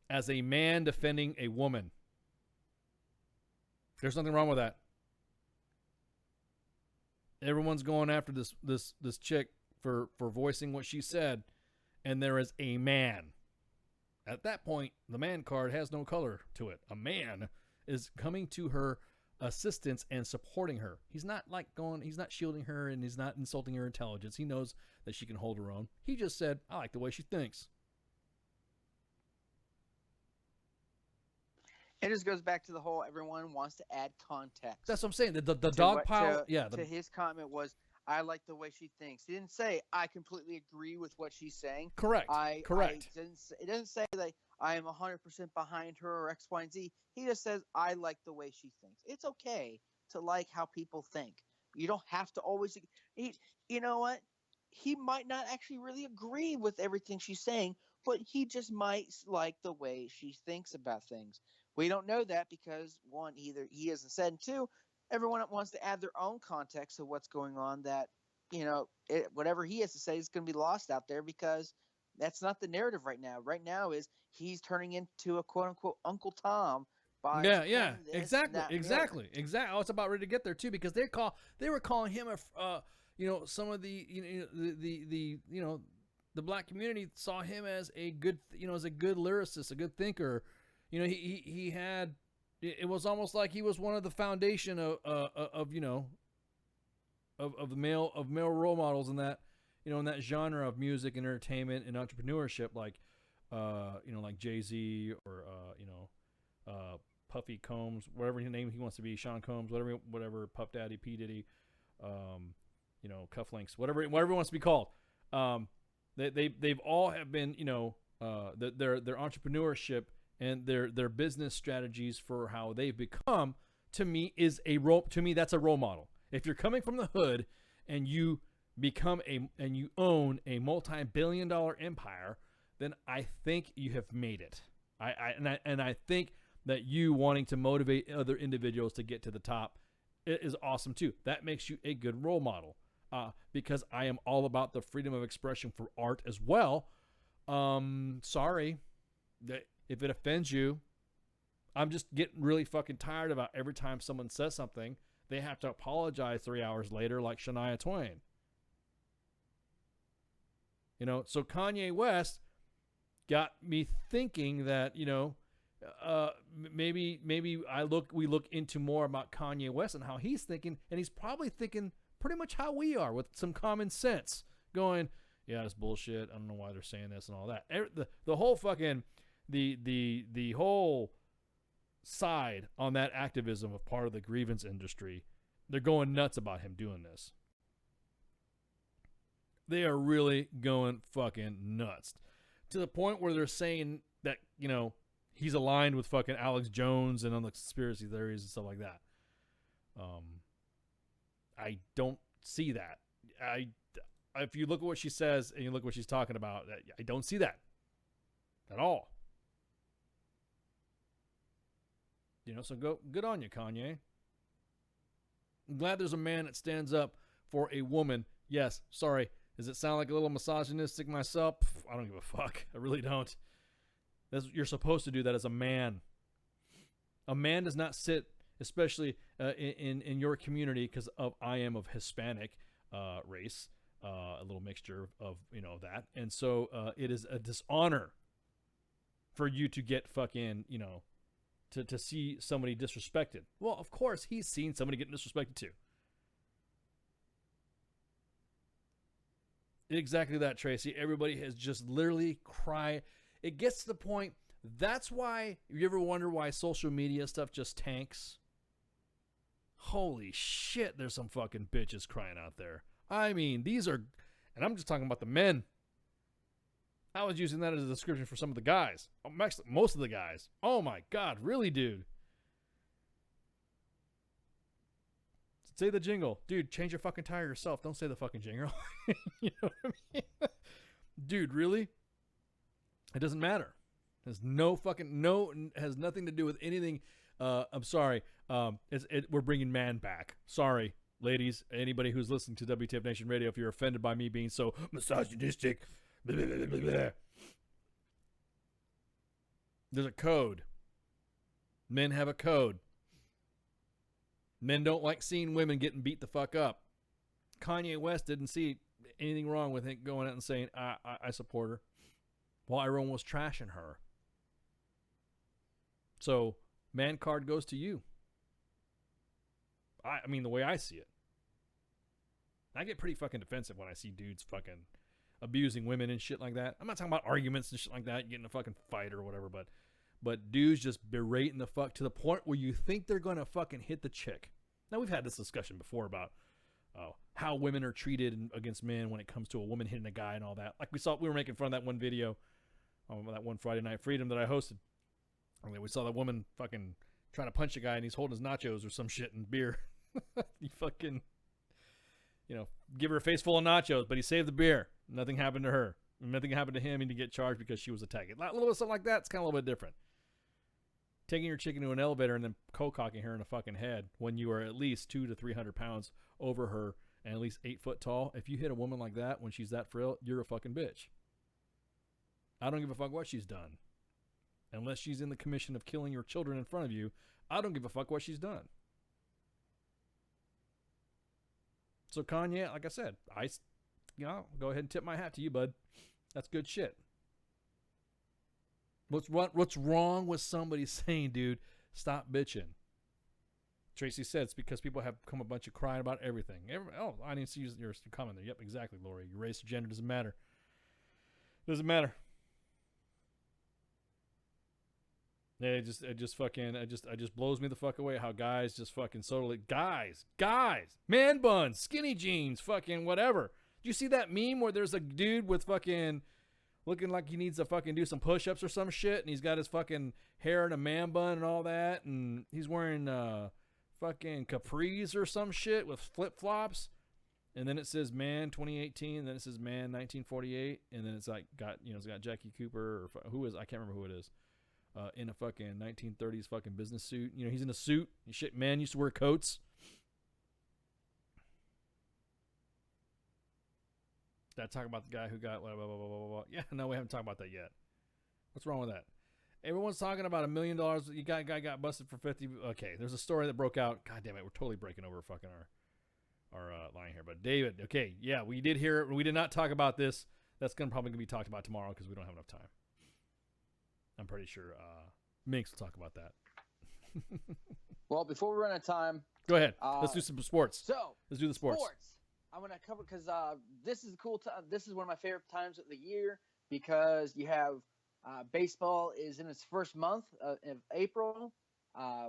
As a man defending a woman, there's nothing wrong with that. Everyone's going after this chick for voicing what she said, and there is a man. At that point, the man card has no color to it. A man is coming to her assistance and supporting her. He's not he's not shielding her, and he's not insulting her intelligence. He knows that she can hold her own. He just said, I like the way she thinks. It just goes back to the whole everyone wants to add context. That's what I'm saying. The dog pile. To his comment was, I like the way she thinks. He didn't say, I completely agree with what she's saying. Correct. Correct. It doesn't say that I am 100% behind her or X, Y, and Z. He just says, I like the way she thinks. It's okay to like how people think. You don't have to always. You know what? He might not actually really agree with everything she's saying, but he just might like the way she thinks about things. We don't know that because, one, either he hasn't said, and two, everyone wants to add their own context to what's going on that, whatever he has to say is going to be lost out there because that's not the narrative right now. Right now is he's turning into a quote-unquote Uncle Tom by exactly. I was about ready to get there, too, because they were calling him some of the black community saw him as a good, as a good lyricist, a good thinker. He had, it was almost like he was one of the foundation of male role models in that, in that genre of music and entertainment and entrepreneurship, like Jay-Z or, Puffy Combs, whatever his name he wants to be, Sean Combs, whatever Puff Daddy, P. Diddy, Cufflinks, whatever he wants to be called. They've all have been, their entrepreneurship and their business strategies for how they've become, to me that's a role model. If you're coming from the hood and you become and you own a multi-billion-dollar empire, then I think you have made it. I think that you wanting to motivate other individuals to get to the top is awesome too. That makes you a good role model. because I am all about the freedom of expression for art as well. Sorry if it offends you. I'm just getting really fucking tired about every time someone says something, they have to apologize 3 hours later like Shania Twain. You know, so Kanye West got me thinking that, you know, maybe we look into more about Kanye West and how he's thinking, and he's probably thinking pretty much how we are, with some common sense, going, yeah, it's bullshit. I don't know why they're saying this and all that. The whole fucking the whole side on that activism of part of the grievance industry, they're going nuts about him doing this. They are really going fucking nuts, to the point where they're saying that, you know, he's aligned with fucking Alex Jones and on the conspiracy theories and stuff like that. I don't see that. If you look at what she says and you look at what she's talking about, I don't see that at all. You know, so good on you, Kanye. I'm glad there's a man that stands up for a woman. Yes, sorry. Does it sound like a little misogynistic myself? I don't give a fuck. I really don't. You're supposed to do that as a man. A man does not sit, especially in your community, because I am of Hispanic race, a little mixture of, you know, that. And so it is a dishonor for you to get fucking, you know, to see somebody disrespected. Well, of course, he's seen somebody getting disrespected too. Exactly that, Tracy. Everybody has just literally cried. It gets to the point, that's why, you ever wonder why social media stuff just tanks? Holy shit, there's some fucking bitches crying out there. I mean, these are, and I'm just talking about the men. I was using that as a description for some of the guys. Most of the guys. Oh my God, really, dude? Say the jingle. Dude, change your fucking tire yourself. Don't say the fucking jingle. You know what I mean? Dude, really? It doesn't matter. Has has nothing to do with anything. I'm sorry. We're bringing man back. Sorry, ladies. Anybody who's listening to WTF Nation Radio, if you're offended by me being so misogynistic, blah, blah, blah, blah, blah. There's a code. Men have a code. Men don't like seeing women getting beat the fuck up. Kanye West didn't see anything wrong with it going out and saying, I support her, while everyone was trashing her. So, man card goes to you. I mean, the way I see it. I get pretty fucking defensive when I see dudes fucking abusing women and shit like that. I'm not talking about arguments and shit like that, getting in a fucking fight or whatever, but dudes just berating the fuck to the point where you think they're going to fucking hit the chick. Now, we've had this discussion before about how women are treated against men when it comes to a woman hitting a guy and all that. Like we were making fun of that one video, that one Friday Night Freedom that I hosted. I mean, we saw that woman fucking trying to punch a guy and he's holding his nachos or some shit and beer. He fucking, you know, give her a face full of nachos, but he saved the beer. Nothing happened to her. Nothing happened to him, and to get charged because she was attacked. A little bit something like that. It's kind of a little bit different. Taking your chick into an elevator and then co-cocking her in the fucking head when you are at least 200 to 300 pounds over her and at least 8 foot tall. If you hit a woman like that when she's that frail, you're a fucking bitch. I don't give a fuck what she's done. Unless she's in the commission of killing your children in front of you, I don't give a fuck what she's done. So Kanye, like I said, go ahead and tip my hat to you, bud. That's good shit. What's wrong with somebody saying, dude, stop bitching? Tracy said it's because people have come a bunch of crying about everything. I didn't see your comment there. Yep, exactly, Lori. Your race or gender doesn't matter. Doesn't matter. Yeah, it just blows me the fuck away how guys just fucking guys, man buns, skinny jeans, fucking whatever. Do you see that meme where there's a dude with fucking looking like he needs to fucking do some push-ups or some shit, and he's got his fucking hair in a man bun and all that, and he's wearing fucking capris or some shit with flip-flops, and then it says man 2018, and then it says man 1948, and then it's got Jackie Cooper or who is, I can't remember who it is, in a fucking 1930s fucking business suit. You know, he's in a suit. Shit, man used to wear coats. Did I talk about the guy who got blah, blah, blah, blah, blah, blah? Yeah, no, we haven't talked about that yet. What's wrong with that? Everyone's talking about $1 million. You guy got busted for 50. Okay, there's a story that broke out. God damn it, we're totally breaking over fucking our line here. But David, okay, yeah, we did hear it. We did not talk about this. That's probably gonna be talked about tomorrow because we don't have enough time. I'm pretty sure Minx will talk about that. Well, before we run out of time, go ahead. Let's do some sports. So let's do the sports. I'm gonna cover because this is a cool time. This is one of my favorite times of the year because you have baseball is in its first month of April,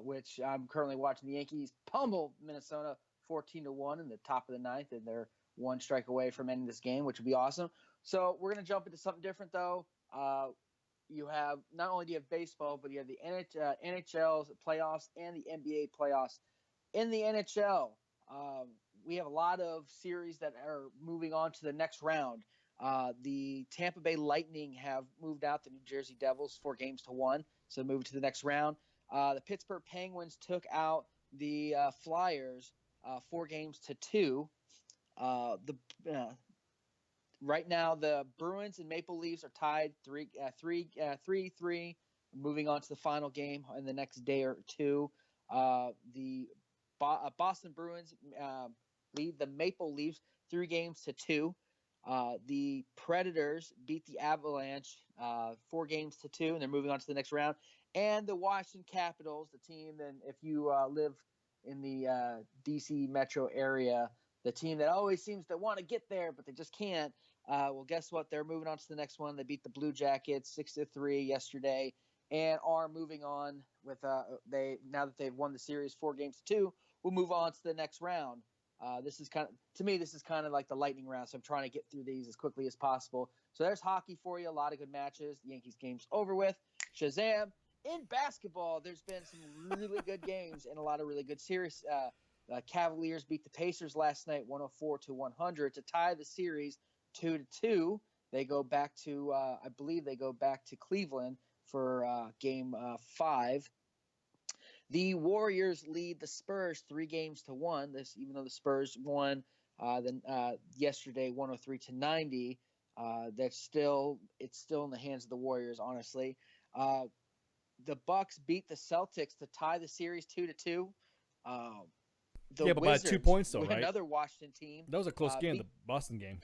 which I'm currently watching the Yankees pummel Minnesota 14-1 in the top of the ninth, and they're one strike away from ending this game, which would be awesome. So we're gonna jump into something different though. You have not only do you have baseball, but you have the NHL's playoffs and the NBA playoffs. In the NHL, we have a lot of series that are moving on to the next round. The Tampa Bay Lightning have moved out the New Jersey Devils 4-1, so moved to the next round. The Pittsburgh Penguins took out the Flyers 4-2. Right now, the Bruins and Maple Leafs are tied 3-3, moving on to the final game in the next day or two. The Boston Bruins lead the Maple Leafs 3-2. The Predators beat the Avalanche 4-2, and they're moving on to the next round. And the Washington Capitals, the team, and if you live in the D.C. metro area, the team that always seems to want to get there, but they just can't. Well, guess what? They're moving on to the next one. They beat the Blue Jackets 6-3 yesterday, and are moving on with now that they've won the series 4-2. We'll move on to the next round. This is kind of like the lightning round, so I'm trying to get through these as quickly as possible. So there's hockey for you. A lot of good matches. The Yankees game's over with. Shazam! In basketball, there's been some really good games and a lot of really good series. Cavaliers beat the Pacers last night 104-100 to tie the series 2-2. They go back to I believe they go back to Cleveland for game 5. The Warriors lead the Spurs 3-1. Even though the Spurs won yesterday 103-90, it's still in the hands of the Warriors. Honestly, the Bucks beat the Celtics to tie the series 2-2. But by 2 points though, right? Another Washington team. That was a close game. The Boston game.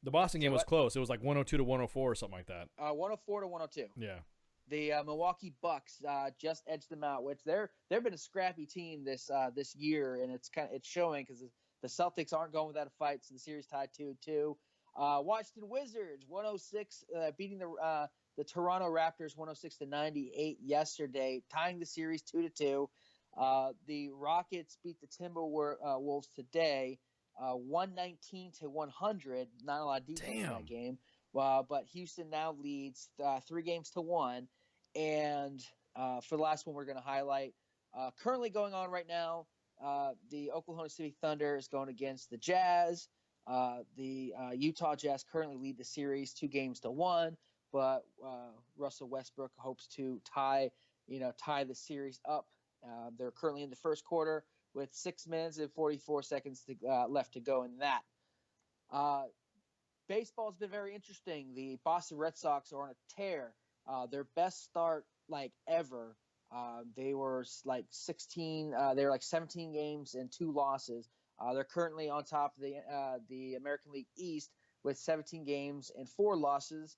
The Boston game was close. It was like 102-104 or something like that. 104-102. Yeah. The Milwaukee Bucks just edged them out, which they've been a scrappy team this year, and it's showing because the Celtics aren't going without a fight, so the series tied 2-2. Washington Wizards 106 beating the Toronto Raptors 106-98 yesterday, tying the series 2-2. The Rockets beat the Timberwolves today 119-100. Not a lot of defense in that game. But Houston now leads 3-1. And for the last one we're going to highlight, currently going on right now, the Oklahoma City Thunder is going against the Jazz. The Utah Jazz currently lead the series 2-1, but Russell Westbrook hopes to tie the series up. They're currently in the first quarter with 6 minutes and 44 seconds left to go in that. Baseball's been very interesting. The Boston Red Sox are on a tear. Their best start ever. They were 16. They were 17 games and 2 losses. They're currently on top of the American League East with 17 games and 4 losses.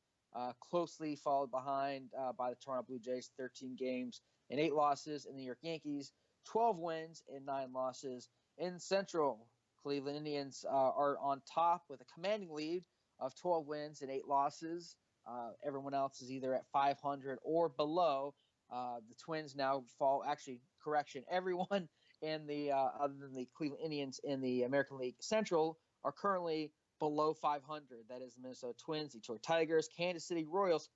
Closely followed behind by the Toronto Blue Jays, 13 games and 8 losses, and the New York Yankees, 12 wins and 9 losses. In Central, Cleveland Indians are on top with a commanding lead of 12 wins and 8 losses. Everyone else is either at 500 or below. The Twins now fall. Actually, correction. Everyone in the other than the Cleveland Indians in the American League Central are currently below 500. That is the Minnesota Twins, Detroit Tigers, Kansas City Royals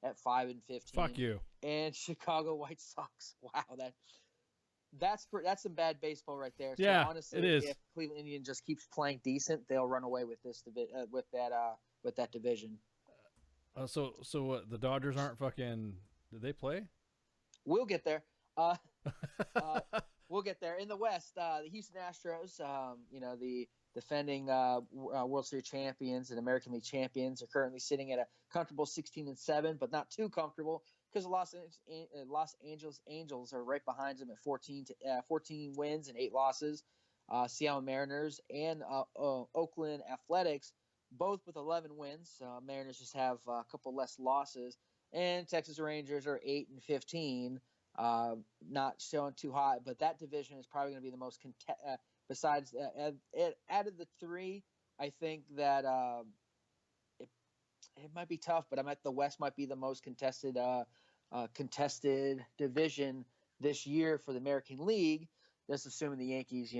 at 5-15. Fuck you. And Chicago White Sox. Wow, that's some bad baseball right there. Yeah, so honestly, it is. If Cleveland Indians just keeps playing decent, they'll run away with this with that division. So the Dodgers aren't fucking. Did they play? We'll get there. We'll get there. In the West, the Houston Astros, the defending World Series champions and American League champions, are currently sitting at a comfortable 16-7, but not too comfortable because the Los Angeles Angels are right behind them at 14 wins and 8 losses. Seattle Mariners and Oakland Athletics, both with 11 wins. Mariners just have a couple less losses, and Texas Rangers are 8-15. Not showing too hot, but that division is probably going to be the most besides out of the three. I think that it might be tough, but the West might be the most contested division this year for the American League. Just assuming the Yankees,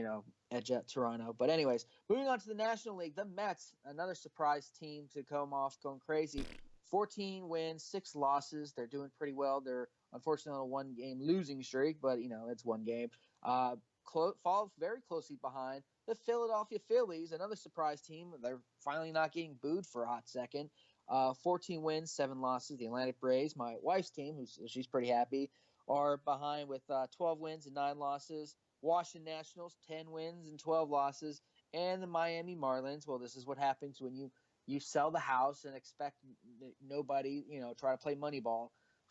edge out Toronto. But anyways, moving on to the National League, the Mets, another surprise team to come off going crazy. 14 wins, 6 losses. They're doing pretty well. They're unfortunately on a 1-game losing streak, but it's one game. Fall very closely behind the Philadelphia Phillies, another surprise team. They're finally not getting booed for a hot second. 14 wins, 7 losses. The Atlantic Braves, my wife's team, she's pretty happy, are behind with 12 wins and 9 losses. Washington Nationals, 10 wins and 12 losses. And the Miami Marlins, well, this is what happens when you sell the house and expect nobody, try to play Moneyball.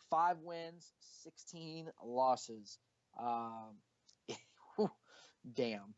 5 wins, 16 losses. Damn.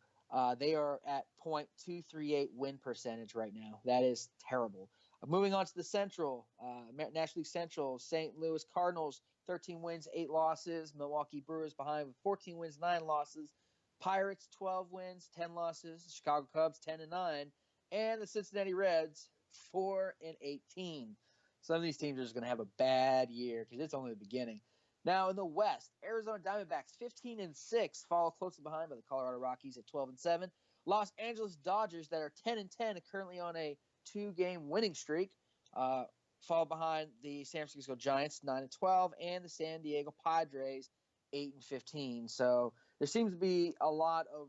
They are at .238 win percentage right now. That is terrible. Moving on to the Central, National League Central, St. Louis Cardinals, 13 wins, 8 losses. Milwaukee Brewers behind with 14 wins, 9 losses. Pirates, 12 wins, 10 losses. Chicago Cubs, 10-9. And the Cincinnati Reds, 4-18. Some of these teams are just going to have a bad year because it's only the beginning. Now in the West, Arizona Diamondbacks 15-6, follow closely behind by the Colorado Rockies at 12-7. Los Angeles Dodgers that are 10-10 and currently on a 2-game winning streak, followed behind the San Francisco Giants 9-12 and the San Diego Padres 8-15. So there seems to be a lot of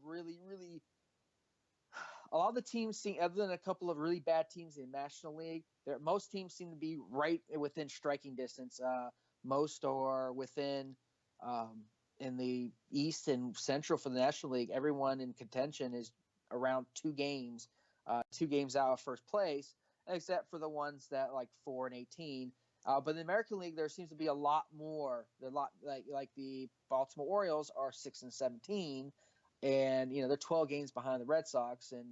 a lot of the teams, other than a couple of really bad teams in the National League, most teams seem to be right within striking distance. Most are within in the East and Central for the National League. Everyone in contention is around 2 games out of first place, except for the ones that like 4-18. But in the American League, there seems to be a lot more. They're a lot like the Baltimore Orioles are 6-17, and they're 12 games behind the Red Sox, and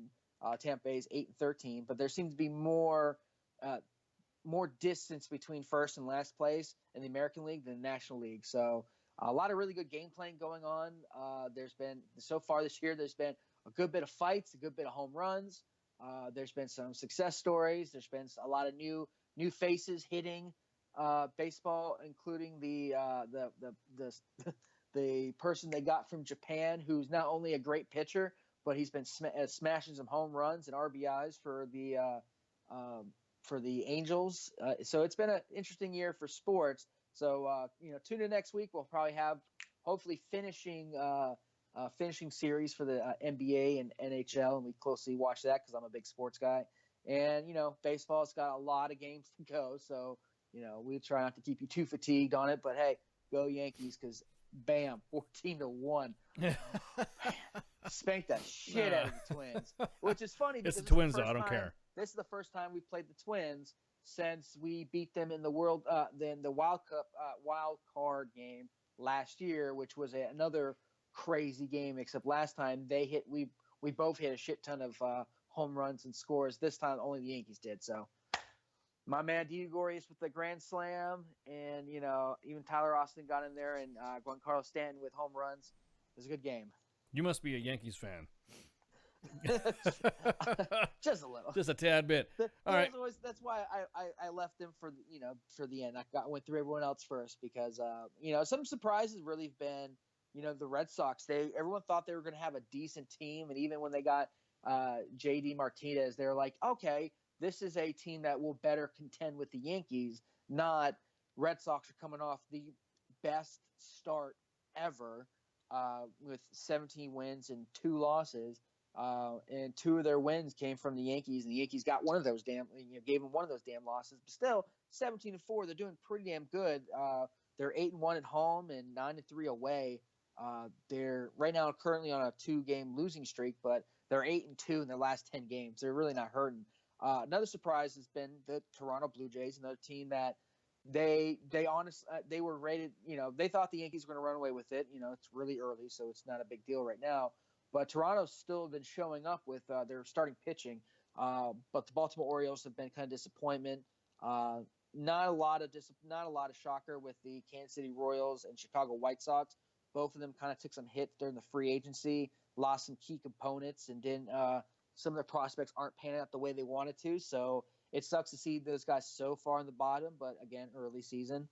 Tampa Bay's 8-13. But there seems to be more distance between first and last place in the American League than the National League. So a lot of really good game playing going on. There's been so far this year. There's been a good bit of fights, a good bit of home runs. There's been some success stories. There's been a lot of new faces hitting baseball, including the person they got from Japan, who's not only a great pitcher, but he's been smashing some home runs and RBIs for the Angels. So it's been an interesting year for sports. So tune in next week. We'll probably have hopefully finishing series for the NBA and NHL, and we closely watch that because I'm a big sports guy. And baseball's got a lot of games to go, so we try not to keep you too fatigued on it. But hey, go Yankees, because bam, 14-1. Spanked the shit out of the Twins, which is funny because it's the Twins, though. I don't care. This is the first time we played the Twins since we beat them in the wild card game last year, which was another crazy game. Except last time we both hit a shit ton of home runs and scores. This time only the Yankees did. So my man Didi Gregorius with the grand slam, and even Tyler Austin got in there, and Giancarlo Stanton with home runs. It was a good game. You must be a Yankees fan. Just a little, just a tad bit. All right. That's why I left them for the end. I went through everyone else first because some surprises really have been the Red Sox. Everyone thought they were going to have a decent team, and even when they got JD Martinez, they were like, okay, this is a team that will better contend with the Yankees. Not Red Sox are coming off the best start ever with 17 wins and 2 losses. And 2 of their wins came from the Yankees, and the Yankees got one of those gave them one of those damn losses. But still, 17-4, they're doing pretty damn good. They're 8-1 at home and 9-3 away. They're right now currently on a 2-game losing streak, but They're 8-2 in their last 10 games. They're really not hurting. Another surprise has been the Toronto Blue Jays, another team that they were rated. They thought the Yankees were going to run away with it. It's really early, so it's not a big deal right now. But Toronto's still been showing up with their starting pitching. But the Baltimore Orioles have been kind of disappointment. Not a lot of shocker with the Kansas City Royals and Chicago White Sox. Both of them kind of took some hits during the free agency, lost some key components, and didn't. Some of their prospects aren't panning out the way they wanted to. So it sucks to see those guys so far in the bottom. But again, early season.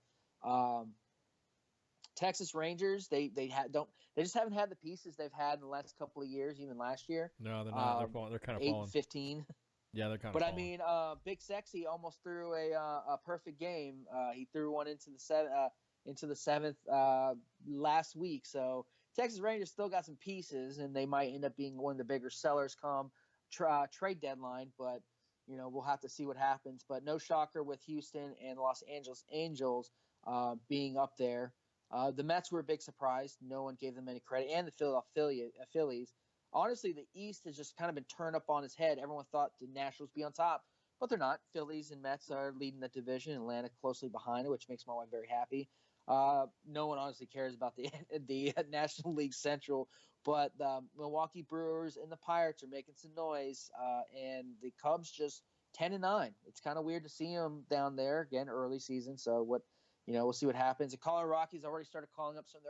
Texas Rangers, they just haven't had the pieces they've had in the last couple of years, even last year. No, they're not. They're kind of falling. 8-15. Yeah, they're kind of. But falling. I mean, Big Sexy almost threw a perfect game. He threw one into the seventh last week. So Texas Rangers still got some pieces, and they might end up being one of the bigger sellers come trade deadline. But we'll have to see what happens. But no shocker with Houston and Los Angeles Angels being up there. The Mets were a big surprise. No one gave them any credit, and the Philadelphia Phillies. Honestly, the East has just kind of been turned up on its head. Everyone thought the Nationals be on top, but they're not. Phillies and Mets are leading the division. Atlanta closely behind it, which makes my wife very happy. No one honestly cares about the National League Central, but the Milwaukee Brewers and the Pirates are making some noise, and the Cubs just 10-9. It's kind of weird to see them down there again, early season. So we'll see what happens. The Colorado Rockies already started calling up some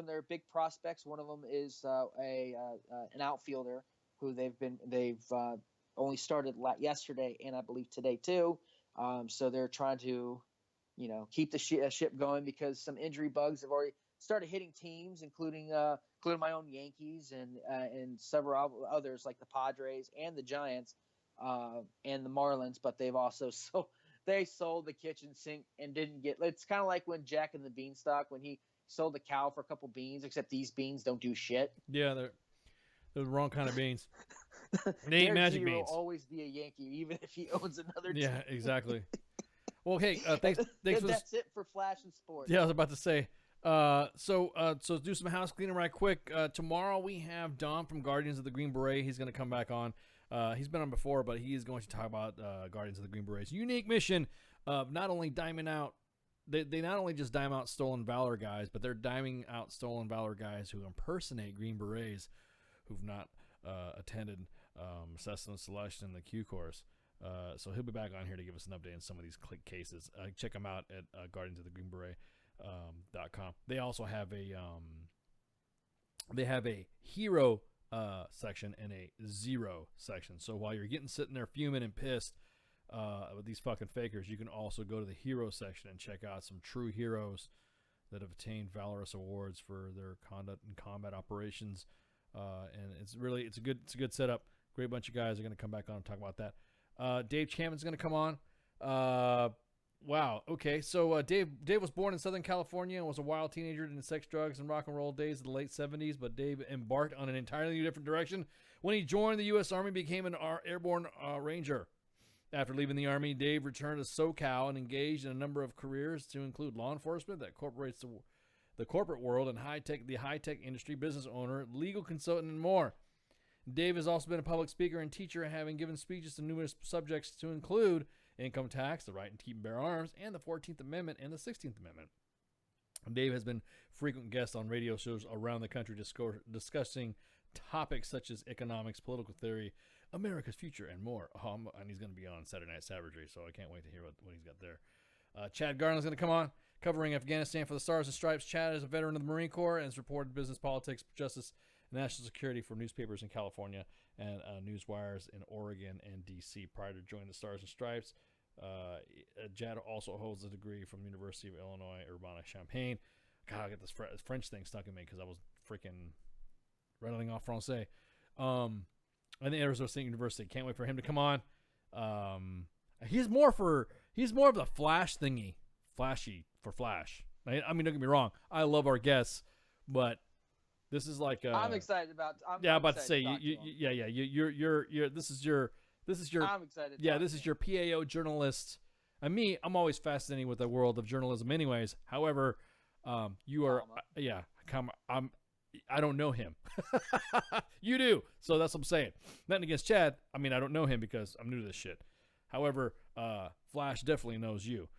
of their big prospects. One of them is an outfielder who they've only started yesterday and I believe today too. So they're trying to keep the ship going because some injury bugs have already started hitting teams, including my own Yankees and several others like the Padres and the Giants and the Marlins. But they've also they sold the kitchen sink and didn't get. It's kind of like when Jack and the Beanstalk, when he sold the cow for a couple beans, except these beans don't do shit. Yeah, they're the wrong kind of beans. They ain't magic beans. Will always be a Yankee, even if he owns another team. Yeah, exactly. Well, hey, thanks for that's it for Flash and Sports. Yeah, I was about to say. So do some house cleaning right quick. Tomorrow we have Dom from Guardians of the Green Beret. He's going to come back on. He's been on before, but he is going to talk about Guardians of the Green Beret's unique mission of not only diming out. They not only just dime out Stolen Valor guys, but they're diming out Stolen Valor guys who impersonate Green Berets who've not attended Cessna Celeste and the Q course. So he'll be back on here to give us an update on some of these cases. Check him out at guardiansofthegreenberet.com. They also have a hero section and a zero section. So while you're sitting there fuming and pissed with these fucking fakers, you can also go to the hero section and check out some true heroes that have attained valorous awards for their conduct in combat operations. And it's a good setup. Great bunch of guys are going to come back on and talk about that. Dave Champman's going to come on. Wow. Okay. So Dave was born in Southern California and was a wild teenager in the sex, drugs, and rock and roll days of the late 70s. But Dave embarked on an entirely different direction when he joined the U.S. Army, became an airborne ranger. After leaving the Army, Dave returned to SoCal and engaged in a number of careers to include law enforcement that incorporates the corporate world and the high-tech industry, business owner, legal consultant, and more. Dave has also been a public speaker and teacher, having given speeches to numerous subjects to include income tax, the right to keep and bear arms, and the 14th Amendment and the 16th Amendment. Dave has been frequent guest on radio shows around the country discussing topics such as economics, political theory, America's future, and more. And he's going to be on Saturday Night Savagery, so I can't wait to hear what he's got there. Chad Garland's going to come on, covering Afghanistan for the Stars and Stripes. Chad is a veteran of the Marine Corps and has reported business, politics, justice, and national security for newspapers in California and newswires in Oregon and D.C. Prior to joining the Stars and Stripes, Chad also holds a degree from the University of Illinois Urbana-Champaign. God, I got this French thing stuck in me because I was freaking rattling off Francais. And the Arizona State University. Can't wait for him to come on. He's more of the Flash thingy, flashy for Flash. I mean, don't get me wrong. I love our guests, but this is like I'm excited about. I'm about to say you're this is your. I'm excited. Yeah, this is your PAO journalist. And me, I'm always fascinated with the world of journalism, anyways. However, you are I don't know him. You do. So that's what I'm saying. Nothing against Chad. I mean, I don't know him because I'm new to this shit. However, Flash definitely knows you.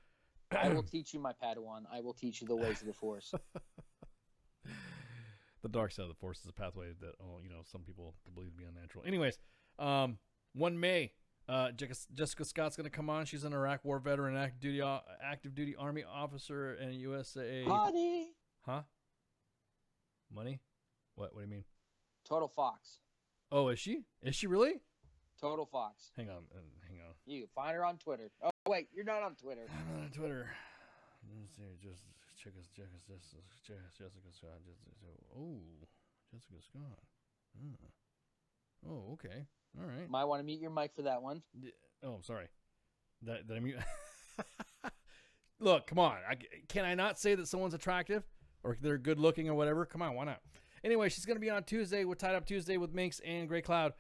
I will teach you, my Padawan. I will teach you the ways of the Force. The dark side of the Force is a pathway that, some people believe to be unnatural. Anyways, 1 May, Jessica Scott's going to come on. She's an Iraq War veteran, active duty Army officer, and a USA. Money. Huh? Money? What do you mean? Total Fox. Oh, is she? Is she really? Total Fox. Hang on. You can find her on Twitter. Oh, wait, you're not on Twitter. I'm not on Twitter. Let's see. Just Jessica Scott. Oh, Jessica Scott. Oh, okay. All right. Might want to mute your mic for that one. Oh, sorry. Did I mute? Look, come on. Can I not say that someone's attractive or they're good looking or whatever? Come on, why not? Anyway, she's going to be on Tuesday with Tied Up Tuesday with Minx and Gray Cloud.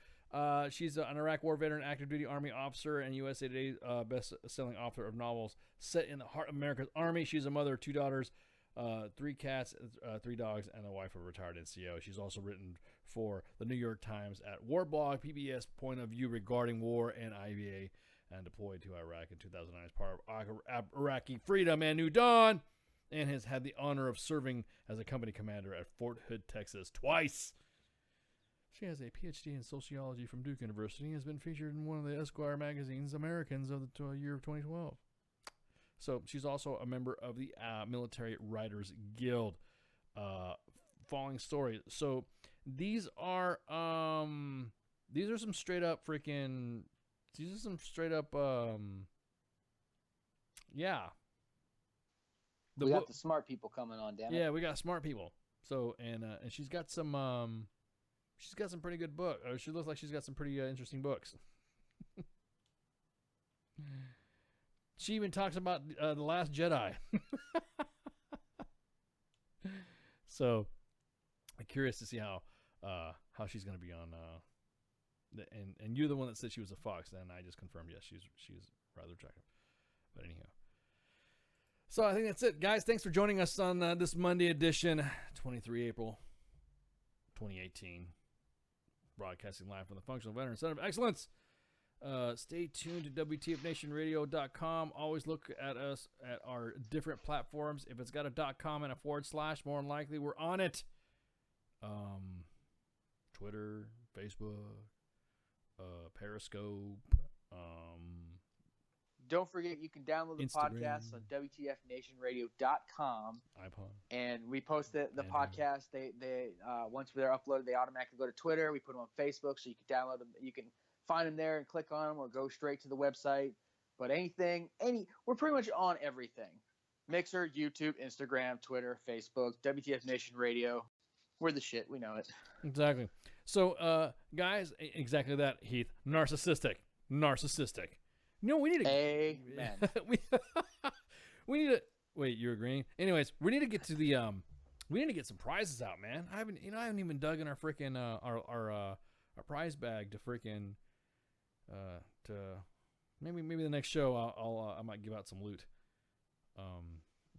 She's an Iraq War veteran, active duty Army officer, and USA Today best-selling author of novels set in the heart of America's Army. She's a mother of 2 daughters, 3 cats, 3 dogs, and a wife of a retired NCO. She's also written for the New York Times at Warblog, PBS Point of View regarding war, and IVA, and deployed to Iraq in 2009 as part of Iraqi Freedom and New Dawn, and has had the honor of serving as a company commander at Fort Hood, Texas, twice. She has a PhD in sociology from Duke University and has been featured in one of the Esquire magazine's Americans of the year of 2012. So she's also a member of the Military Writers Guild. Falling Story. So these are some straight up freaking. These are some straight up. Yeah. We got the smart people coming on, damn it. Yeah, we got smart people. So and she's got some. She's got some pretty good books. She looks like she's got some pretty interesting books. She even talks about The Last Jedi. So, I'm curious to see how she's going to be on. And you're the one that said she was a fox, and I just confirmed yes, she's rather attractive. But anyhow. So I think that's it, guys. Thanks for joining us on this Monday edition, 23 April 2018. Broadcasting live from the Functional Veteran Center of Excellence. Stay tuned to WTFNationRadio.com. Always look at us at our different platforms. If it's got a .com and a /, more than likely we're on it. Twitter, Facebook, Periscope. Don't forget you can download the Instagram. podcast on WTFNationRadio.com. iPod. And we post the podcast. They once they're uploaded, they automatically go to Twitter. We put them on Facebook, so you can download them. You can find them there and click on them, or go straight to the website. But we're pretty much on everything: Mixer, YouTube, Instagram, Twitter, Facebook, WTF Nation Radio. We're the shit. We know it. Exactly. So, guys, exactly that, Heath. Narcissistic. No, we need to. Amen. we need to. Wait, you're agreeing? Anyways, we need to get to the we need to get some prizes out, man. I haven't even dug in our freaking our prize bag to freaking to maybe the next show I might give out some loot.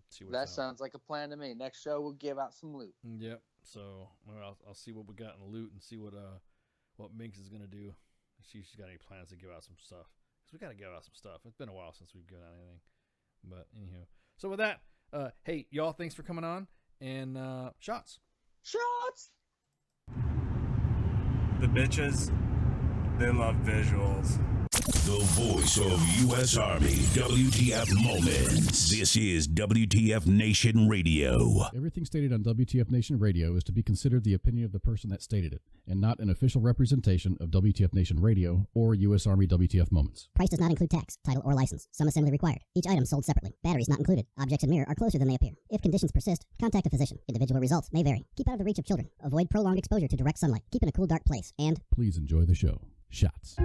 See what's that sounds like a plan to me. Next show we'll give out some loot. Yep. So I'll see what we got in the loot and see what Minx is gonna do. See if she's got any plans to give out some stuff. Because we got to give out some stuff. It's been a while since we've given out anything. But anywho. So with that, hey, y'all, thanks for coming on. And shots. The bitches, they love visuals. The voice of U.S. Army, WTF Moments. This is WTF Nation Radio. Everything stated on WTF Nation Radio is to be considered the opinion of the person that stated it, and not an official representation of WTF Nation Radio or U.S. Army WTF Moments. Price does not include tax, title, or license. Some assembly required. Each item sold separately. Batteries not included. Objects in mirror are closer than they appear. If conditions persist, contact a physician. Individual results may vary. Keep out of the reach of children. Avoid prolonged exposure to direct sunlight. Keep in a cool, dark place. And please enjoy the show. Shots.